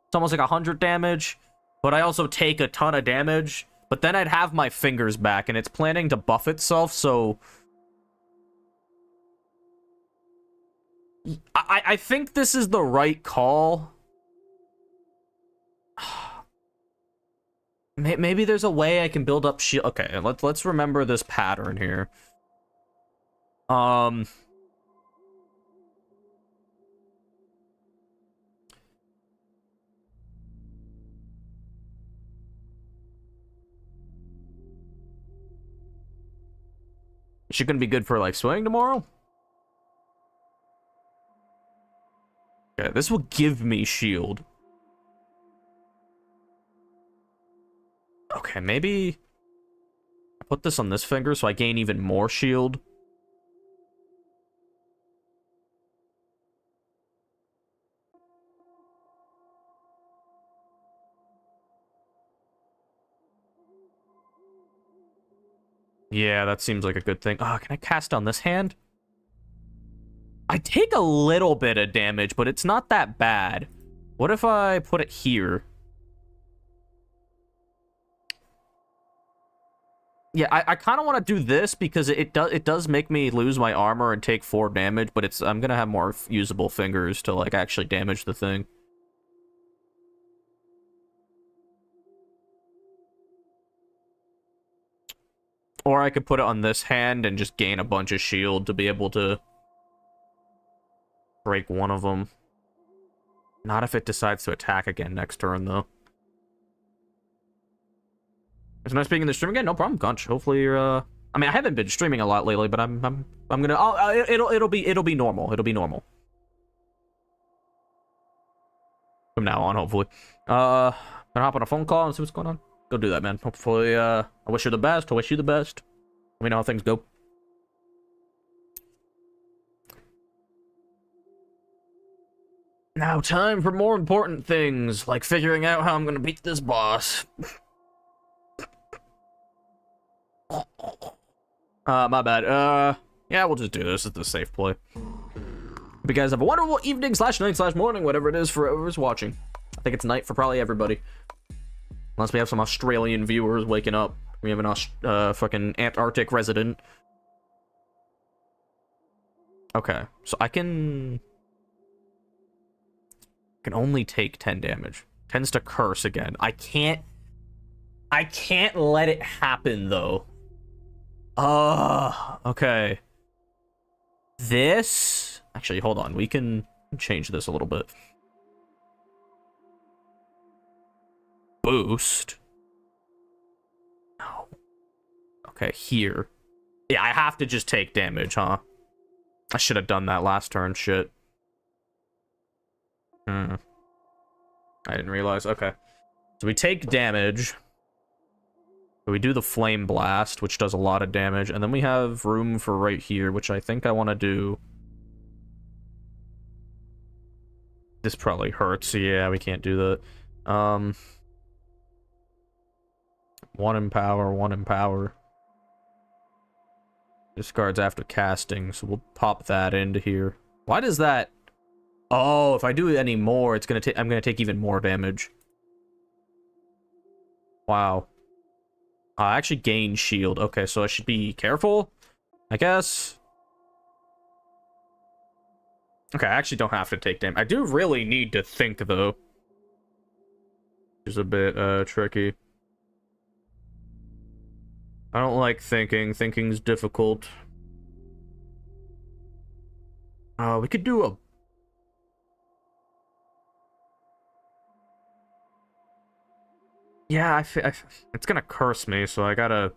It's almost like 100 damage. But I also take a ton of damage. But then I'd have my fingers back, and it's planning to buff itself, so... I think this is the right call. Maybe there's a way I can build up shield. Okay, let's remember this pattern here. Is she gonna be good for like swing tomorrow? Okay, this will give me shield. Okay, maybe I put this on this finger so I gain even more shield. Yeah, that seems like a good thing. Oh, can I cast on this hand? I take a little bit of damage, but it's not that bad. What if I put it here? Yeah, I kind of want to do this because it does make me lose my armor and take 4 damage, but I'm gonna have more usable fingers to like actually damage the thing. Or I could put it on this hand and just gain a bunch of shield to be able to break one of them. Not if it decides to attack again next turn, though. It's nice being in the stream again. No problem, Gunch. Hopefully you're. I mean, I haven't been streaming a lot lately, but I'm gonna. It'll be normal. It'll be normal from now on. Hopefully. Gonna hop on a phone call and see what's going on. Go do that, man. Hopefully, I wish you the best. I wish you the best. Let me know how things go. Now, time for more important things, like figuring out how I'm gonna beat this boss. My bad. Yeah, we'll just do this. It's a safe play. Hope you guys have a wonderful evening / night / morning, whatever it is for whoever's watching. I think it's night for probably everybody. Unless we have some Australian viewers waking up. We have an fucking Antarctic resident. Okay, so I can only take 10 damage. Tends to curse again. I can't let it happen, though. Okay. This... Actually, hold on. We can change this a little bit. Boost. No. Okay, here. Yeah, I have to just take damage, huh? I should have done that last turn, shit. I didn't realize. Okay. So we take damage. We do the Flame Blast, which does a lot of damage. And then we have room for right here, which I think I want to do. This probably hurts. Yeah, we can't do that. 1 Empower, 1 Empower. Discards after casting, so we'll pop that into here. Why does that Oh, if I do any more, it's gonna take. I'm gonna take even more damage. Wow. I actually gained shield. Okay, so I should be careful, I guess. Okay, I actually don't have to take damage. I do really need to think, though. Which is a bit, tricky. I don't like thinking. Thinking's difficult. We could do a... Yeah, it's gonna curse me, so I gotta...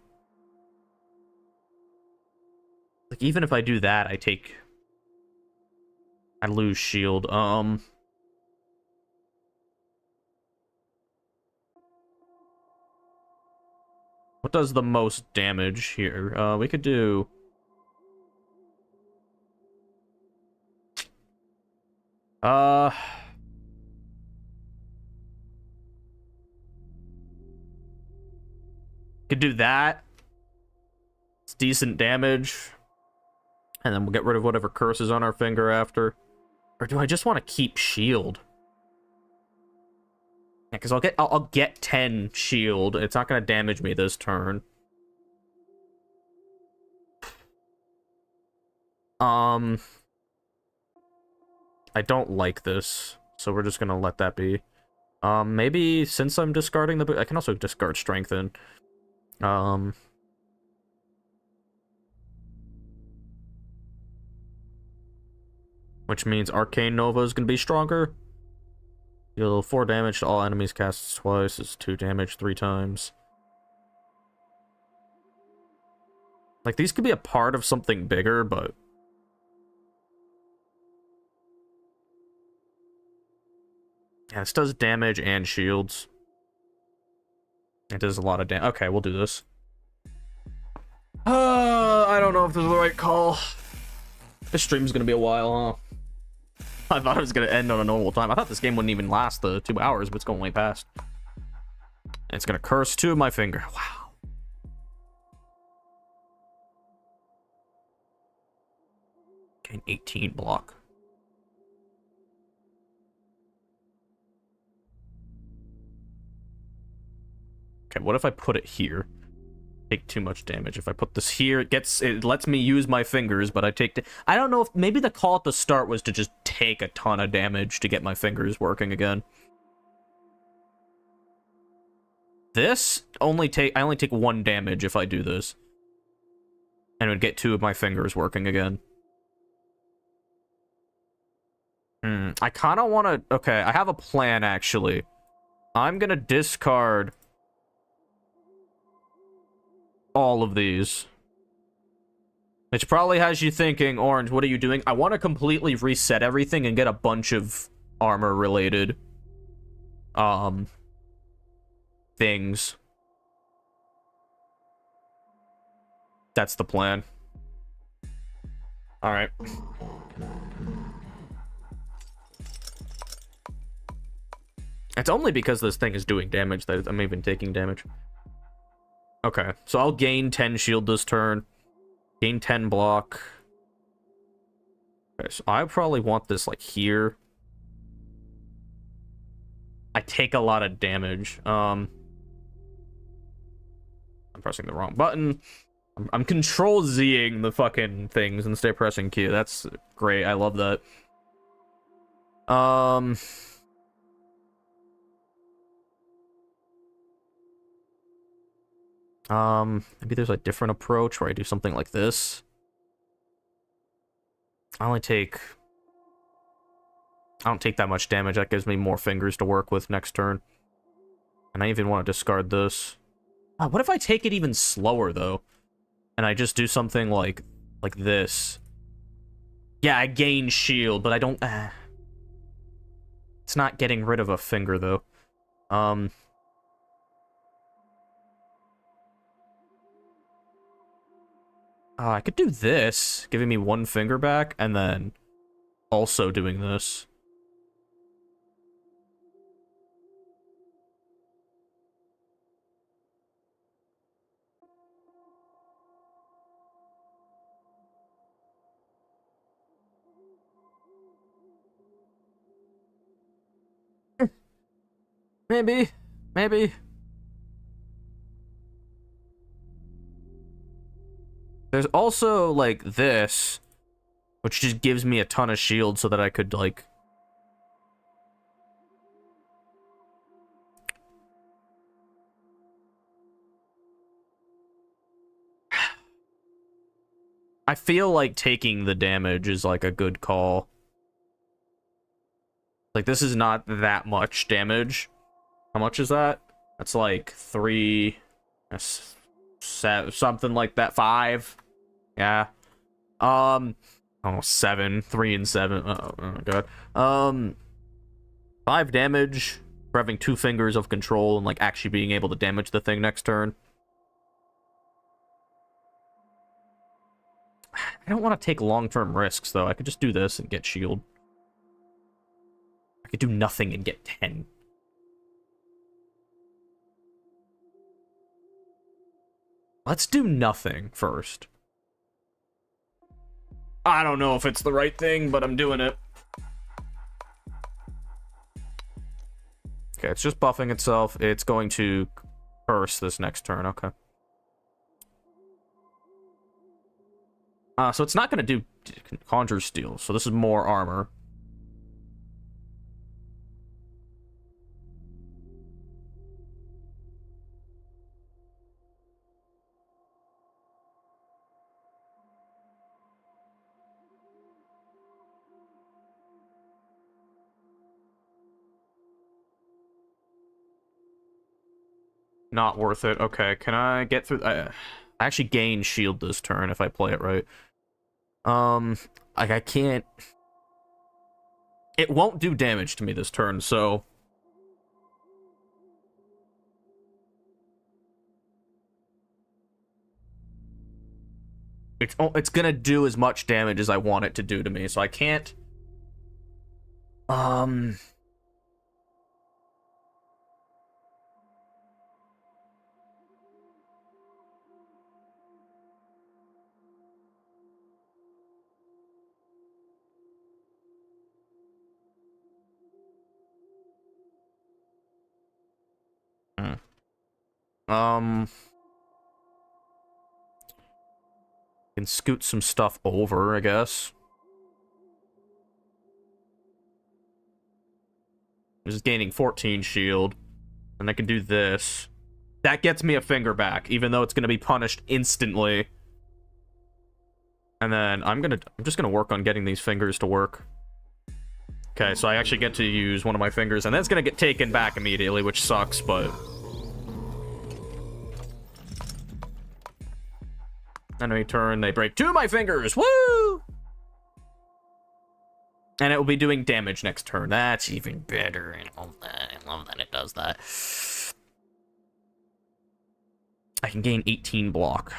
Like, even if I do that, I lose shield. What does the most damage here? We could do... Could do that. It's decent damage. And then we'll get rid of whatever curse is on our finger after. Or do I just want to keep shield? Yeah, because I'll get 10 shield. It's not going to damage me this turn. I don't like this, so we're just gonna let that be. Maybe since I'm discarding the... I can also discard strengthen. Which means Arcane Nova is gonna be stronger. Deal 4 damage to all enemies cast twice. Is 2 damage 3 times. Like, these could be a part of something bigger, but... Yeah, this does damage and shields. It does a lot of damage. Okay, we'll do this. I don't know if this is the right call. This stream's gonna be a while, huh? I thought it was gonna end on a normal time. I thought this game wouldn't even last the 2 hours, but it's going way past. It's gonna curse 2 of my finger. Wow. Gain 18 block. Okay, what if I put it here? Take too much damage. If I put this here, it lets me use my fingers, but I don't know if maybe the call at the start was to just take a ton of damage to get my fingers working again. This I only take 1 damage if I do this. And it would get 2 of my fingers working again. I kind of want to... Okay, I have a plan, actually. I'm gonna discard all of these. Which probably has you thinking, Orange, what are you doing? I want to completely reset everything and get a bunch of armor-related things. That's the plan. Alright. It's only because this thing is doing damage that I'm even taking damage. Okay, so I'll gain 10 shield this turn. Gain 10 block. Okay, so I probably want this, like, here. I take a lot of damage. I'm pressing the wrong button. I'm Control-Zing the fucking things instead of pressing Q. That's great. I love that. Maybe there's a different approach where I do something like this. I don't take that much damage. That gives me more fingers to work with next turn. And I even want to discard this. What if I take it even slower, though? And I just do something like this. Yeah, I gain shield, but I don't... It's not getting rid of a finger, though. I could do this, giving me 1 finger back, and then also doing this. Maybe. Maybe. There's also, like, this, which just gives me a ton of shield so that I could, like... I feel like taking the damage is, like, a good call. Like, this is not that much damage. How much is that? That's, like, 3... That's something like that. 5. Yeah. Almost 7. 3 and 7. Oh my god. 5 damage for having 2 fingers of control and, like, actually being able to damage the thing next turn. I don't want to take long-term risks, though. I could just do this and get shield. I could do nothing and get 10. Let's do nothing first. I don't know if it's the right thing, but I'm doing it. Okay, it's just buffing itself. It's going to curse this next turn. Okay. So it's not going to do Conjure Steel, so this is more armor. Not worth it. Okay, can I get through... I actually gain shield this turn if I play it right. Like, I can't... It won't do damage to me this turn, so... It's gonna do as much damage as I want it to do to me, so I can't... Can scoot some stuff over, I guess. This is gaining 14 shield. And I can do this. That gets me a finger back, even though it's going to be punished instantly. And then I'm just gonna work on getting these fingers to work. Okay, so I actually get to use one of my fingers, and then it's gonna get taken back immediately, which sucks, but... Enemy turn, they break 2 of my fingers! Woo! And it will be doing damage next turn. That's even better. I love that it does that. I can gain 18 block.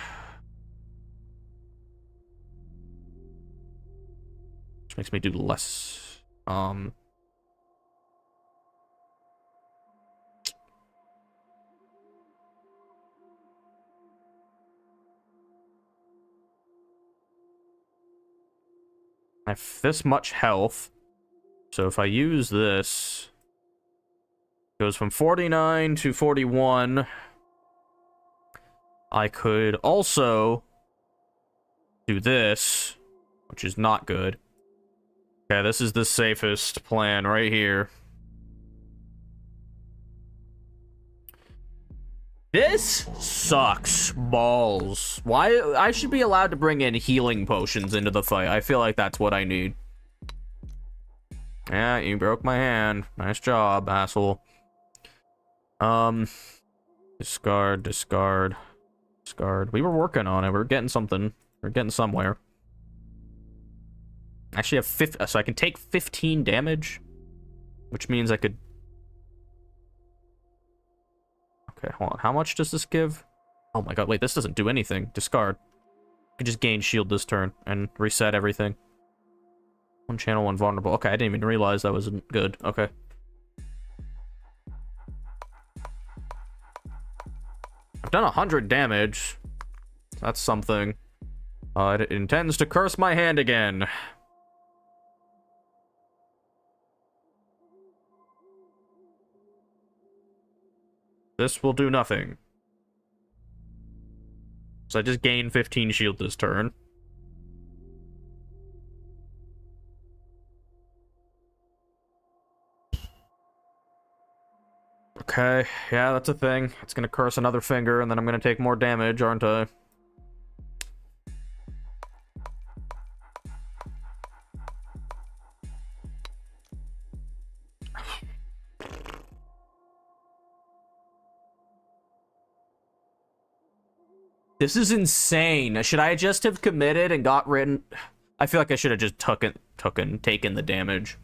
Which makes me do less. I have this much health, so if I use this, it goes from 49 to 41. I could also do this, which is not good. Okay, this is the safest plan right here. This sucks balls. Why? I should be allowed to bring in healing potions into the fight. I feel like that's what I need. Yeah, you broke my hand. Nice job, asshole. Discard, discard, discard. We were working on it. We were getting something. We're getting somewhere. Actually, I have so I can take 15 damage, which means I could. Okay, hold on. How much does this give? Oh my god, wait, this doesn't do anything. Discard. I could just gain shield this turn and reset everything. One channel, one vulnerable. Okay, I didn't even realize that wasn't good. Okay. I've done 100 damage. That's something. It intends to curse my hand again. This will do nothing. So I just gained 15 shield this turn. Okay, yeah, that's a thing. It's gonna curse another finger, and then I'm gonna take more damage, aren't I? This is insane. Should I just have committed and got rid? I feel like I should have just taken the damage.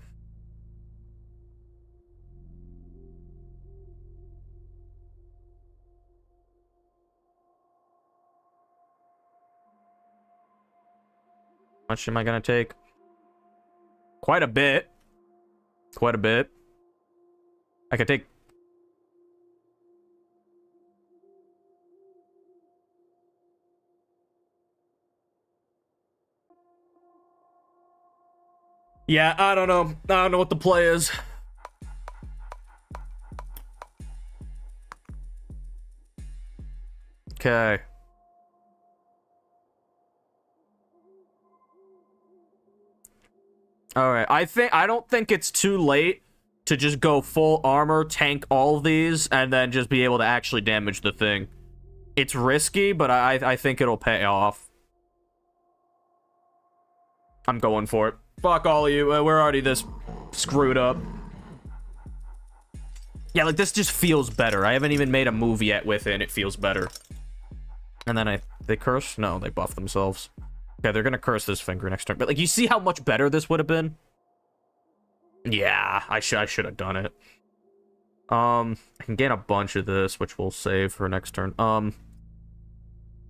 How much am I gonna take? Quite a bit. Quite a bit. I could take... Yeah, I don't know. I don't know what the play is. Okay. Alright, I don't think it's too late to just go full armor, tank all of these, and then just be able to actually damage the thing. It's risky, but I think it'll pay off. I'm going for it. Fuck all of you. We're already this screwed up. Yeah, like, this just feels better. I haven't even made a move yet with it, and it feels better. And then they curse? No, they buff themselves. Okay, they're gonna curse this finger next turn. But, like, you see how much better this would have been? Yeah, I should have done it. I can gain a bunch of this, which we'll save for next turn.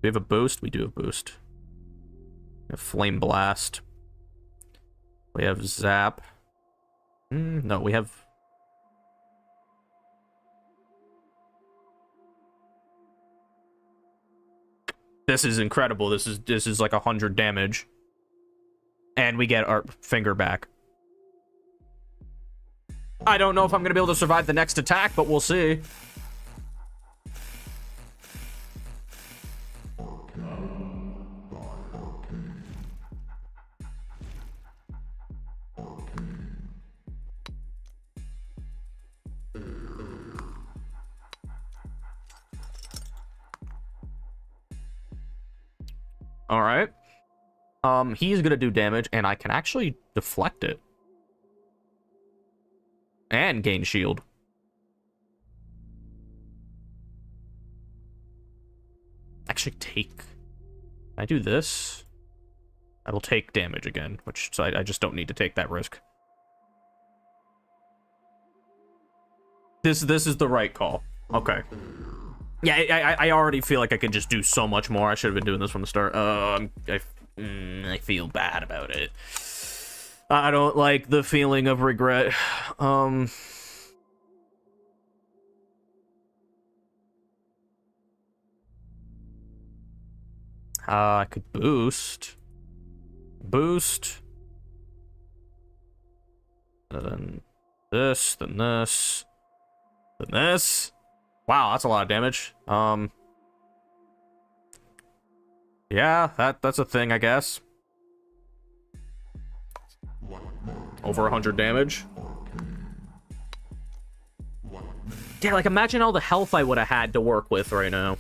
We have a boost? We do have boost. We have Flame Blast. We have Zap. No, we have... This is incredible. This is like 100 damage. And we get our finger back. I don't know if I'm going to be able to survive the next attack, but we'll see. All right. He's gonna do damage, and I can actually deflect it. And gain shield. Actually take... Can I do this? I will take damage again, so I just don't need to take that risk. This is the right call. Okay. Yeah, I already feel like I could just do so much more. I should have been doing this from the start. I feel bad about it. I don't like the feeling of regret. I could boost. Boost. And then this, then this, then this. Wow, that's a lot of damage. Yeah, that's a thing, I guess. Over 100 damage. Yeah, like, imagine all the health I would have had to work with right now.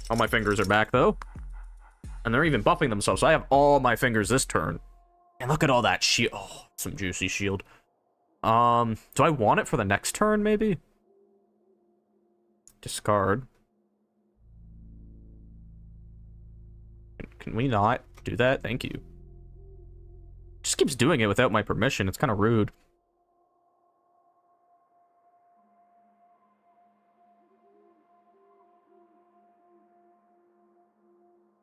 All my fingers are back, though. And they're even buffing themselves, so I have all my fingers this turn. And look at all that shield. Oh, some juicy shield. Do I want it for the next turn, maybe? Discard. Can we not do that? Thank you. Just keeps doing it without my permission. It's kind of rude.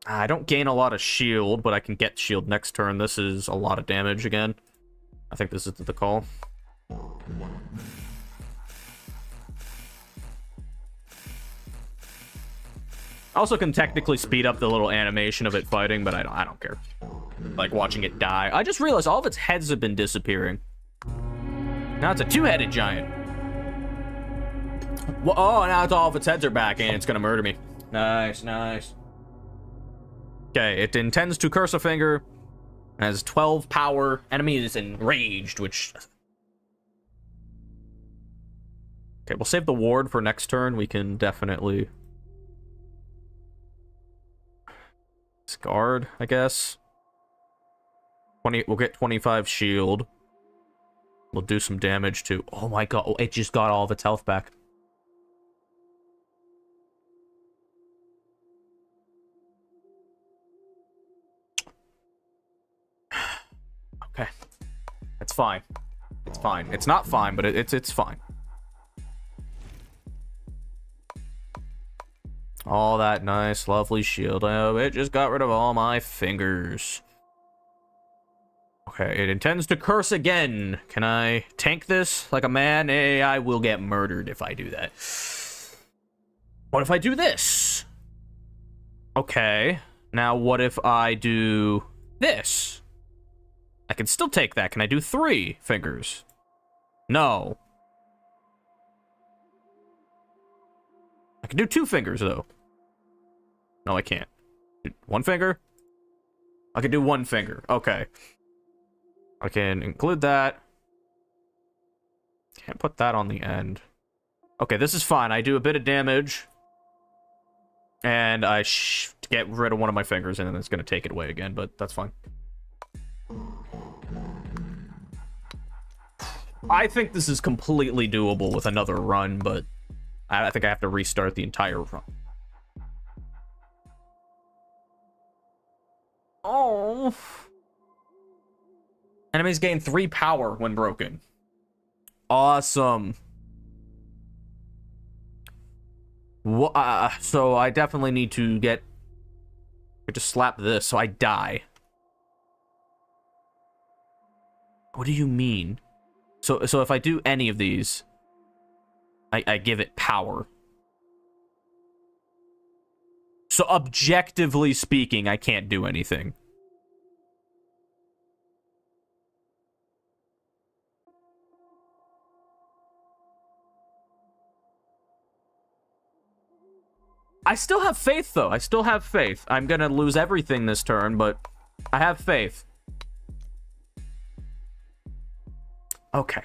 I don't gain a lot of shield, but I can get shield next turn. This is a lot of damage again. I think this is the call. Also can technically speed up the little animation of it fighting, but I don't care. Like watching it die. I just realized all of its heads have been disappearing. Now it's a two-headed giant. Well, oh, now it's all of its heads are back and it's gonna murder me. Nice, nice. Okay, it intends to curse a finger. Has 12 power. Enemy is enraged, which... Okay, we'll save the ward for next turn. We can definitely... Guard, I guess. 20. We'll get 25 shield. We'll do some damage to... Oh my god, oh, it just got all of its health back. Okay. It's fine. It's fine. It's not fine, but it's fine. All that nice, lovely shield. Oh, it just got rid of all my fingers. Okay, it intends to curse again. Can I tank this like a man? I will get murdered if I do that. What if I do this? Okay. Now what if I do this? I can still take that. Can I do 3 fingers? No. I can do 2 fingers, though. No, I can't. 1 finger? I can do 1 finger. Okay. I can include that. Can't put that on the end. Okay, this is fine. I do a bit of damage. And I get rid of one of my fingers, and then it's going to take it away again, but that's fine. I think this is completely doable with another run, but I think I have to restart the entire run. Oh. Enemies gain 3 power when broken. Awesome. So I definitely need to get... just slap this so I die. What do you mean? So if I do any of these, I give it power. So objectively speaking, I can't do anything. I still have faith, though. I still have faith. I'm gonna lose everything this turn, but I have faith. Okay.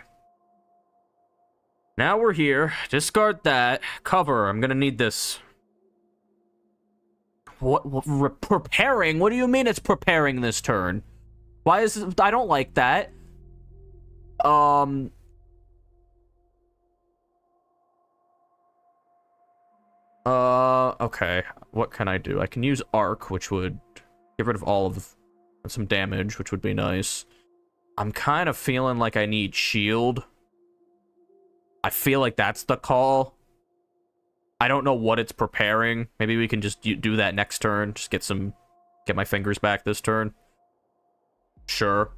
Now we're here. Discard that. Cover. I'm gonna need this. What preparing? What do you mean it's preparing this turn? Why is it... I don't like that. Okay. What can I do? I can use Arc, which would get rid of all of some damage, which would be nice. I'm kind of feeling like I need Shield. I feel like that's the call. I don't know what it's preparing. Maybe we can just do that next turn. Just get my fingers back this turn. Sure.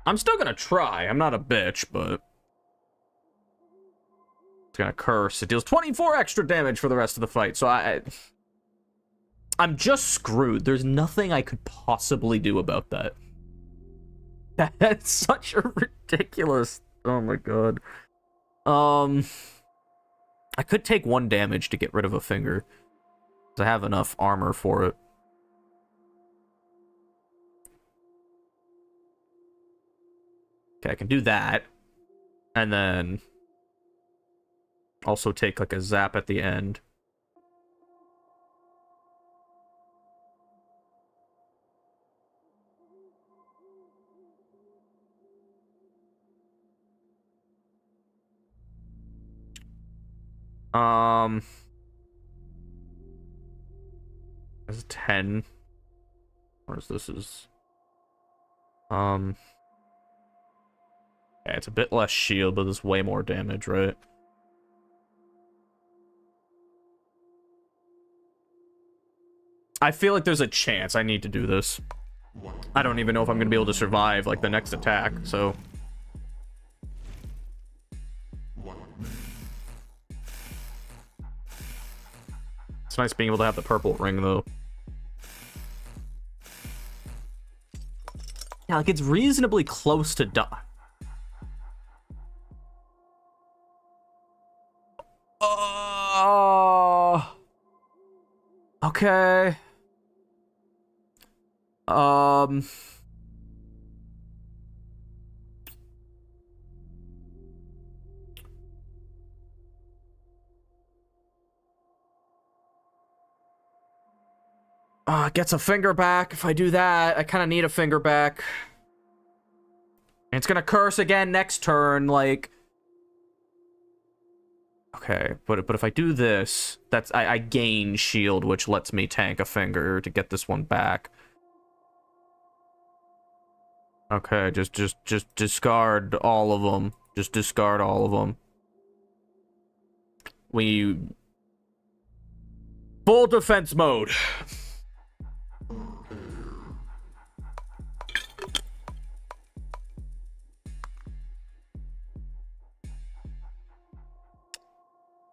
I'm still gonna try. I'm not a bitch, but... It's gonna curse. It deals 24 extra damage for the rest of the fight, so I'm just screwed. There's nothing I could possibly do about that. That's such a ridiculous... Oh my god. I could take 1 damage to get rid of a finger. Because I have enough armor for it. Okay, I can do that. And then... also take, like, a zap at the end. Is 10. Whereas this is... Yeah, it's a bit less shield, but there's way more damage, right? I feel like there's a chance I need to do this. I don't even know if I'm gonna be able to survive, like, the next attack, so... It's nice being able to have the purple ring, though. Yeah, like, it's reasonably close to die. Okay. Gets a finger back. If I do that, I kind of need a finger back. And it's gonna curse again next turn, like... Okay, but if I do this, that's I gain shield, which lets me tank a finger to get this one back. Okay, just discard all of them. Just discard all of them. Full defense mode.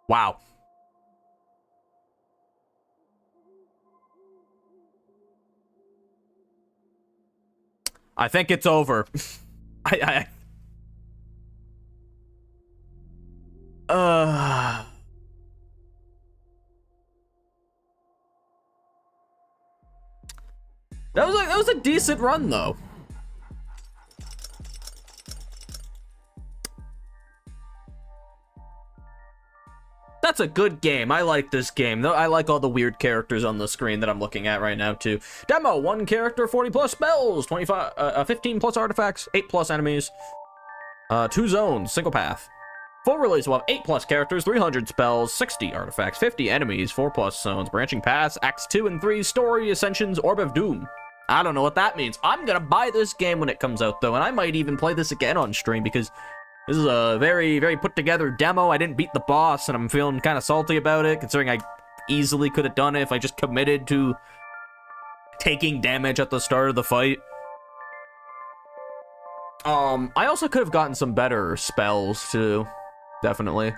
Wow. I think it's over. That was a decent run, though. That's a good game. I like this game. I like all the weird characters on the screen that I'm looking at right now, too. Demo, 1 character, 40 plus spells, 15 plus artifacts, 8 plus enemies, 2 zones, single path. Full release will have 8 plus characters, 300 spells, 60 artifacts, 50 enemies, 4 plus zones, branching paths, acts 2 and 3, story, ascensions, orb of doom. I don't know what that means. I'm gonna buy this game when it comes out, though, and I might even play this again on stream, because this is a very, very put-together demo. I didn't beat the boss, and I'm feeling kind of salty about it, considering I easily could have done it if I just committed to taking damage at the start of the fight. I also could have gotten some better spells, too. Definitely.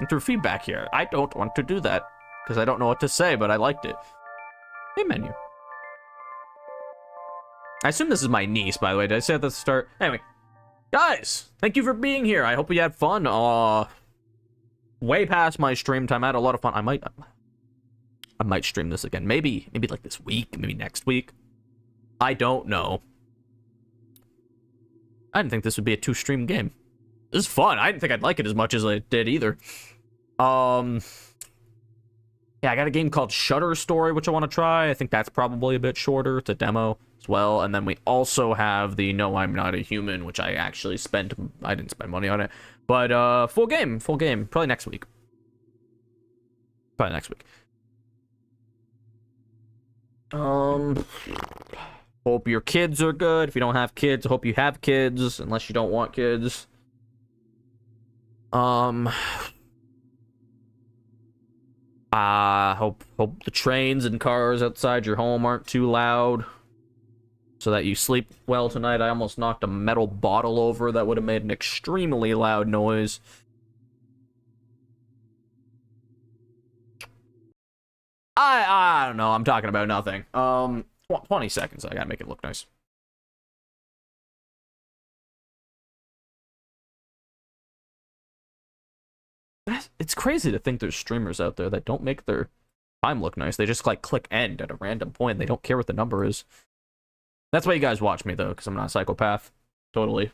And through feedback here, I don't want to do that, because I don't know what to say, but I liked it. Hey, menu. I assume this is my niece, by the way. Did I say at the start? Anyway, guys, thank you for being here. I hope you had fun. Way past my stream time. I had a lot of fun. I might stream this again. Maybe like this week, maybe next week. I don't know. I didn't think this would be a 2-stream game. This is fun. I didn't think I'd like it as much as I did either. Yeah, I got a game called Shutter Story, which I want to try. I think that's probably a bit shorter. It's a demo as well. And then we also have the No, I'm Not a Human, which I actually spent... I didn't spend money on it. But, full game. Probably next week. Hope your kids are good. If you don't have kids, hope you have kids, unless you don't want kids. Hope the trains and cars outside your home aren't too loud, so that you sleep well tonight. I almost knocked a metal bottle over that would have made an extremely loud noise. I don't know. I'm talking about nothing. 20 seconds. I gotta make it look nice. It's crazy to think there's streamers out there that don't make their time look nice. They just like click end at a random point. They don't care what the number is. That's why you guys watch me though, because I'm not a psychopath. Totally.